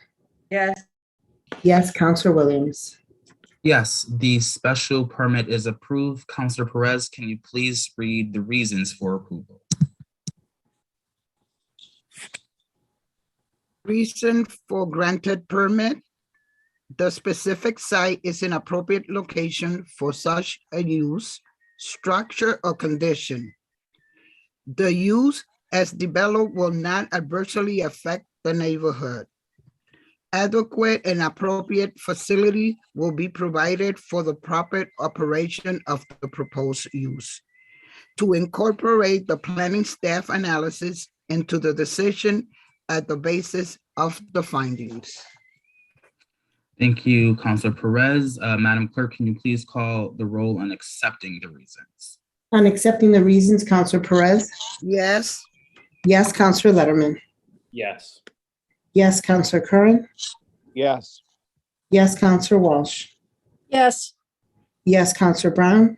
Yes. Yes, Councilor Williams. Yes, the special permit is approved. Counselor Perez, can you please read the reasons for approval? Reason for granted permit. The specific site is an appropriate location for such a use, structure, or condition. The use as developed will not adversely affect the neighborhood. Adequate and appropriate facility will be provided for the proper operation of the proposed use. To incorporate the planning staff analysis into the decision at the basis of the findings. Thank you, Counselor Perez. Madam Clerk, can you please call the roll on accepting the reasons? On accepting the reasons, Counselor Perez? Yes. Yes, Counselor Letterman? Yes. Yes, Counselor Curran? Yes. Yes, Counselor Walsh? yes, Yes, Counselor Brown?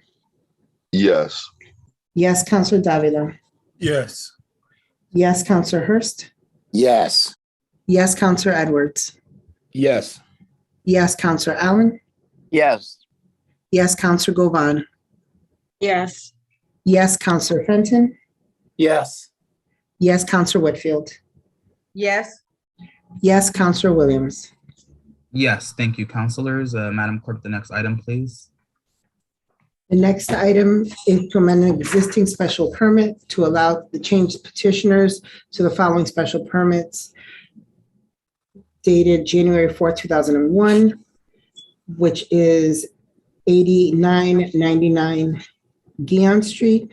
Yes. Yes, Counselor Davila? Yes. Yes, Counselor Hurst? Yes. Yes, Counselor Edwards? Yes. Yes, Counselor Allen? Yes. Yes, Counselor Govan? yes, Yes, Counselor Fenton? Yes. Yes, Counselor Whitfield? yes, Yes, Counselor Williams? Yes, thank you, counselors. Madam Clerk, the next item, please. The next item is to amend an existing special permit to allow the changed petitioners to the following special permits dated January 4th, 2001, which is 8999 Guion Street.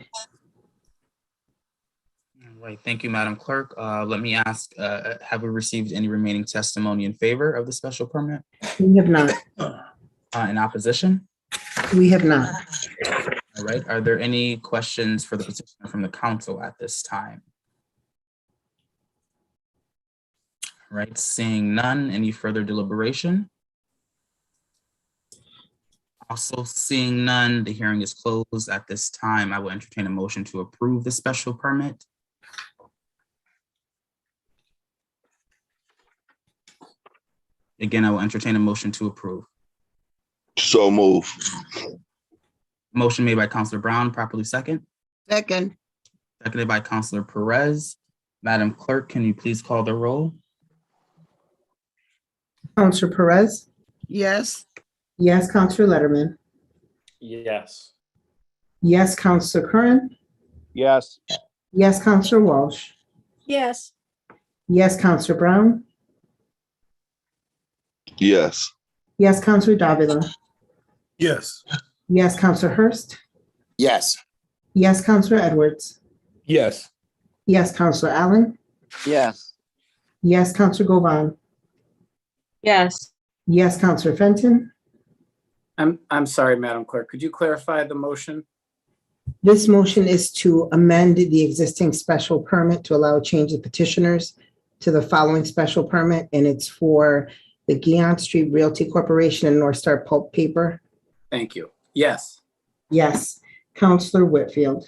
All right, thank you, Madam Clerk. Let me ask, have we received any remaining testimony in favor of the special permit? We have not. In opposition? We have not. All right, are there any questions for the petitioner from the council at this time? All right, seeing none, any further deliberation? Also seeing none, the hearing is closed. At this time, I will entertain a motion to approve the special permit. Again, I will entertain a motion to approve. So move. Motion made by Counselor Brown, properly second. Second. Seconded by Counselor Perez. Madam Clerk, can you please call the roll? Counselor Perez? Yes. Yes, Counselor Letterman? Yes. Yes, Counselor Curran? Yes. Yes, Counselor Walsh? yes, Yes, Counselor Brown? Yes. Yes, Counselor Davila? Yes. Yes, Counselor Hurst? Yes. Yes, Counselor Edwards? Yes. Yes, Counselor Allen? Yes. Yes, Counselor Govan? yes. Yes, Counselor Fenton? I'm sorry, Madam Clerk. Could you clarify the motion? This motion is to amend the existing special permit to allow a change of petitioners to the following special permit, and it's for the Guion Street Realty Corporation and North Star Pulp Paper. Thank you. Yes. Yes. Counselor Whitfield?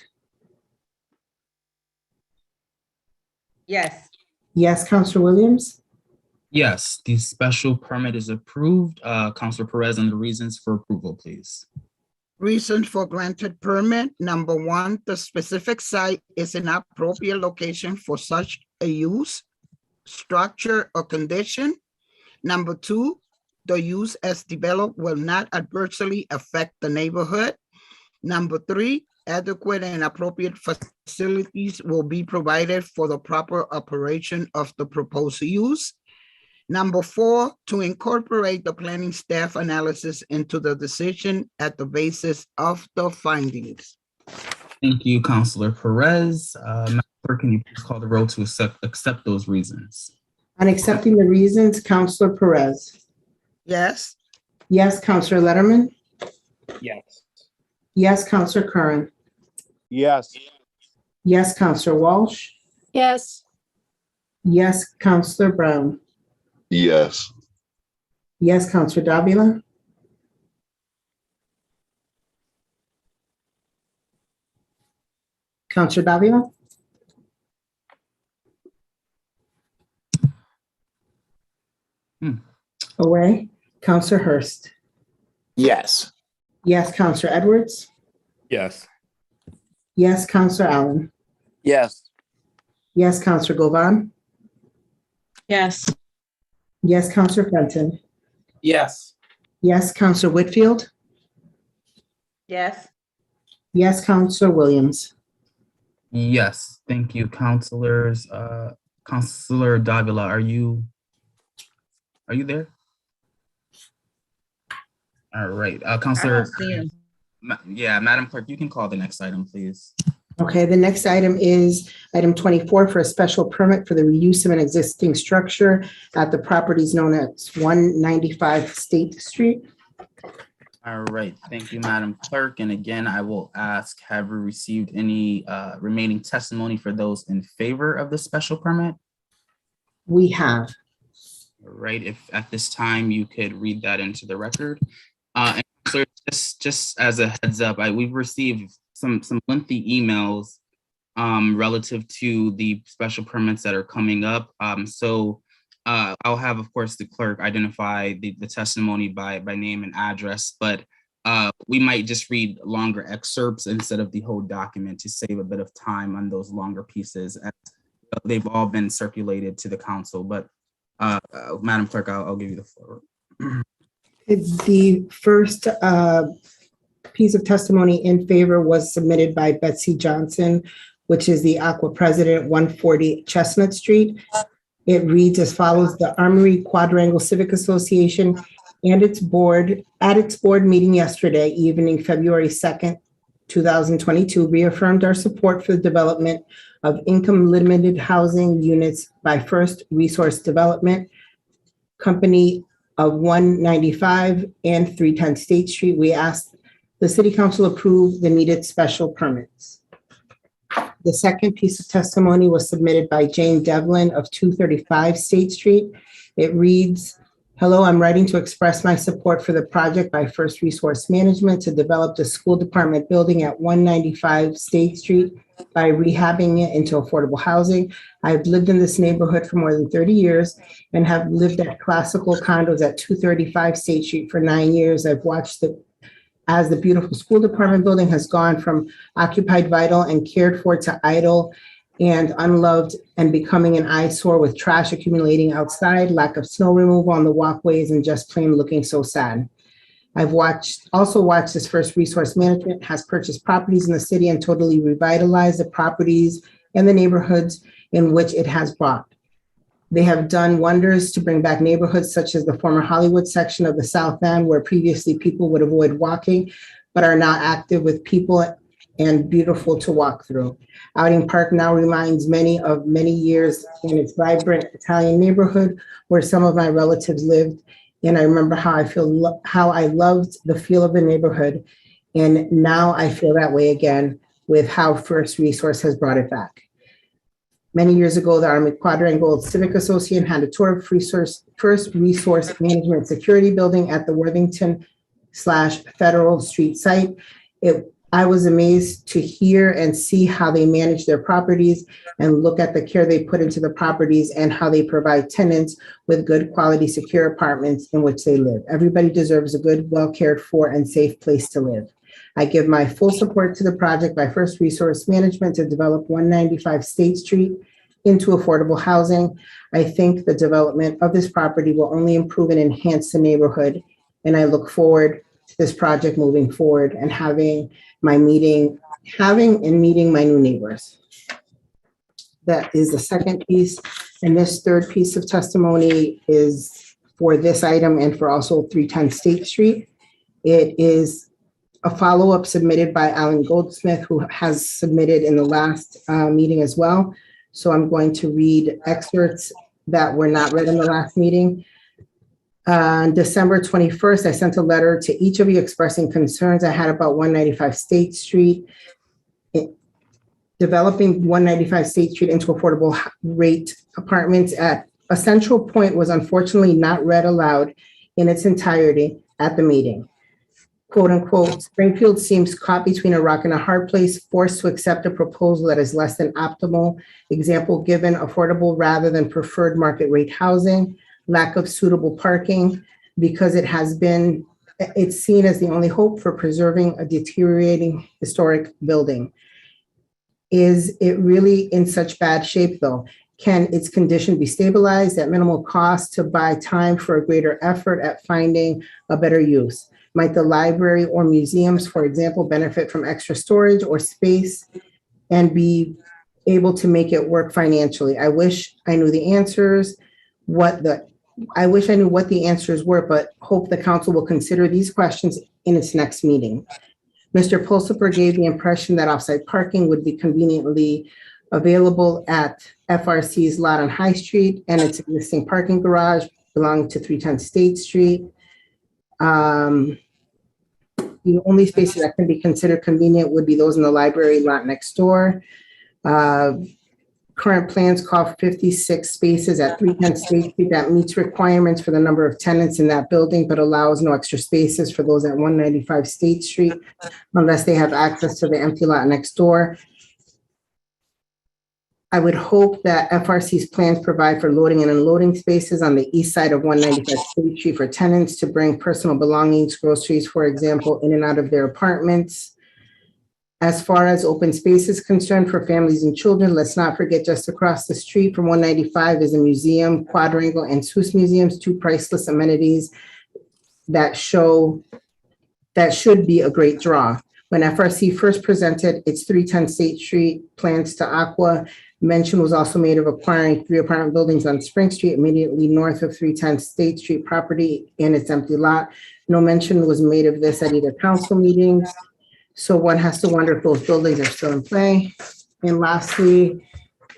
Yes, Yes, Counselor Williams? Yes, the special permit is approved. Counselor Perez, and the reasons for approval, please. Reason for granted permit. Number one, the specific site is an appropriate location for such a use, structure, or condition. Number two, the use as developed will not adversely affect the neighborhood. Number three, adequate and appropriate facilities will be provided for the proper operation of the proposed use. Number four, to incorporate the planning staff analysis into the decision at the basis of the findings. Thank you, Counselor Perez. Madam Clerk, can you please call the roll to accept those reasons? On accepting the reasons, Counselor Perez? Yes. Yes, Counselor Letterman? Yes. Yes, Counselor Curran? Yes. Yes, Counselor Walsh? yes, Yes, Counselor Brown? Yes. Yes, Counselor Davila? Counselor Davila? Away. Counselor Hurst? Yes. Yes, Counselor Edwards. Yes. Yes, Counselor Allen. Yes. Yes, Counselor Govan. Yes. Yes, Counselor Fenton. Yes. Yes, Counselor Whitfield. Yes. Yes, Counselor Williams. Yes, thank you, counselors. Counselor Davila, are you there? All right, I Counselor. don't see him. Yeah, Madam Clerk, you can call the next item, please. Okay, the next item is item 24 for a special permit for the reuse of an existing structure at the properties known as 195 State Street. All right, thank you, Madam Clerk. And again, I will ask, have we received any remaining testimony for those in favor of the special permit? We have. All right, if at this time you could read that into the record. And so just as a heads up, we've received some lengthy emails relative to the special permits that are coming up. I'll have, of course, the clerk identify the testimony by name and address, but we might just read longer excerpts instead of the whole document to save a bit of time on those longer pieces. As they've all been circulated to the council, but Madam Clerk, I'll give you the floor. The first piece of testimony in favor was submitted by Betsy Johnson, which is the Aqua President, 140 Chestnut Street. It reads as follows: the Armory Quadrangle Civic Association and its board, at its board meeting yesterday evening, February 2nd, 2022, reaffirmed our support for the development of income limited housing units by First Resource Development Company of 195 and 310 State Street. We asked the City Council approve the needed special permits. The second piece of testimony was submitted by Jane Devlin of 235 State Street. It reads, hello, I'm writing to express my support for the project by First Resource Management to develop the school department building at 195 State Street by rehabbing it into affordable housing. I've lived in this neighborhood for more than 30 years and have lived at classical condos at 235 State Street for 9 years. I've watched as the beautiful school department building has gone from occupied vital and cared for to idle and unloved and becoming an eyesore with trash accumulating outside, lack of snow removal on the walkways, and just plain looking so sad. I've also watched as First Resource Management has purchased properties in the city and totally revitalized the properties and the neighborhoods in which it has bought. They have done wonders to bring back neighborhoods such as the former Hollywood section of the South End, where previously people would avoid walking, but are now active with people and beautiful to walk through. Outing Park now reminds many of many years in its vibrant Italian neighborhood where some of my relatives lived. And I remember how I loved the feel of the neighborhood. And now I feel that way again with how First Resource has brought it back. Many years ago, the Army Quadrangle Civic Association had a tour of First Resource Management Security Building at the Worthington/Federal Street site. I was amazed to hear and see how they manage their properties and look at the care they put into the properties and how they provide tenants with good quality, secure apartments in which they live. Everybody deserves a good, well cared for and safe place to live. I give my full support to the project by First Resource Management to develop 195 State Street into affordable housing. I think the development of this property will only improve and enhance the neighborhood. And I look forward to this project moving forward and having and meeting my new neighbors. That is the second piece. And this third piece of testimony is for this item and for also 310 State Street. It is a follow-up submitted by Alan Goldsmith, who has submitted in the last meeting as well. So I'm going to read excerpts that were not read in the last meeting. On December 21st, I sent a letter to each of you expressing concerns I had about 195 State Street, developing 195 State Street into affordable rate apartments at a central point was unfortunately not read aloud in its entirety at the meeting. Quote unquote, Springfield seems caught between a rock and a hard place, forced to accept a proposal that is less than optimal. Example given, affordable rather than preferred market rate housing, lack of suitable parking because it has been it's seen as the only hope for preserving a deteriorating historic building. Is it really in such bad shape, though? Can its condition be stabilized at minimal cost to buy time for a greater effort at finding a better use? Might the library or museums, for example, benefit from extra storage or space and be able to make it work financially? I wish I knew the answers, what the answers were, but hope the council will consider these questions in its next meeting. Mr. Pulsifer gave the impression that offsite parking would be conveniently available at FRC's lot on High Street and its existing parking garage belonging to 310 State Street. The only spaces that can be considered convenient would be those in the library lot next door. Current plans call for 56 spaces at 310 State Street. That meets requirements for the number of tenants in that building, but allows no extra spaces for those at 195 State Street unless they have access to the empty lot next door. I would hope that FRC's plans provide for loading and unloading spaces on the east side of 195 State Street for tenants to bring personal belongings, groceries, for example, in and out of their apartments. As far as open space is concerned for families and children, let's not forget just across the street from 195 is a museum, Quadrangle and Seuss Museums, two priceless amenities that should be a great draw. When FRC first presented its 310 State Street plans to Aqua, mention was also made of acquiring 3 apartment buildings on Spring Street immediately north of 310 State Street property and its empty lot. No mention was made of this at either council meetings. So one has to wonder if those buildings are still in play. And lastly,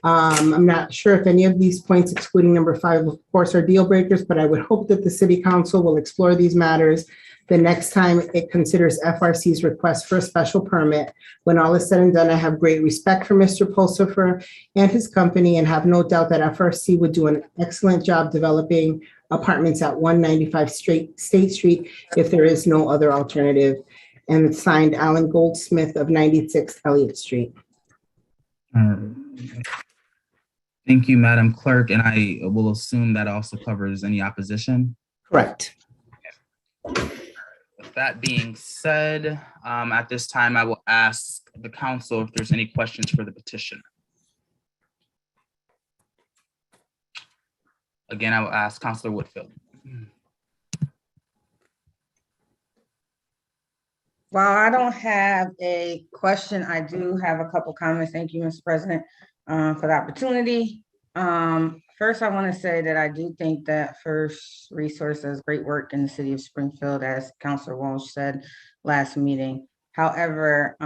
I'm not sure if any of these points, excluding number 5, of course, are deal breakers, but I would hope that the city council will explore these matters the next time it considers FRC's request for a special permit. When all is said and done, I have great respect for Mr. Pulsifer and his company and have no doubt that FRC would do an excellent job developing apartments at 195 State Street if there is no other alternative. And it's signed Alan Goldsmith of 96 Elliott Street. Thank you, Madam Clerk, and I will assume that also covers any opposition. Correct. With that being said, at this time, I will ask the council if there's any questions for the petition. Again, I will ask Councilor Whitfield. While I don't have a question, I do have a couple comments. Thank you, Mr. President, for the opportunity. First, I want to say that I do think that First Resource does great work in the city of Springfield, as Councilor Walsh said last meeting. However,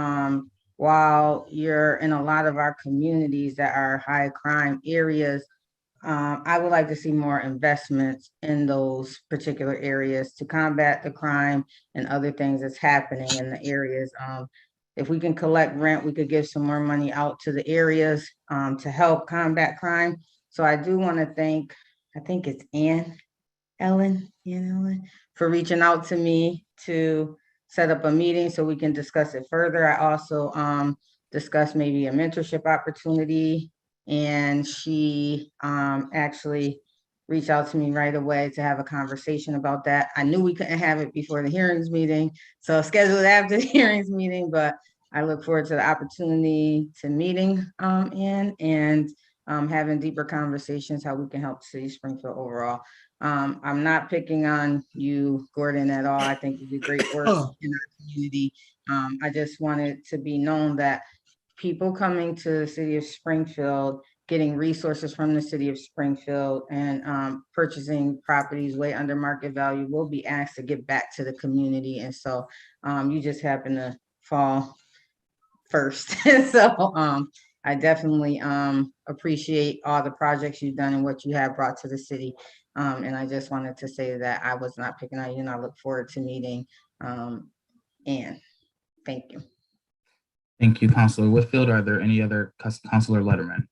while you're in a lot of our communities that are high crime areas, I would like to see more investments in those particular areas to combat the crime and other things that's happening in the areas. If we can collect rent, we could give some more money out to the areas to help combat crime. So I do want to thank, I think it's Ellen, for reaching out to me to set up a meeting so we can discuss it further. I also discussed maybe a mentorship opportunity, and she actually reached out to me right away to have a conversation about that. I knew we couldn't have it before the hearings meeting, so scheduled after the hearings meeting, but I look forward to the opportunity to meeting Ann and having deeper conversations how we can help the city of Springfield overall. I'm not picking on you, Gordon, at all. I think you do great work in our community. I just want it to be known that people coming to the city of Springfield, getting resources from the city of Springfield and purchasing properties way under market value will be asked to give back to the community. And so you just happen to fall first. So I definitely appreciate all the projects you've done and what you have brought to the city. And I just wanted to say that I was not picking on you, and I look forward to meeting Ann. Thank you. Thank you, Councilor Whitfield. Are there any other Councilor Letterman?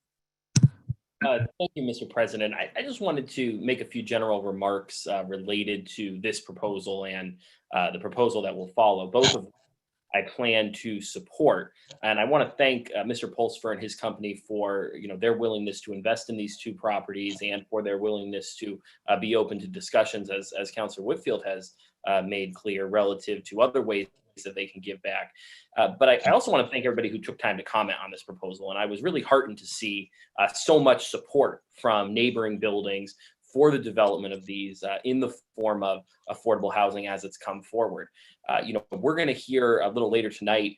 Thank you, Mr. President. I just wanted to make a few general remarks related to this proposal and the proposal that will follow. Both of I plan to support. And I want to thank Mr. Pulsifer and his company for their willingness to invest in these two properties and for their willingness to be open to discussions, as Councilor Whitfield has made clear, relative to other ways that they can give back. But I also want to thank everybody who took time to comment on this proposal. And I was really heartened to see so much support from neighboring buildings for the development of these in the form of affordable housing as it's come forward. We're going to hear a little later tonight,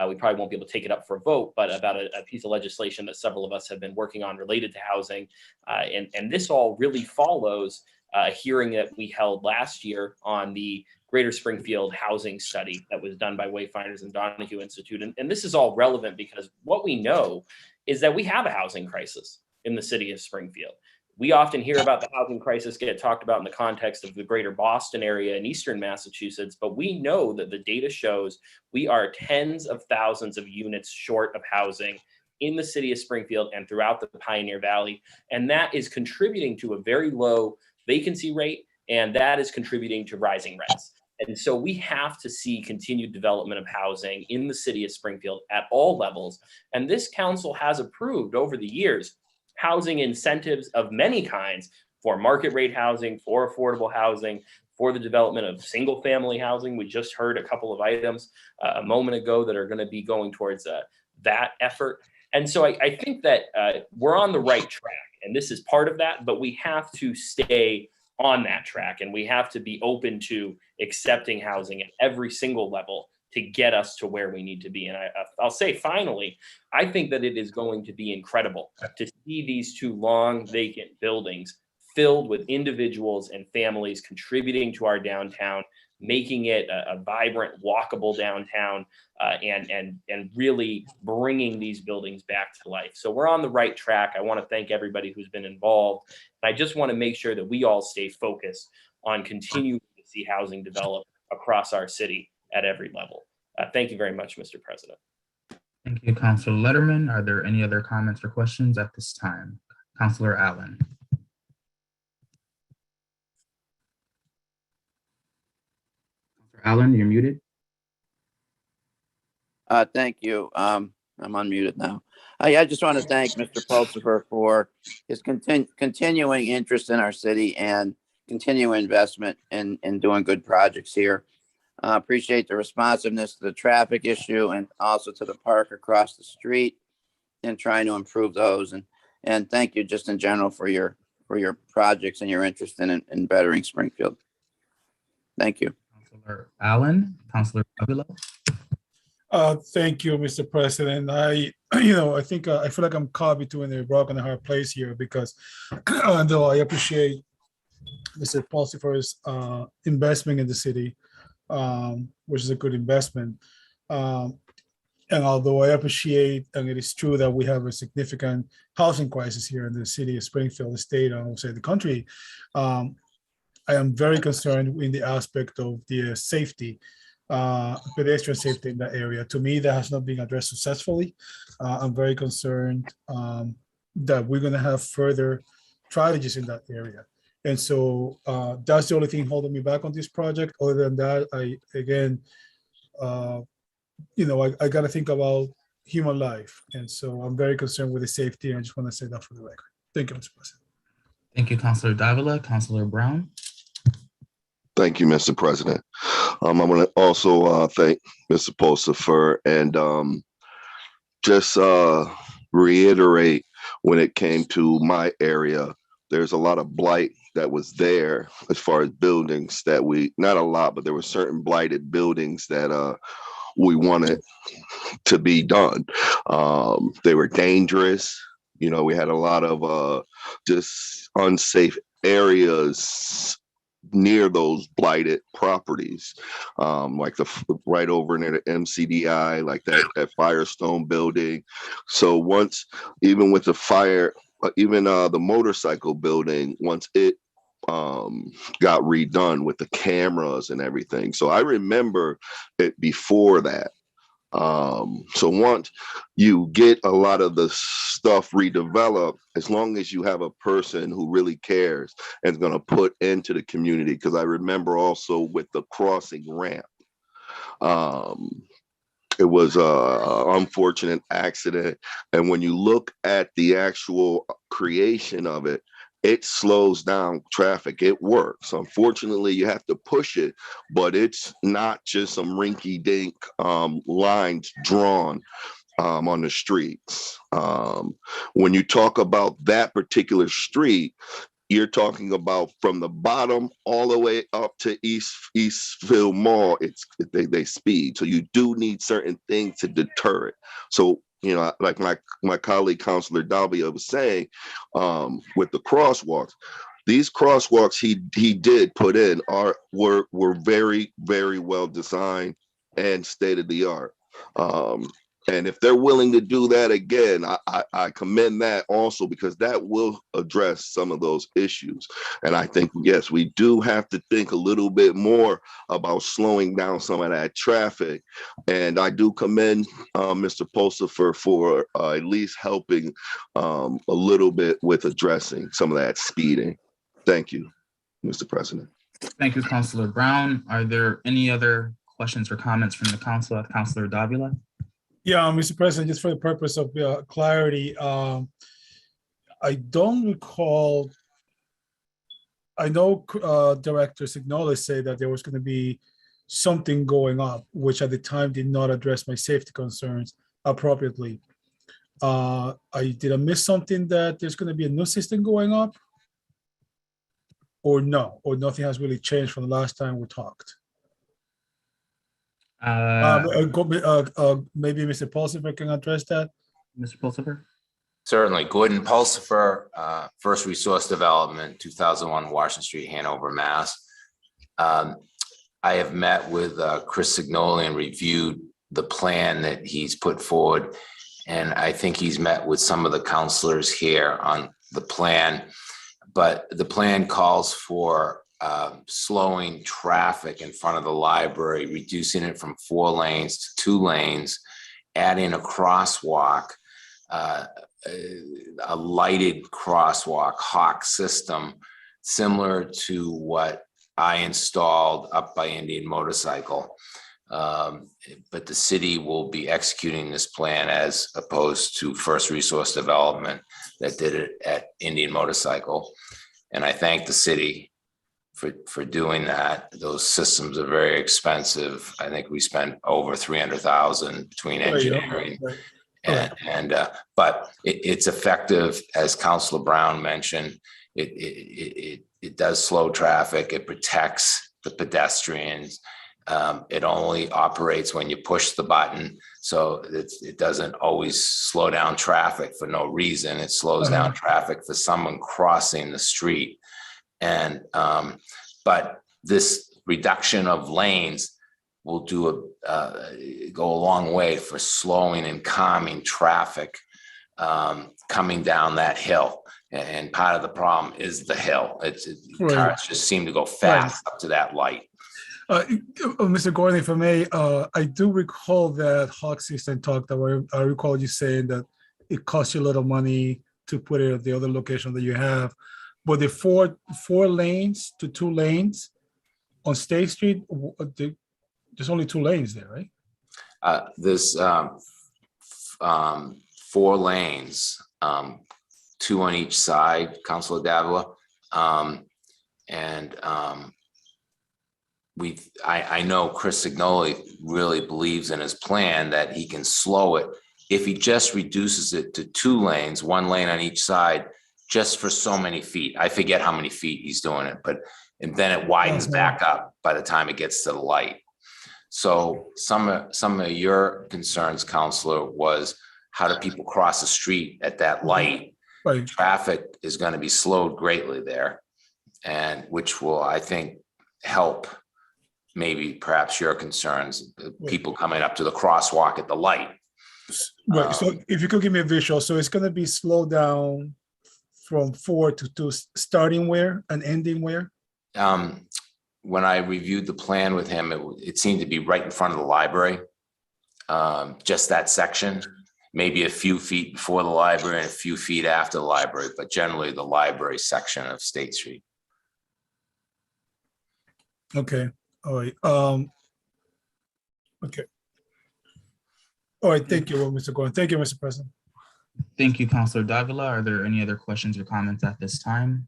we probably won't be able to take it up for a vote, but about a piece of legislation that several of us have been working on related to housing. And this all really follows a hearing that we held last year on the Greater Springfield Housing Study that was done by Wayfinders and Donahue Institute. And this is all relevant because what we know is that we have a housing crisis in the city of Springfield. We often hear about the housing crisis get talked about in the context of the greater Boston area and Eastern Massachusetts, but we know that the data shows we are tens of thousands of units short of housing in the city of Springfield and throughout the Pioneer Valley. And that is contributing to a very low vacancy rate, and that is contributing to rising rents. And so we have to see continued development of housing in the city of Springfield at all levels. And this council has approved over the years housing incentives of many kinds for market rate housing, for affordable housing, for the development of single family housing. We just heard a couple of items a moment ago that are going to be going towards that effort. And so I think that we're on the right track, and this is part of that, but we have to stay on that track, and we have to be open to accepting housing at every single level to get us to where we need to be. And I'll say finally, I think that it is going to be incredible to see these two long vacant buildings filled with individuals and families contributing to our downtown, making it a vibrant, walkable downtown, and really bringing these buildings back to life. So we're on the right track. I want to thank everybody who's been involved. And I just want to make sure that we all stay focused on continuing to see housing develop across our city at every level. Thank you very much, Mr. President. Thank you, Councilor Letterman. Are there any other comments or questions at this time? Councilor Allen. Councilor Allen, you're muted. Thank you. I'm unmuted now. I just want to thank Mr. Pulsifer for his continuing interest in our city and continuing investment in doing good projects here. Appreciate the responsiveness to the traffic issue and also to the park across the street and trying to improve those. And thank you just in general for your projects and your interest in bettering Springfield. Thank you. Councilor Allen, Councilor Davila. Thank you, Mr. President. I think I feel like I'm caught between a rock and a hard place here because though I appreciate Mr. Pulsifer's investment in the city, which is a good investment. And although I appreciate, and it is true that we have a significant housing crisis here in the city of Springfield, the state, and I would say the country, I am very concerned in the aspect of the safety, pedestrian safety in that area. To me, that has not been addressed successfully. I'm very concerned that we're going to have further strategies in that area. And so that's the only thing holding me back on this project. Other than that, I got to think about human life. And so I'm very concerned with the safety. I just want to say that for the record. Thank you, Mr. President. Thank you, Councilor Davila. Councilor Brown. Thank you, Mr. President. I want to also thank Mr. Pulsifer and just reiterate when it came to my area, there's a lot of blight that was there as far as buildings that not a lot, but there were certain blighted buildings that we wanted to be done. They were dangerous. We had a lot of just unsafe areas near those blighted properties, like right over near the MCDI, like that Firestone building. So even with the fire, even the motorcycle building, once it got redone with the cameras and everything. So I remember it before that. So once you get a lot of the stuff redeveloped, as long as you have a person who really cares and is going to put into the community, because I remember also with the crossing ramp, It was a unfortunate accident. And when you look at the actual creation of it, it slows down traffic. It works. Unfortunately, you have to push it, but it's not just some rinky-dink lines drawn on the streets. When you talk about that particular street, you're talking about from the bottom all the way up to Eastville Mall. They speed, so you do need certain things to deter it. So like my colleague Councilor Dalbia was saying, with the crosswalks, these crosswalks he did put in were very, very well designed and state of the art. And if they're willing to do that again, I commend that also, because that will address some of those issues. And I think, yes, we do have to think a little bit more about slowing down some of that traffic. And I do commend Mr. Pulsifer for at least helping a little bit with addressing some of that speeding. Thank you, Mr. President. Thank you, Councilor Brown. Are there any other questions or comments from the council? Councilor Davila? Yeah, Mr. President, just for the purpose of clarity, I don't recall, I know Director Signoli said that there was going to be something going up, which at the time did not address my safety concerns appropriately. Did I miss something, that there's going to be a new system going up? Or no, or nothing has really changed from the last time we talked? Maybe Mr. Pulsifer can address that. Mr. Pulsifer? Certainly. Gordon Pulsifer, First Resource Development, 2001 Washington Street, Hanover, Mass. I have met with Chris Signoli and reviewed the plan that he's put forward. And I think he's met with some of the counselors here on the plan. But the plan calls for slowing traffic in front of the library, reducing it from 4 lanes to 2 lanes, adding a crosswalk, a lighted crosswalk, hawk system, similar to what I installed up by Indian Motorcycle. But the city will be executing this plan as opposed to First Resource Development that did it at Indian Motorcycle. And I thank the city for doing that. Those systems are very expensive. I think we spent over $300,000 between engineering but it's effective, as Councilor Brown mentioned. It does slow traffic. It protects the pedestrians. It only operates when you push the button, so it doesn't always slow down traffic for no reason. It slows down traffic for someone crossing the street. And but this reduction of lanes will go a long way for slowing and calming traffic coming down that hill. And part of the problem is the hill. Cars just seem to go fast up to that light. Mr. Gordon, if I may, I do recall that hawk system talked about. I recall you saying that it costs you a little money to put it at the other location that you have. But the four lanes to 2 lanes on State Street, there's only 2 lanes there, right? There's 4 lanes, 2 on each side, Councilor Davila. I know Chris Signoli really believes in his plan that he can slow it if he just reduces it to 2 lanes, 1 lane on each side, just for so many feet. I forget how many feet he's doing it, and then it widens back up by the time it gets to the light. So some of your concerns, Counselor, was how do people cross the street at that light? Traffic is going to be slowed greatly there, and which will, I think, help maybe perhaps your concerns, people coming up to the crosswalk at the light. Right. So if you could give me a visual, so it's going to be slowed down from 4 to 2, starting where and ending where? When I reviewed the plan with him, it seemed to be right in front of the library. Just that section, maybe a few feet before the library and a few feet after the library, but generally the library section of State Street. Okay. All right. Okay. All right, thank you, Mr. Gordon. Thank you, Mr. President. Thank you, Counselor Davila. Are there any other questions or comments at this time?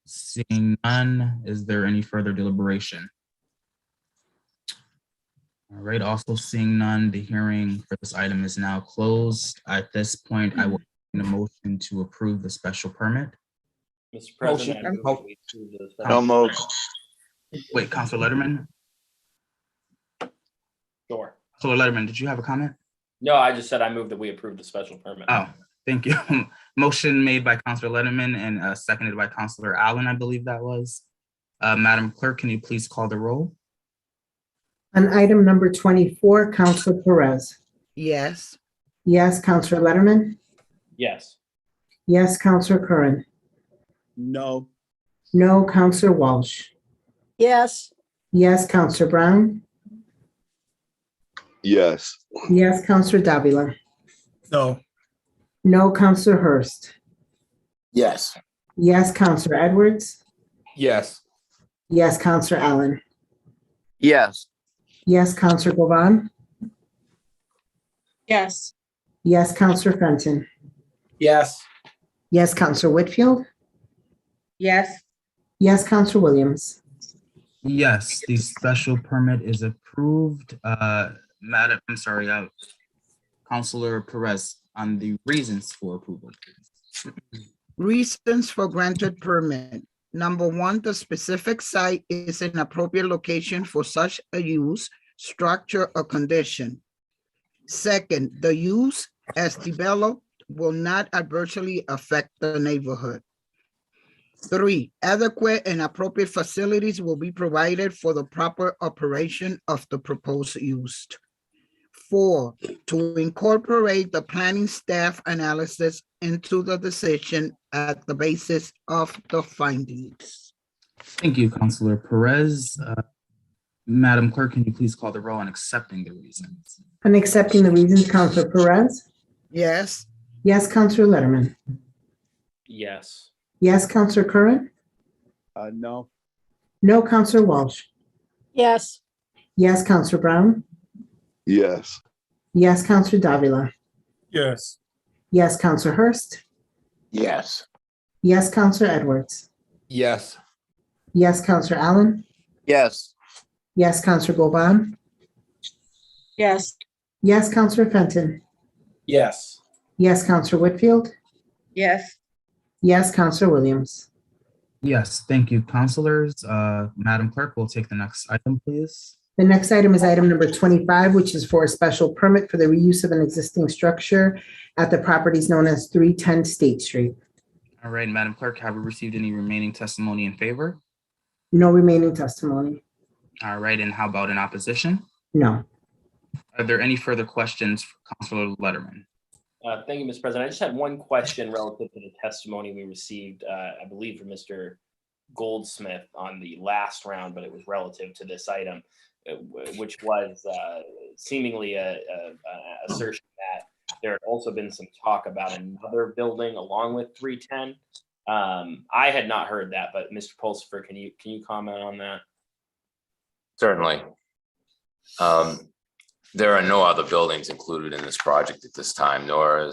Seeing none, is there any further deliberation? All right, also seeing none, the hearing for this item is now closed. At this point, I will make a motion to approve the special permit. Mr. President, I move that we approve the special- No moved. Wait, Counselor Letterman? Sure. Counselor Letterman, did you have a comment? No, I just said I move that we approve the special permit. Oh, thank you. Motion made by Counselor Letterman and seconded by Counselor Allen, I believe that was. Madam Clerk, can you please call the roll? On item number 24, Counselor Perez. Yes. Yes, Counselor Letterman. Yes. Yes, Counselor Curran. No. No, Counselor Walsh. Yes. Yes, Counselor Brown. Yes. Yes, Counselor Davila. No. No, Counselor Hurst. Yes. Yes, Counselor Edwards. Yes. Yes, Counselor Allen. Yes. Yes, Counselor Govan. Yes. Yes, Counselor Fenton. Yes. Yes, Counselor Whitfield. Yes. Yes, Counselor Williams. Yes, the special permit is approved. Counselor Perez, on the reasons for approval. Reasons for granted permit. Number one, the specific site is an appropriate location for such a use, structure, or condition. Second, the use as developed will not adversely affect the neighborhood. 3, adequate and appropriate facilities will be provided for the proper operation of the proposed use. 4, to incorporate the planning staff analysis into the decision at the basis of the findings. Thank you, Counselor Perez. Madam Clerk, can you please call the roll on accepting the reasons? On accepting the reasons, Counselor Perez. Yes. Yes, Counselor Letterman. Yes. Yes, Counselor Curran. No. No, Counselor Walsh. Yes. Yes, Counselor Brown. Yes. Yes, Counselor Davila. Yes. Yes, Counselor Hurst. Yes. Yes, Counselor Edwards. Yes. Yes, Counselor Allen. Yes. Yes, Counselor Govan. Yes. Yes, Counselor Fenton. Yes. Yes, Counselor Whitfield. Yes. Yes, Counselor Williams. Yes, thank you, counselors. Madam Clerk, we'll take the next item, please. The next item is item number 25, which is for a special permit for the reuse of an existing structure at the properties known as 310 State Street. All right, Madam Clerk, have we received any remaining testimony in favor? No remaining testimony. All right, and how about in opposition? No. Are there any further questions for Counselor Letterman? Thank you, Mr. President. I just had one question relative to the testimony we received, I believe from Mr. Goldsmith on the last round, but it was relative to this item, which was seemingly a assertion that there had also been some talk about another building along with 310. I had not heard that, but Mr. Pulsifer, can you comment on that? Certainly. There are no other buildings included in this project at this time, nor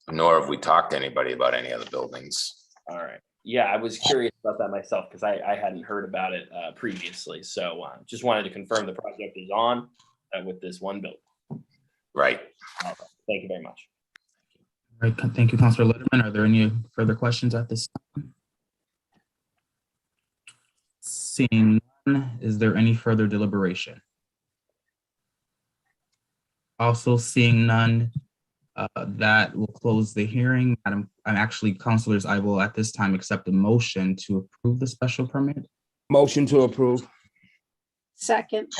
have we talked to anybody about any other buildings. All right. Yeah, I was curious about that myself because I hadn't heard about it previously. So just wanted to confirm the project is on with this one building. Right. Okay. Thank you very much. All right, thank you, Counselor Letterman. Are there any further questions at this time? Seeing none, is there any further deliberation? Also seeing none, that will close the hearing. Counselors, I will at this time accept a motion to approve the special permit. Motion to approve. Second.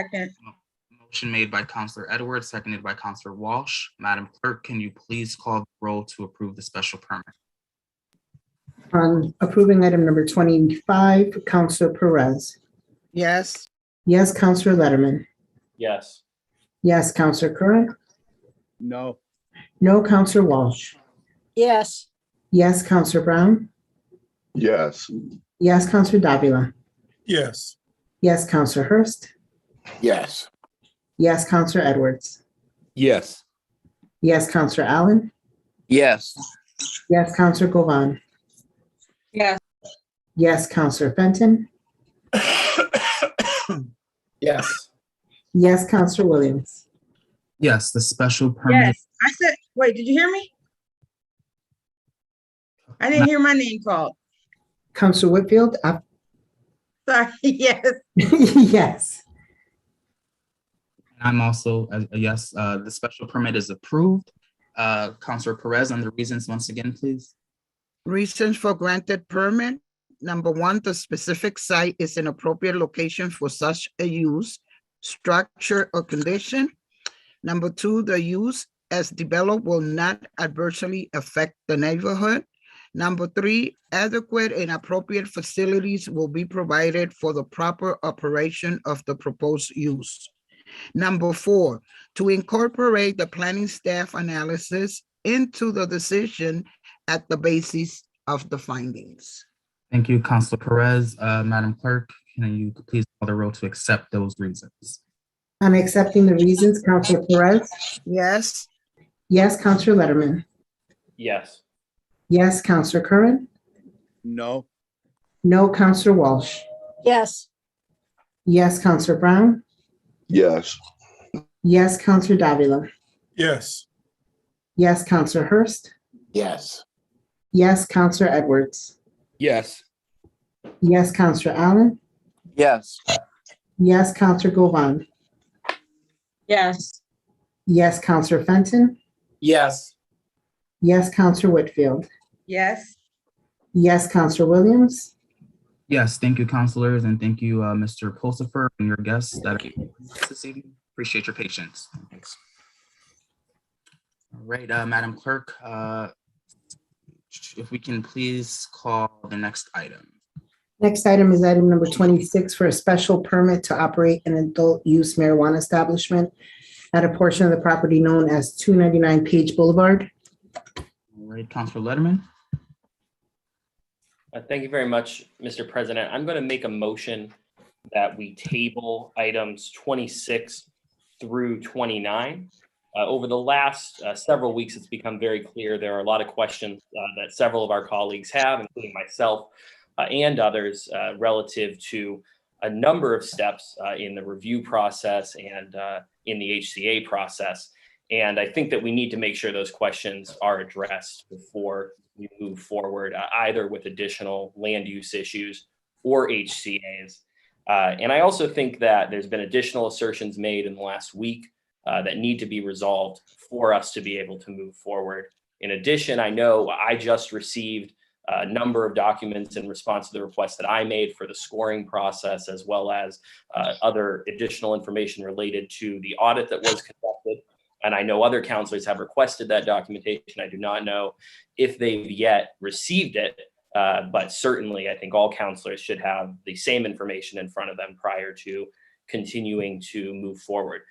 Motion made by Counselor Edwards, seconded by Counselor Walsh. Madam Clerk, can you please call the roll to approve the special permit? On approving item number 25, Counselor Perez. Yes. Yes, Counselor Letterman. Yes. Yes, Counselor Curran. No. No, Counselor Walsh. Yes. Yes, Counselor Brown. Yes. Yes, Counselor Davila. Yes. Yes, Counselor Hurst. Yes. Yes, Counselor Edwards. Yes. Yes, Counselor Allen. Yes. Yes, Counselor Govan. Yes. Yes, Counselor Fenton. Yes. Yes, Counselor Williams. Yes, the special permit. Yes. I said, wait, did you hear me? I didn't hear my name called. Counselor Whitfield. Sorry. Yes. Yes. I'm also a yes. The special permit is approved. Counselor Perez, on the reasons once again, please. Reasons for granted permit. Number one, the specific site is an appropriate location for such a use, structure, or condition. Number two, the use as developed will not adversely affect the neighborhood. Number three, adequate and appropriate facilities will be provided for the proper operation of the proposed use. Number four, to incorporate the planning staff analysis into the decision at the basis of the findings. Thank you, Counselor Perez. Madam Clerk, can you please call the roll to accept those reasons? I'm accepting the reasons. Counselor Perez. Yes. Yes, Counselor Letterman. Yes. Yes, Counselor Curran. No. No, Counselor Walsh. Yes. Yes, Counselor Brown. Yes. Yes, Counselor Davila. Yes. Yes, Counselor Hurst. Yes. Yes, Counselor Edwards. Yes. Yes, Counselor Allen. Yes. Yes, Counselor Govan. Yes. Yes, Counselor Fenton. Yes. Yes, Counselor Whitfield. Yes. Yes, Counselor Williams. Yes, thank you, counselors, and thank you, Mr. Pulsifer and your guests that are this evening. Appreciate your patience. Thanks. All right, Madam Clerk, if we can please call the next item. Next item is item number 26 for a special permit to operate an adult use marijuana establishment at a portion of the property known as 299 Page Boulevard. All right, Counselor Letterman. Thank you very much, Mr. President. I'm going to make a motion that we table items 26 through 29. Over the last several weeks, it's become very clear there are a lot of questions that several of our colleagues have, including myself and others, relative to a number of steps in the review process and in the HCA process. And I think that we need to make sure those questions are addressed before we move forward, either with additional land use issues or HCAs. And I also think that there's been additional assertions made in the last week that need to be resolved for us to be able to move forward. In addition, I know I just received a number of documents in response to the request that I made for the scoring process, as well as other additional information related to the audit that was conducted. And I know other counselors have requested that documentation. I do not know if they've yet received it, but certainly I think all counselors should have the same information in front of them prior to continuing to move forward.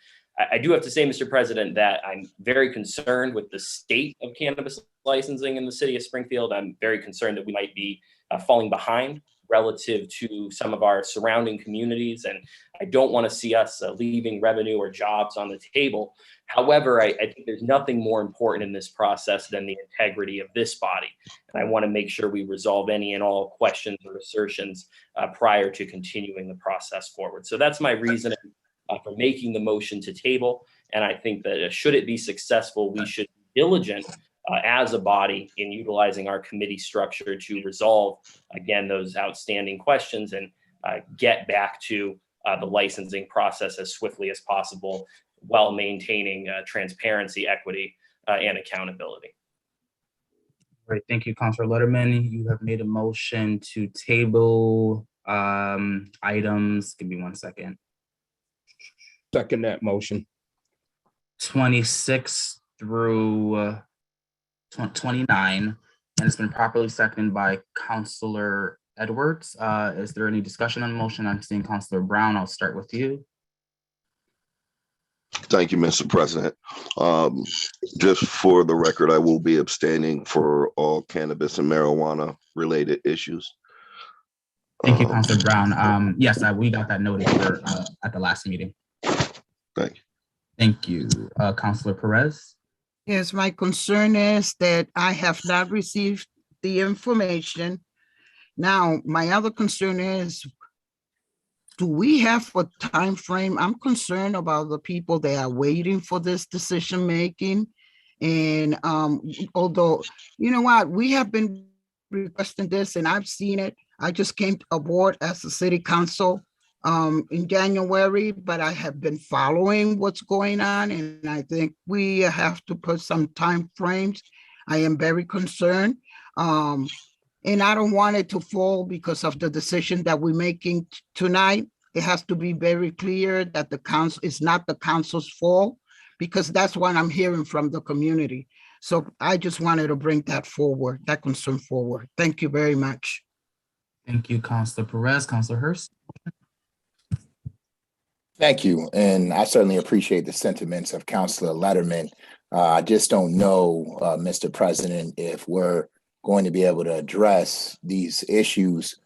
I do have to say, Mr. President, that I'm very concerned with the state of cannabis licensing in the city of Springfield. I'm very concerned that we might be falling behind relative to some of our surrounding communities. And I don't want to see us leaving revenue or jobs on the table. However, I think there's nothing more important in this process than the integrity of this body. And I want to make sure we resolve any and all questions or assertions prior to continuing the process forward. So that's my reasoning for making the motion to table. And I think that should it be successful, we should be diligent as a body in utilizing our committee structure to resolve, again, those outstanding questions and get back to the licensing process as swiftly as possible while maintaining transparency, equity, and accountability. All right, thank you, Counselor Letterman. You have made a motion to table items. Give me 1 second. Second that motion. 26 through 29, and it's been properly seconded by Counselor Edwards. Is there any discussion on the motion? I'm seeing Counselor Brown. I'll start with you. Thank you, Mr. President. Just for the record, I will be abstaining for all cannabis and marijuana related issues. Thank you, Counselor Brown. Yes, we got that noted for at the last meeting. Thank you. Thank you. Counselor Perez? Yes, my concern is that I have not received the information. Now, my other concern is, do we have a time frame? I'm concerned about the people that are waiting for this decision making. And although, you know what, we have been requesting this and I've seen it. I just came aboard as a city council in January, but I have been following what's going on, and I think we have to put some time frames. I am very concerned. And I don't want it to fall because of the decision that we're making tonight. It has to be very clear that the council is not the council's fault, because that's what I'm hearing from the community. So I just wanted to bring that forward, that concern forward. Thank you very much. Thank you, Counselor Perez. Counselor Hurst? Thank you. And I certainly appreciate the sentiments of Councilor Letterman. I just don't know, Mr. President, if we're going to be able to address these issues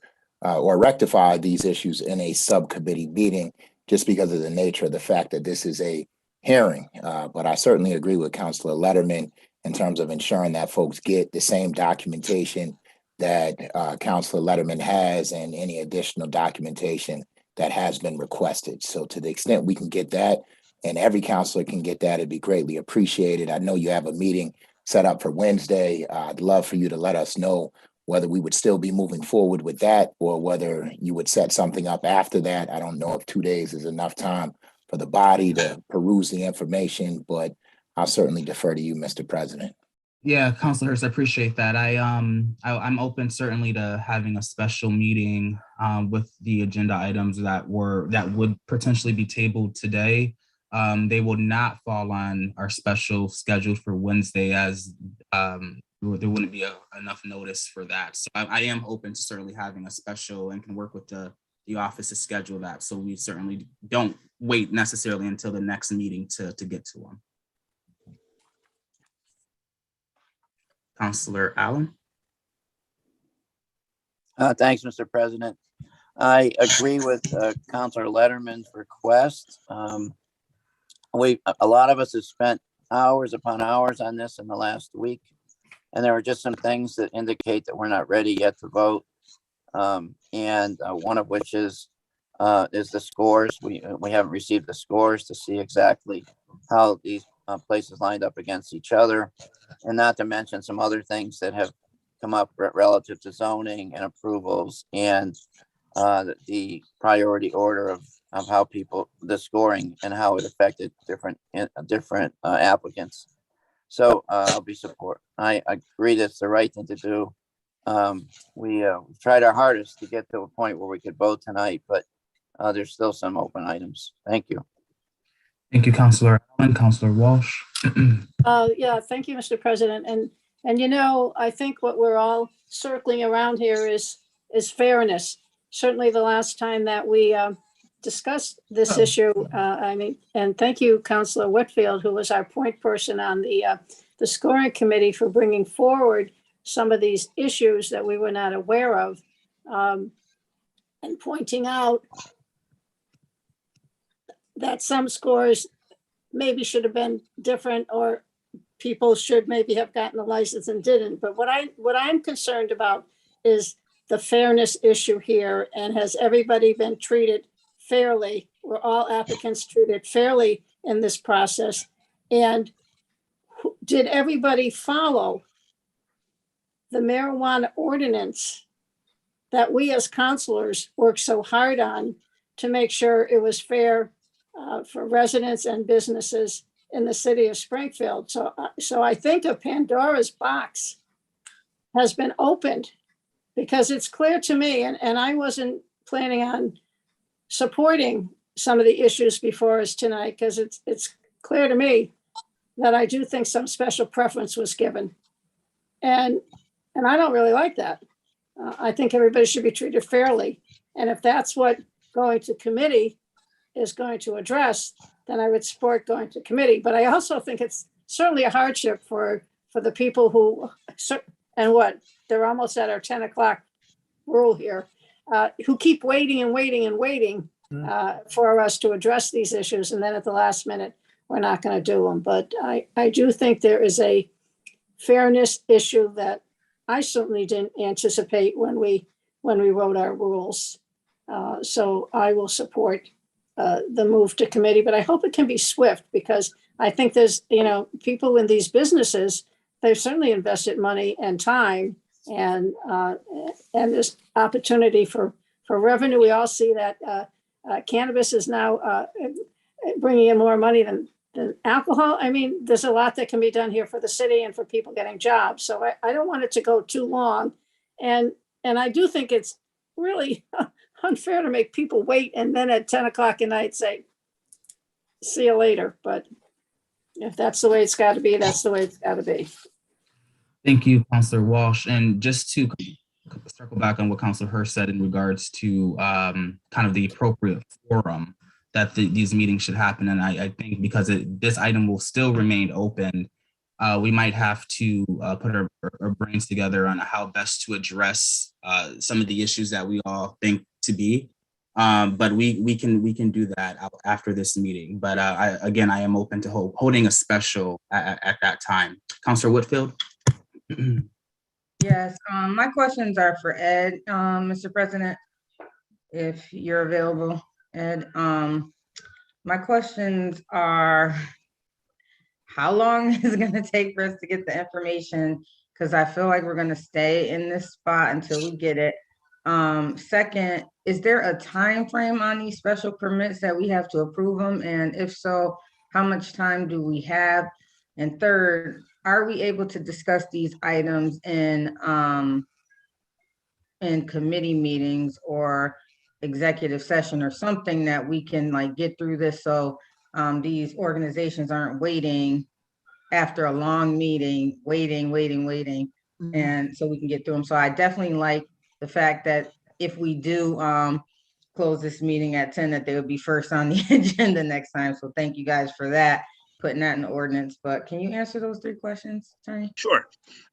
or rectify these issues in a subcommittee meeting, just because of the nature of the fact that this is a hearing. But I certainly agree with Councilor Letterman in terms of ensuring that folks get the same documentation that Councilor Letterman has and any additional documentation that has been requested. So to the extent we can get that and every counselor can get that, it'd be greatly appreciated. I know you have a meeting set up for Wednesday. I'd love for you to let us know whether we would still be moving forward with that or whether you would set something up after that. I don't know if 2 days is enough time for the body to peruse the information, but I'll certainly defer to you, Mr. President. Yeah, Counselor Hurst, I appreciate that. I'm open certainly to having a special meeting with the agenda items that would potentially be tabled today. They will not fall on our special schedule for Wednesday, as there wouldn't be enough notice for that. So I am open to certainly having a special and can work with the office to schedule that. So we certainly don't wait necessarily until the next meeting to get to one. Counselor Allen? Thanks, Mr. President. I agree with Counselor Letterman's request. A lot of us have spent hours upon hours on this in the last week, and there were just some things that indicate that we're not ready yet to vote. And one of which is the scores. We haven't received the scores to see exactly how these places lined up against each other, and not to mention some other things that have come up relative to zoning and approvals and the priority order of how the scoring and how it affected different applicants. So I'll be support. I agree that's the right thing to do. We tried our hardest to get to a point where we could vote tonight, but there's still some open items. Thank you. Thank you, Counselor Allen. Counselor Walsh? Yeah, thank you, Mr. President. And you know, I think what we're all circling around here is fairness. Certainly the last time that we discussed this issue, and thank you, Counselor Whitfield, who was our point person on the scoring committee, for bringing forward some of these issues that we were not aware of, and pointing out that some scores maybe should have been different, or people should maybe have gotten the license and didn't. But what I'm concerned about is the fairness issue here, and has everybody been treated fairly? Were all applicants treated fairly in this process? And did everybody follow the marijuana ordinance that we as counselors worked so hard on to make sure it was fair for residents and businesses in the city of Springfield? So I think a Pandora's box has been opened, because it's clear to me, and I wasn't planning on supporting some of the issues before us tonight, because it's clear to me that I do think some special preference was given. And I don't really like that. I think everybody should be treated fairly. And if that's what going to committee is going to address, then I would support going to committee. But I also think it's certainly a hardship for the people who, and what, they're almost at our 10 o'clock rule here, who keep waiting and waiting and waiting for us to address these issues. And then at the last minute, we're not going to do them. But I do think there is a fairness issue that I certainly didn't anticipate when we wrote our rules. So I will support the move to committee, but I hope it can be swift, because I think there's, people in these businesses, they've certainly invested money and time, and there's opportunity for revenue. We all see that cannabis is now bringing in more money than alcohol. I mean, there's a lot that can be done here for the city and for people getting jobs. So I don't want it to go too long. And I do think it's really unfair to make people wait and then at 10 o'clock at night say, see you later. But if that's the way it's got to be, that's the way it's got to be. Thank you, Councilor Walsh. And just to circle back on what Councilor Hurst said in regards to kind of the appropriate forum that these meetings should happen. And I think because this item will still remain open, we might have to put our brains together on how best to address some of the issues that we all think to be. But we can do that after this meeting. But I am open to holding a special at that time. Councilor Whitfield. Yes, my questions are for Ed, Mr. President, if you're available. Ed, my questions are, how long is it going to take for us to get the information? Because I feel like we're going to stay in this spot until we get it. Second, is there a time frame on these special permits that we have to approve them? And if so, how much time do we have? And third, are we able to discuss these items in committee meetings or executive session or something that we can like get through this, so these organizations aren't waiting after a long meeting, waiting, and so we can get through them. So I definitely like the fact that if we do close this meeting at 10, that they would be first on the agenda next time. So thank you guys for that, putting that in the ordinance. But can you answer those 3 questions, Attorney? Sure.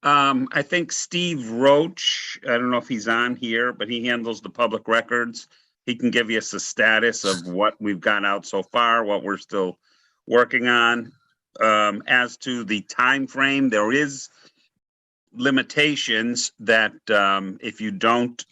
I think Steve Roach, I don't know if he's on here, but he handles the public records. He can give us a status of what we've got out so far, what we're still working on. As to the time frame, there is limitations that if you don't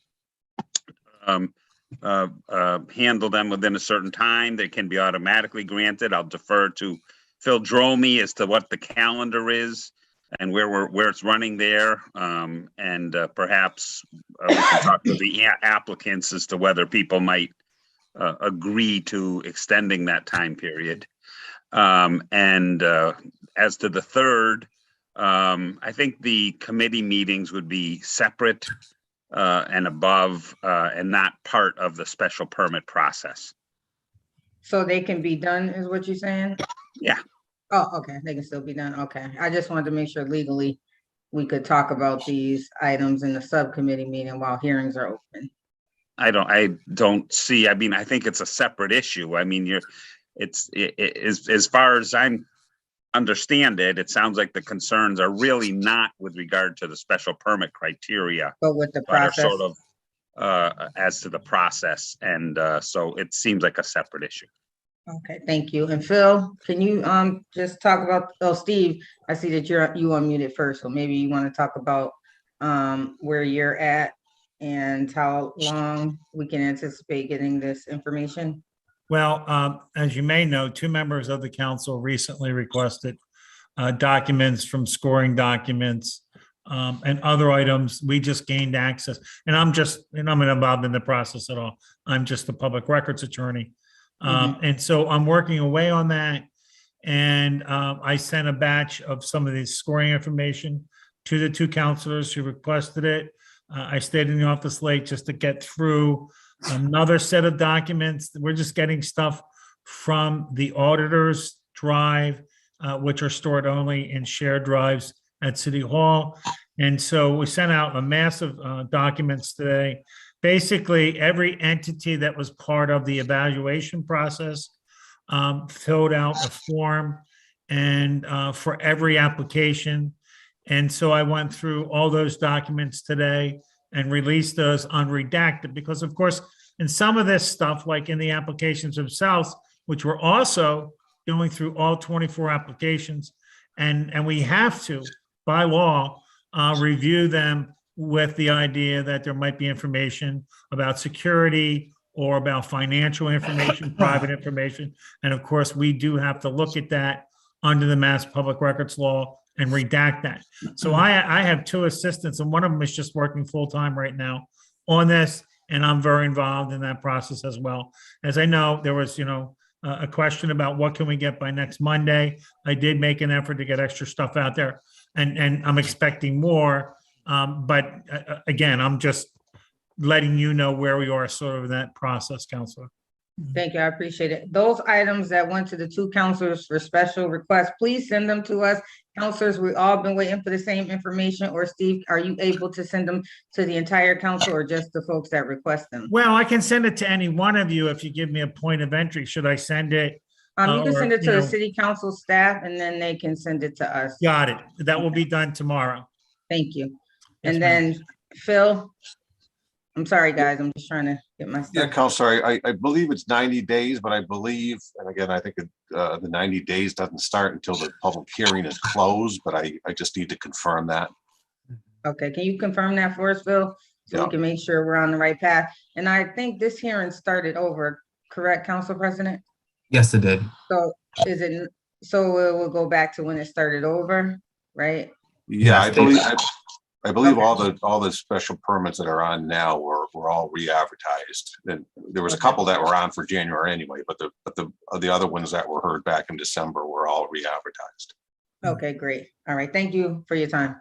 handle them within a certain time, they can be automatically granted. I'll defer to Phil Dromey as to what the calendar is and where it's running there, and perhaps we can talk to the applicants as to whether people might agree to extending that time period. And as to the third, I think the committee meetings would be separate and above and not part of the special permit process. So they can be done, is what you're saying? Yeah. Oh, okay, they can still be done. Okay, I just wanted to make sure legally we could talk about these items in the subcommittee meeting while hearings are open. I don't see, I mean, I think it's a separate issue. I mean, as far as I understand it, it sounds like the concerns are really not with regard to the special permit criteria, but with the process, sort of as to the process. And so it seems like a separate issue. Okay, thank you. And Phil, can you just talk about, oh, Steve, I see that you unmuted first, so maybe you want to talk about where you're at and how long we can anticipate getting this information? Well, as you may know, 2 members of the council recently requested documents from scoring documents and other items. We just gained access, and I'm not involved in the process at all. I'm just the public records attorney. And so I'm working away on that. And I sent a batch of some of these scoring information to the 2 counselors who requested it. I stayed in the office late just to get through another set of documents. We're just getting stuff from the auditor's drive, which are stored only in shared drives at City Hall. And so we sent out a massive documents today. Basically, every entity that was part of the evaluation process filled out a form, and for every application. And so I went through all those documents today and released those unredacted, because of course, in some of this stuff, like in the applications themselves, which were also going through all 24 applications. And we have to, by law, review them with the idea that there might be information about security or about financial information, private information. And of course, we do have to look at that under the Mass Public Records Law and redact that. So I have two assistants, and one of them is just working full-time right now on this, and I'm very involved in that process as well. As I know, there was, a question about what can we get by next Monday. I did make an effort to get extra stuff out there, and I'm expecting more. But again, I'm just letting you know where we are sort of in that process, Counselor. Thank you. I appreciate it. Those items that went to the two counselors for special requests, please send them to us. Counselors, we all been waiting for the same information. Or Steve, are you able to send them to the entire council or just the folks that request them? Well, I can send it to any one of you if you give me a point of entry. Should I send it? You can send it to the or, city council staff, and then they can send it to us. Got it. That will be done tomorrow. Thank you. Yes, And ma'am. then Phil, I'm sorry, guys, I'm just trying to get my Yeah, stuff. Counselor, I believe it's 90 days, but I believe, and again, I think the 90 days doesn't start until the public hearing is closed, but I just need to confirm that. Okay, can you confirm that for us, Phil? So Yeah. we can make sure we're on the right path. And I think this hearing started over, correct, Council President? Yes, it did. So so it will go back to when it started over, right? Yeah, Yes, I believe Okay. all the special permits that are on now were all re-advertised. And there was a couple that were on for January anyway, but the other ones that were heard back in December were all re-advertised. Okay, great. All right, thank you for your time.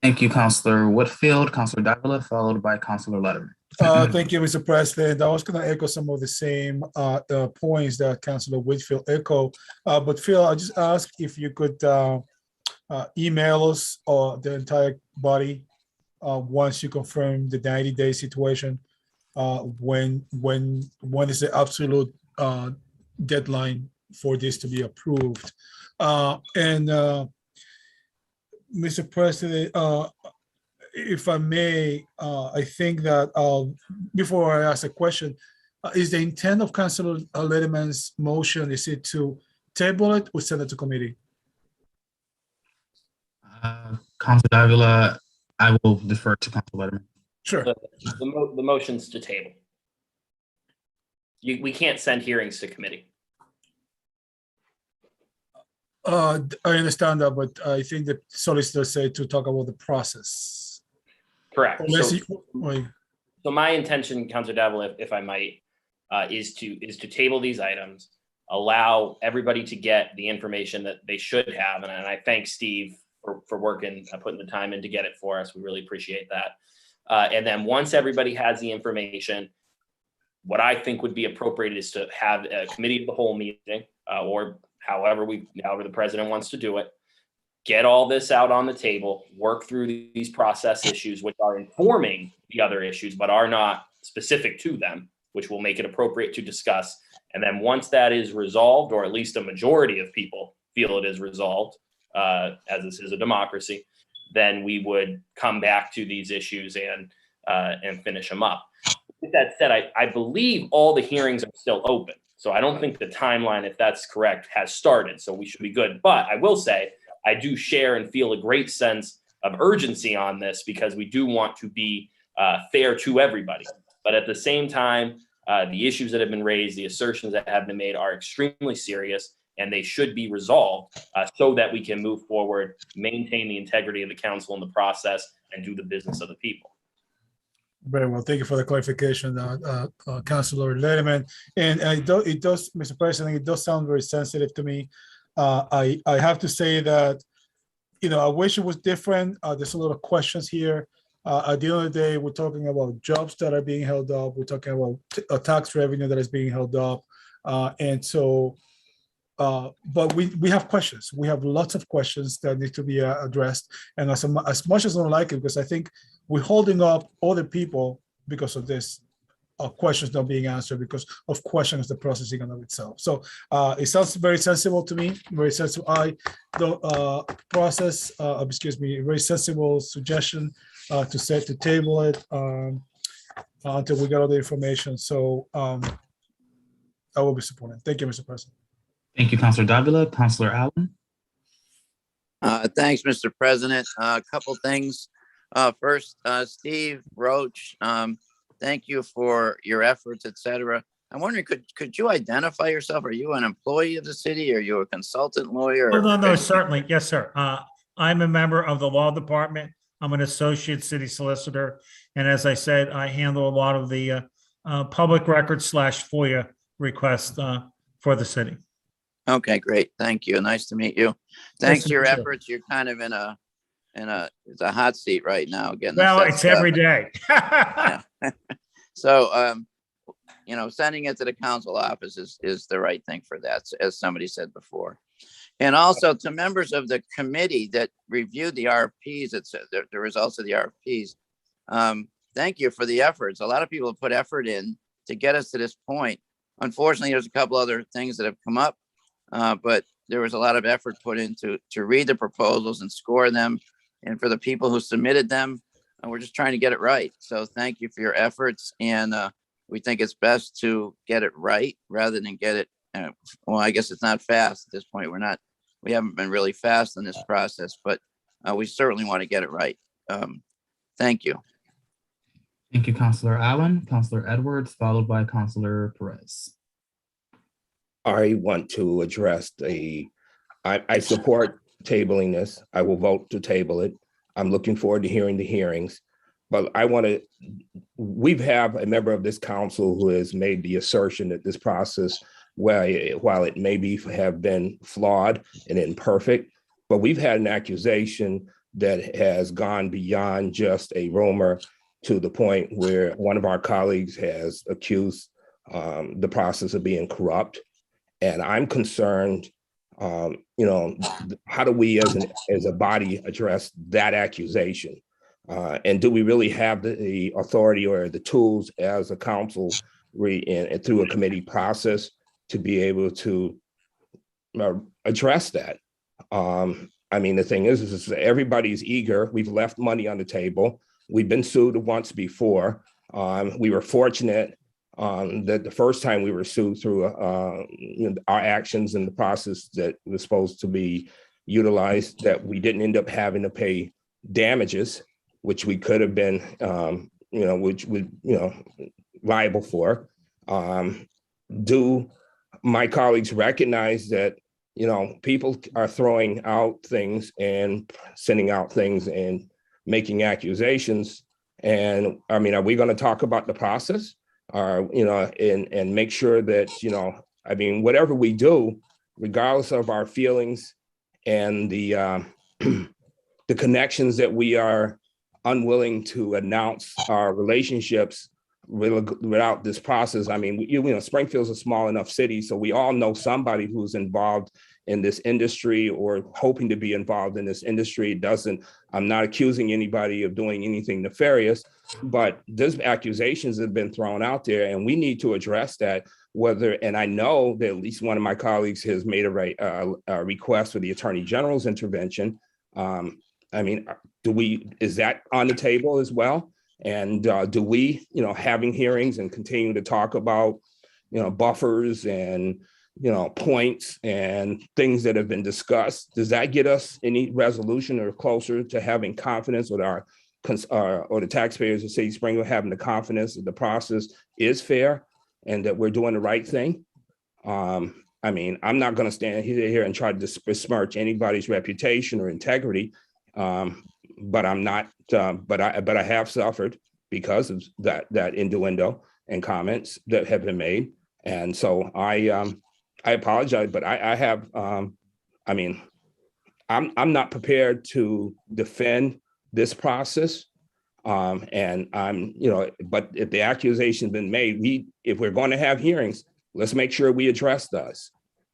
Thank you, Counselor Whitfield, Counselor Davila, followed by Counselor Letterman. Thank you, Mr. President. I was going to echo some of the same points that Councilor Whitfield echoed. But Phil, I just ask if you could email us or the entire body once you confirm the 90-day situation. When is the absolute deadline for this to be approved? Mr. President, if I may, I think that before I ask a question, is the intent of Councilor Letterman's motion, is it to table it or send it to committee? Counselor Davila, I will defer to Counselor Letterman. Sure. The motion's to table. We can't send hearings to committee. I understand that, but I think the solicitor said to talk about the process. Correct. Unless So my intention, Councilor Davila, if I might, is to table these items, allow everybody to get the information that they should have. And I thank Steve for working, putting the time in to get it for us. We really appreciate that. And then once everybody has the information, what I think would be appropriate is to have a committee of the whole meeting, or however the president wants to do it. Get all this out on the table, work through these process issues, which are informing the other issues, but are not specific to them, which will make it appropriate to discuss. And then once that is resolved, or at least a majority of people feel it is resolved, as this is a democracy, then we would come back to these issues and finish them up. With that said, I believe all the hearings are still open. So I don't think the timeline, if that's correct, has started. So we should be good. But I will say, I do share and feel a great sense of urgency on this because we do want to be fair to everybody. But at the same time, the issues that have been raised, the assertions that have been made are extremely serious, and they should be resolved so that we can move forward, maintain the integrity of the council in the process, and do the business of the people. Very well. Thank you for the clarification, Councilor Letterman. And it does, Mr. President, it does sound very sensitive to me. I have to say that, I wish it was different. There's a lot of questions here. At the end of the day, we're talking about jobs that are being held up. We're talking about a tax revenue that is being held up. But we have questions. We have lots of questions that need to be addressed. And as much as I don't like it, because I think we're holding up other people because of this questions not being answered, because of questions the processing in of itself. So it sounds very sensible to me, very sensible. Very sensible suggestion to table it until we get all the information. So I will be supporting. Thank you, Mr. President. Thank you, Counselor Davila. Counselor Allen. Thanks, Mr. President. A couple things. First, Steve Roach, thank you for your efforts, et cetera. I'm wondering, could you identify yourself? Are you an employee of the city? Are you a consultant lawyer? Oh, no, certainly. Yes, sir. I'm a member of the law department. I'm an associate city solicitor. And as I said, I handle a lot of the public records / FOIA requests for the city. Okay, great. Thank you. Nice to meet you. Thanks Nice to to your meet you. efforts. You're kind of in it's a hot seat right now. Getting Well, this it's stuff. every day. Yeah. So, sending it to the council office is the right thing for that, as somebody said before. And also to members of the committee that reviewed the RFPs, the results of the RFPs. Thank you for the efforts. A lot of people have put effort in to get us to this point. Unfortunately, there's a couple other things that have come up, but there was a lot of effort put into to read the proposals and score them. And for the people who submitted them, we're just trying to get it right. So thank you for your efforts. And we think it's best to get it right rather than get it. Well, I guess it's not fast at this point. We haven't been really fast in this process, but we certainly want to get it right. Thank you. Thank you, Counselor Allen. Counselor Edwards, followed by Counselor Perez. I want to address I support tabling this. I will vote to table it. I'm looking forward to hearing the hearings, but we have a member of this council who has made the assertion that this process, while it maybe have been flawed and imperfect, but we've had an accusation that has gone beyond just a rumor to the point where one of our colleagues has accused the process of being corrupt. And I'm concerned, how do we as a body address that accusation? And do we really have the authority or the tools as a council and through a committee process to be able to address that? The thing is everybody's eager. We've left money on the table. We've been sued once before. We were fortunate that the first time we were sued through our actions and the process that was supposed to be utilized, that we didn't end up having to pay damages, which we could have been, liable for. Do my colleagues recognize that, people are throwing out things and sending out things and making accusations? And are we going to talk about the process? And make sure that, whatever we do, regardless of our feelings and the connections that we are unwilling to announce our relationships without this process. Springfield's a small enough city, so we all know somebody who's involved in this industry or hoping to be involved in this industry. I'm not accusing anybody of doing anything nefarious, but those accusations have been thrown out there and we need to address that. And I know that at least one of my colleagues has made a request for the Attorney General's intervention. Is that on the table as well? And do we, having hearings and continue to talk about, buffers and, points and things that have been discussed, does that get us any resolution or closer to having confidence with or the taxpayers of City Springfield having the confidence that the process is fair and that we're doing the right thing? I'm not going to stand here and try to besmirch anybody's reputation or integrity, but I'm not. But I have suffered because of that innuendo and comments that have been made, and so I apologize, but I have. I'm not prepared to defend this process, and But if the accusation's been made, if we're going to have hearings, let's make sure we address those.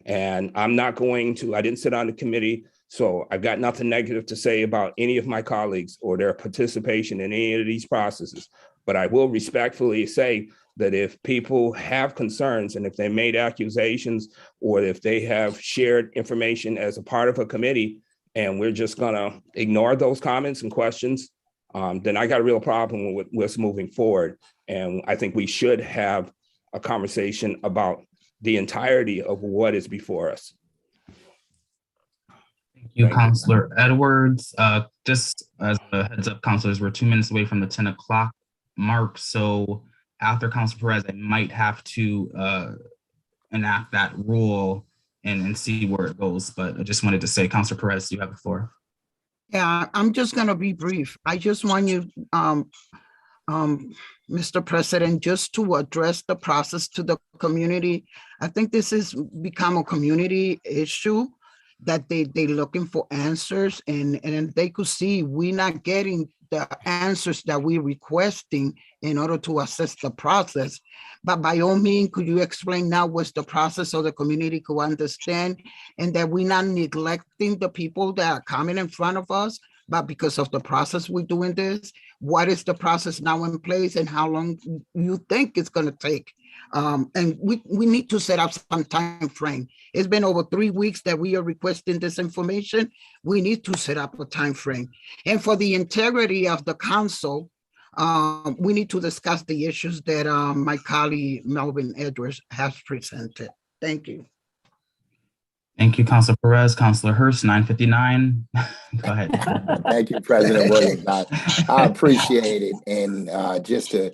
And I'm not going to. I didn't sit on the committee. So I've got nothing negative to say about any of my colleagues or their participation in any of these processes. But I will respectfully say that if people have concerns and if they made accusations or if they have shared information as a part of a committee and we're just going to ignore those comments and questions, then I got a real problem with what's moving forward. And I think we should have a conversation about the entirety of what is before us. Thank you, Thank you. Counselor Edwards. Just as a heads up, counselors, we're 2 minutes away from the 10 o'clock mark. So after Counselor Perez, I might have to enact that rule and see where it goes. But I just wanted to say, Counselor Perez, you have the floor. Yeah, I'm just gonna be brief. I just want you, Mr. President, just to address the process to the community. I think this has become a community issue that they're looking for answers, and they could see we're not getting the answers that we're requesting in order to assess the process. But by all means, could you explain now what's the process so the community could understand, and that we're not neglecting the people that are coming in front of us, but because of the process we're doing this? What is the process now in place, and how long you think it's going to take? And we need to set up some time frame. It's been over 3 weeks that we are requesting this information. We need to set up a time frame. And for the integrity of the council, we need to discuss the issues that my colleague Melvin Edwards has presented. Thank you. Thank you, Counselor Perez. Counselor Hurst, 9:59. Go ahead. Thank you, President Williams. I appreciate it. And just to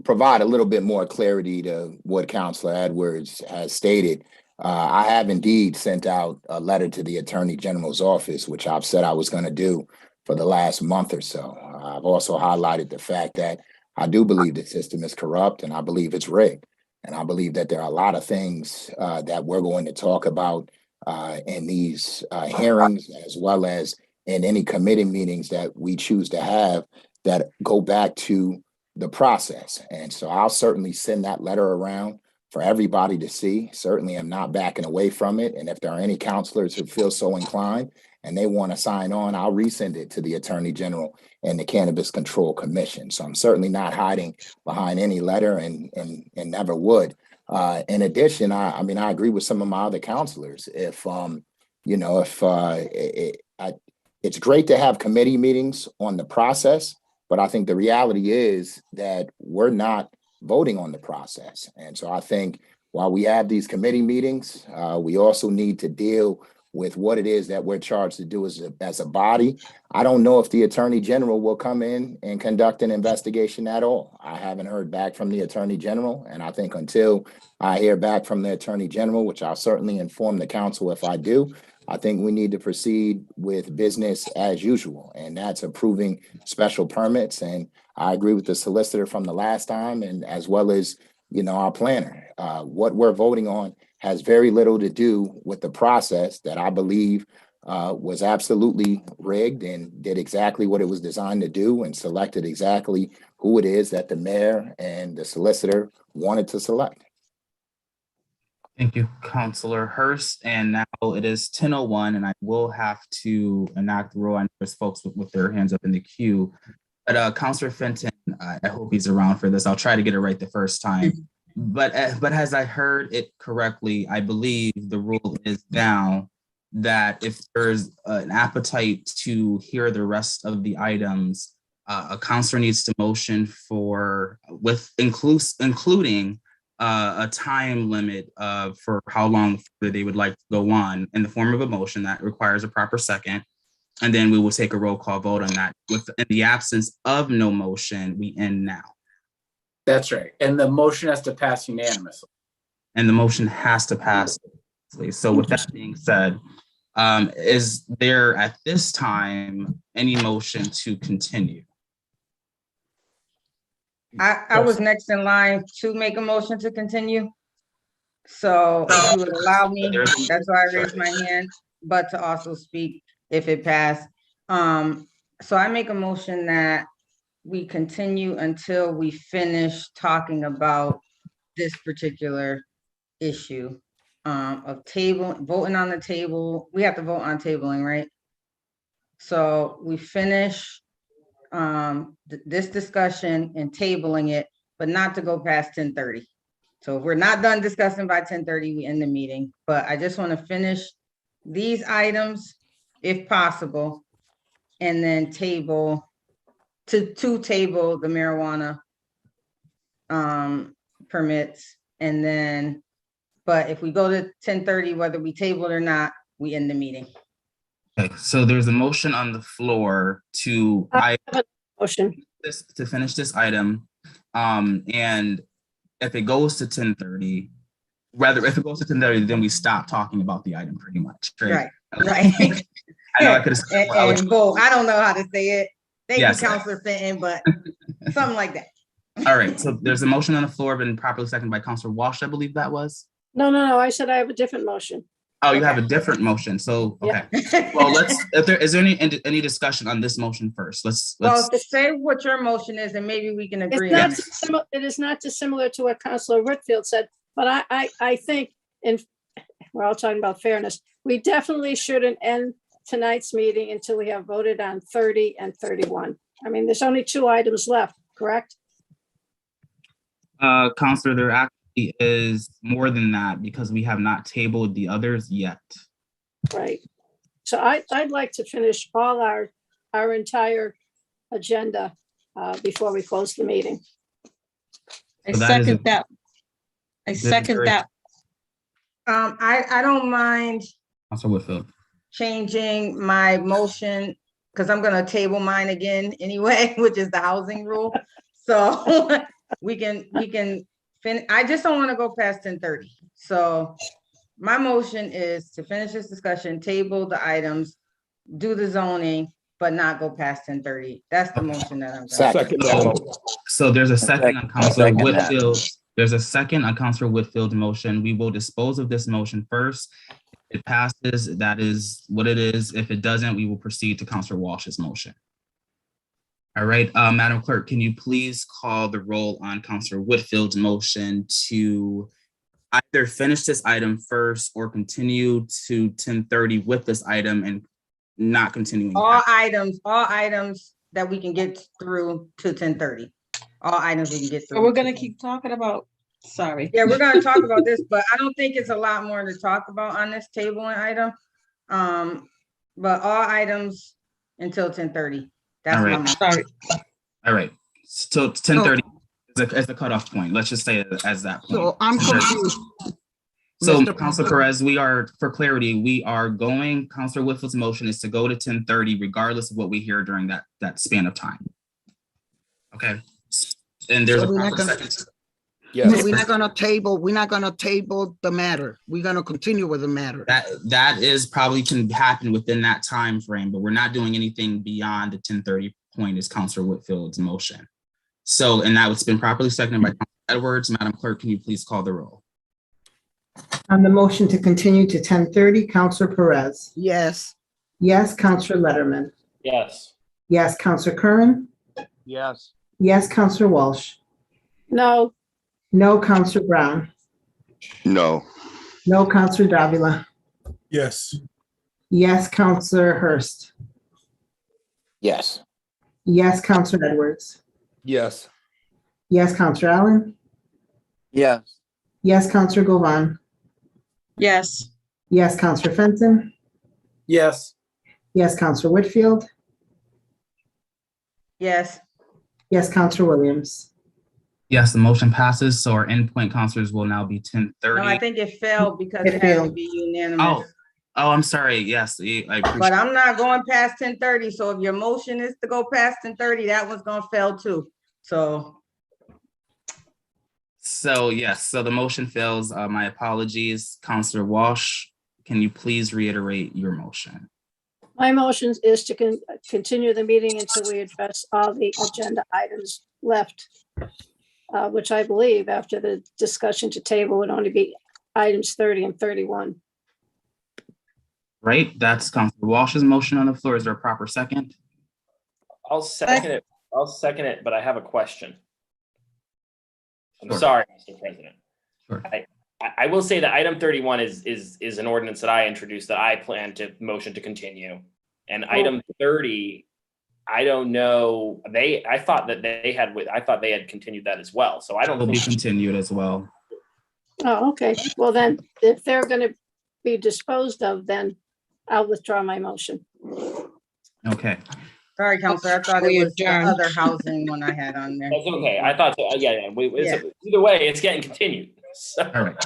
provide a little bit more clarity to what Counselor Edwards has stated, I have indeed sent out a letter to the Attorney General's office, which I've said I was going to do for the last month or so. I've also highlighted the fact that I do believe the system is corrupt, and I believe it's rigged. And I believe that there are a lot of things that we're going to talk about in these hearings, as well as in any committee meetings that we choose to have, that go back to the process. And so I'll certainly send that letter around for everybody to see. Certainly I'm not backing away from it. And if there are any counselors who feel so inclined and they want to sign on, I'll resend it to the Attorney General and the Cannabis Control Commission. So I'm certainly not hiding behind any letter and never would. In addition, I mean, I agree with some of my other counselors. If it's great to have committee meetings on the process, but I think the reality is that we're not voting on the process. And so I think while we have these committee meetings, we also need to deal with what it is that we're charged to do as a body. I don't know if the Attorney General will come in and conduct an investigation at all. I haven't heard back from the Attorney General, and I think until I hear back from the Attorney General, which I'll certainly inform the council if I do, I think we need to proceed with business as usual, and that's approving special permits. And I agree with the solicitor from the last time, and as well as, our planner. What we're voting on has very little to do with the process that I believe was absolutely rigged and did exactly what it was designed to do, and selected exactly who it is that the mayor and the solicitor wanted to select. Thank you, Counselor Hurst. And now it is 10:01, and I will have to enact the rule. I know there's folks with their hands up in the queue. But Counselor Fenton, I hope he's around for this. I'll try to get it right the first time. But as I heard it correctly, I believe the rule is now that if there's an appetite to hear the rest of the items, a counselor needs to motion including a time limit for how long they would like to go on in the form of a motion that requires a proper second. And then we will take a roll call vote on that. In the absence of no motion, we end now. That's right. And the motion has to pass unanimously. And the motion has to pass. So with that being said, is there at this time any motion to continue? I was next in line to make a motion to continue. So if you would allow me, that's why I raised my hand, but to also speak if it passed. So I make a motion that we continue until we finish talking about this particular issue of voting on the table. We have to vote on tabling, right? So we finish this discussion and tabling it, but not to go past 10:30. So if we're not done discussing by 10:30, we end the meeting. But I just want to finish these items, if possible, and then table the marijuana permits, and then But if we go to 10:30, whether we table it or not, we end the meeting. Okay, so there's a motion on the floor to Motion. to finish this item. And if it goes to 10:30, rather, if it goes to 10:30, then we stop talking about the item pretty much. Right, right. I know I could have. And vote. I don't know how to say it. Thank Yes. you, Counselor Fenton, but something like that. All right, so there's a motion on the floor, been properly seconded by Counselor Walsh, I believe that was. No, I said I have a different motion. Oh, you have a different motion, so, okay. Well, is there any discussion on this motion first? Let's. Well, to say what your motion is, and maybe we can agree. It is not dissimilar to what Counselor Whitfield said, but I think we're all talking about fairness. We definitely shouldn't end tonight's meeting until we have voted on 30 and 31. I mean, there's only 2 items left, correct? Counselor, there actually is more than that because we have not tabled the others yet. Right. So I'd like to finish all our entire agenda before we close the meeting. I second that. I don't mind Counselor Whitfield. changing my motion because I'm gonna table mine again anyway, which is the housing rule. So we can finish. I just don't want to go past 10:30. So my motion is to finish this discussion, table the items, do the zoning, but not go past 10:30. That's the motion that I'm gonna. So there's a second on Counselor Second that. Whitfield. There's a second on Counselor Whitfield's motion. We will dispose of this motion first. If it passes, that is what it is. If it doesn't, we will proceed to Counselor Walsh's motion. All right, Madam Clerk, can you please call the roll on Counselor Whitfield's motion to either finish this item first or continue to 10:30 with this item and not continuing? All items that we can get through to 10:30. All items we can get through. So we're gonna keep talking about, sorry. Yeah, we're gonna talk about this, but I don't think it's a lot more to talk about on this tabling item. But all items until 10:30. That's All my right. motion. Sorry. All right, so 10:30 is the cutoff point. Let's just say it as that point. So I'm confused. So Mr. Counselor Perez, for clarity, we are going, Counselor Whitfield's motion is to go to 10:30 regardless of what we hear during that span of time. Okay, and there's So a we're not proper gonna- second. So we're not gonna table the matter. We're gonna continue with the matter. That is probably can happen within that time frame, but we're not doing anything beyond the 10:30 point is Counselor Whitfield's motion. So, and now it's been properly seconded by Counselor Edwards. Madam Clerk, can you please call the roll? On the motion to continue to 10:30, Counselor Perez. Yes. Yes, Counselor Letterman. Yes. Yes, Counselor Curran. Yes. Yes, Counselor Walsh. No, No, Counselor Brown. No. No, Counselor Davila. Yes. Yes, Counselor Hurst. Yes. Yes, Counselor Edwards. Yes. Yes, Counselor Allen. Yes. Yes, Counselor Govan. Yes. Yes, Counselor Fenton. Yes. Yes, Counselor Whitfield. Yes. Yes, Counselor Williams. Yes, the motion passes. So our endpoint counselors will now be 10:30. No, I think it failed because It it had to failed. be unanimous. Oh, I'm sorry. Yes, I appreciate. But I'm not going past 10:30. So if your motion is to go past 10:30, that one's gonna fail too. So So yes, so the motion fails. My apologies. Counselor Walsh, can you please reiterate your motion? my motion is to continue the meeting until we address all the agenda items left, which I believe after the discussion to table would only be items 30 and 31. Right, that's Counselor Walsh's motion on the floor. Is there a proper second? I'll second it. I'll second it, but I have a question. I'm Sure. sorry, Mr. President. Sure. I will say that item 31 is an ordinance that I introduced that I plan to motion to continue. And item 30, I don't know, I thought they had continued that as well. So I don't Will be think. continued as well. Oh, okay. Well, then if they're going to be disposed of, then I'll withdraw my motion. Okay. sorry, Counselor, I thought it was the other housing one I had on there. That's okay. I thought, yeah. Either way, it's getting continued. So. All right.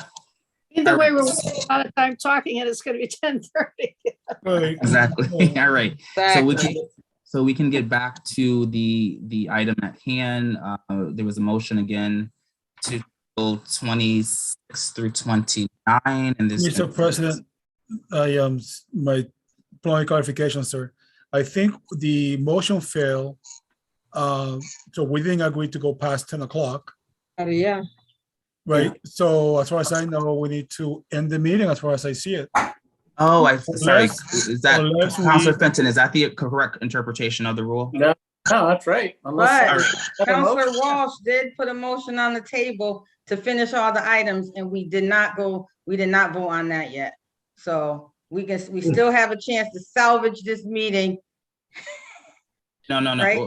Either way, we're wasting a lot of time talking and it's gonna be 10:30. Right. Exactly. All right. Exactly. So we can get back to the item at hand. There was a motion again to go 26 through 29, and this. Mr. President, my point clarification, sir. I think the motion failed. So we didn't agree to go past 10 o'clock, Yeah. right? So as far as I know, we need to end the meeting as far as I see it. Oh, sorry. Unless- Is that unless we- Councilor Fenton? Is that the correct interpretation of the rule? No, that's right. Unless But Counselor Walsh did put a motion on the table to finish all the items, and we did not vote on that yet. So we still have a chance to salvage this meeting. No. Right?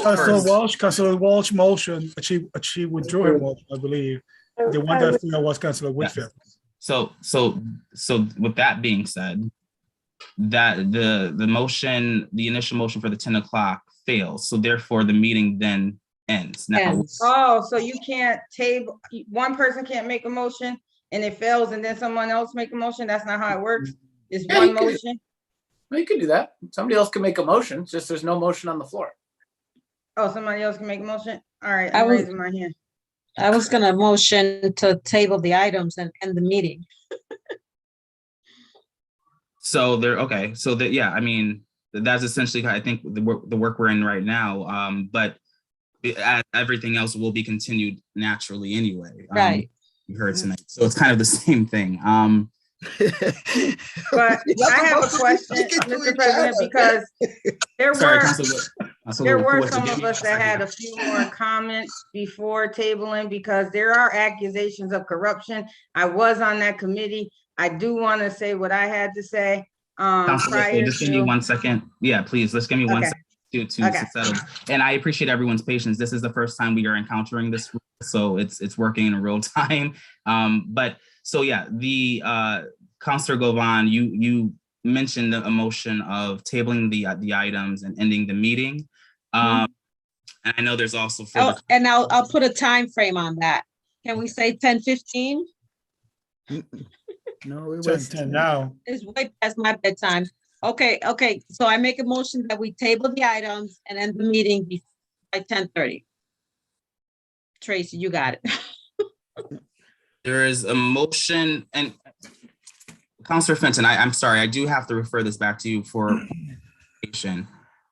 Councilor Walsh motion, she withdrew her motion, I believe. The one that failed was Councilor Whitfield. So with that being said, that the motion, the initial motion for the 10 o'clock fails. So therefore the meeting then ends. Now, Oh, so you can't table, one person can't make a motion and it fails and then someone else make a motion? That's not how it works? It's Yeah, one you could- motion? Well, you could do that. Somebody else can make a motion, it's just there's no motion on the floor. Oh, somebody else can make a motion? All right, I I'm was- raising my hand. I was gonna motion to table the items and end the meeting. so there, okay. So that, yeah, I mean, that's essentially, I think the work we're in right now. But everything else will be continued naturally anyway. Right. You heard tonight. So it's kind of the same thing. But I have a question, Mr. President, because there Sorry, were Councilor some of us that had a few more comments before tabling because there are accusations of corruption. I was on that committee. I do want to say what I had to say. Councilor, just give me 1 second. Yeah, please, let's give me 1 Okay. second to Okay. settle. And I appreciate everyone's patience. This is the first time we are encountering this, so it's working in real time. But so yeah, the Councilor Govan, you mentioned a motion of tabling the items and ending the meeting. And I know there's also Oh, and I'll put a time frame on that. Can we say 10:15? No, it 10, was 10 now. It's way past my bedtime. Okay, so I make a motion that we table the items and end the meeting by 10:30. Tracy, you got it. There is a motion, and Councilor Fenton, I'm sorry, I do have to refer this back to you for clarification.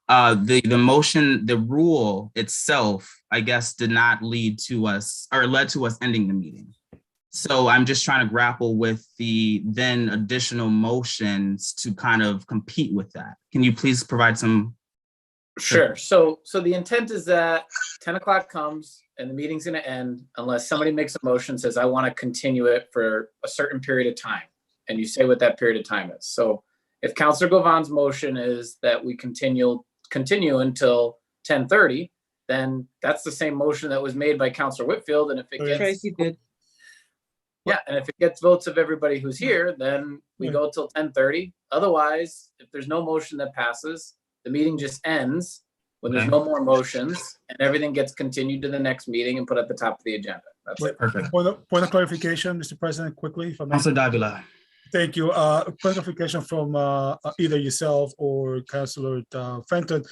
The motion, the rule itself, I guess, did not lead to us or led to us ending the meeting. So I'm just trying to grapple with the then additional motions to kind of compete with that. Can you please provide some? Sure. So the intent is that 10 o'clock comes and the meeting's going to end unless somebody makes a motion, says, I want to continue it for a certain period of time. And you say what that period of time is. So if Councilor Govan's motion is that we continue until 10:30, then that's the same motion that was made by Councilor Whitfield. And if it gets, Tracy did. yeah, and if it gets votes of everybody who's here, then we go till 10:30. Otherwise, if there's no motion that passes, the meeting just ends when there's no more motions and everything gets continued to the next meeting and put at the top of the agenda. That's it. Perfect. Point of clarification, Mr. President, quickly, if I may. Councilor Davila. Thank you. Clarification from either yourself or Councilor Fenton.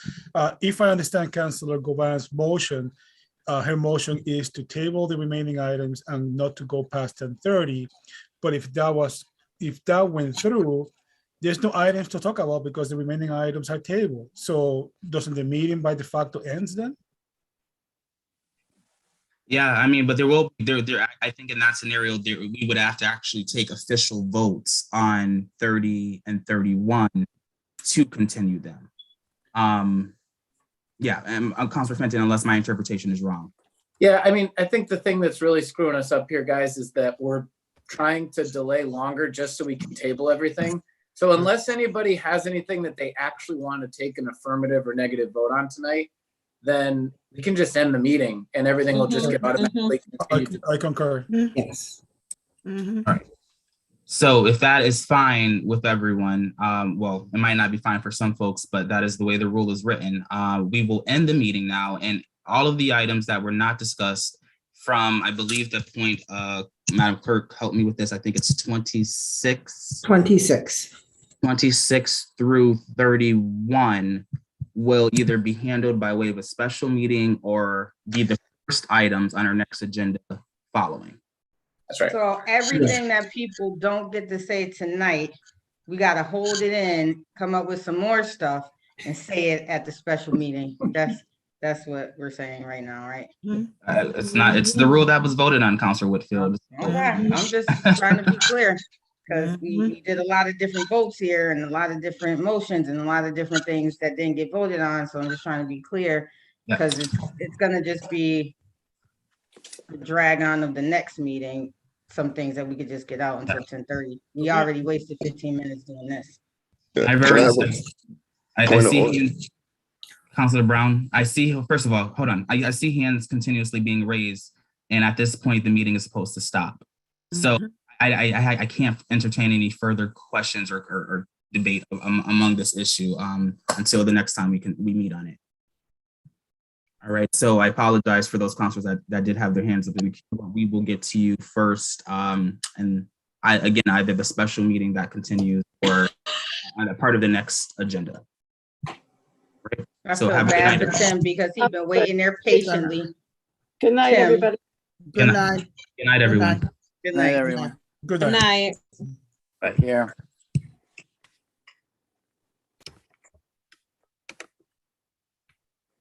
If I understand Councilor Govan's motion, her motion is to table the remaining items and not to go past 10:30. But if that went through, there's no items to talk about because the remaining items are tabled. So doesn't the meeting by de facto ends then? Yeah, I mean, but I think in that scenario, we would have to actually take official votes on 30 and 31 to continue them. Yeah, and Councilor Fenton, unless my interpretation is wrong. Yeah, I mean, I think the thing that's really screwing us up here, guys, is that we're trying to delay longer just so we can table everything. So unless anybody has anything that they actually want to take an affirmative or negative vote on tonight, then we can just end the meeting and everything will just get automatically continued. I concur. Yes. All right. So if that is fine with everyone, well, it might not be fine for some folks, but that is the way the rule is written. We will end the meeting now, and all of the items that were not discussed from, I believe, the point Madam Clerk, help me with this. I think it's 26 through 31 will either be handled by way of a special meeting or be the first items on our next agenda following. That's right. So everything that people don't get to say tonight, we gotta hold it in, come up with some more stuff and say it at the special meeting. That's what we're saying right now, right? It's the rule that was voted on, Councilor Whitfield. Okay, I'm just trying to be clear. Because we did a lot of different votes here and a lot of different motions and a lot of different things that didn't get voted on. So I'm just trying to be clear because it's gonna just be the drag on of the next meeting. Some things that we could just get out until 10:30. We already wasted 15 minutes doing this. I see Councilor Brown. I see, first of all, hold on. I see hands continuously being raised. And at this point, the meeting is supposed to stop. So I can't entertain any further questions or debate among this issue until the next time we meet on it. All right, so I apologize for those councilors that did have their hands up. We will get to you first. And either the special meeting that continues or on a part of the next agenda. Right? I feel bad for Tim because he's been waiting there patiently. Good night, Tim. everybody. Good night. Good night, everyone. Good night, everyone. Good night. Right here.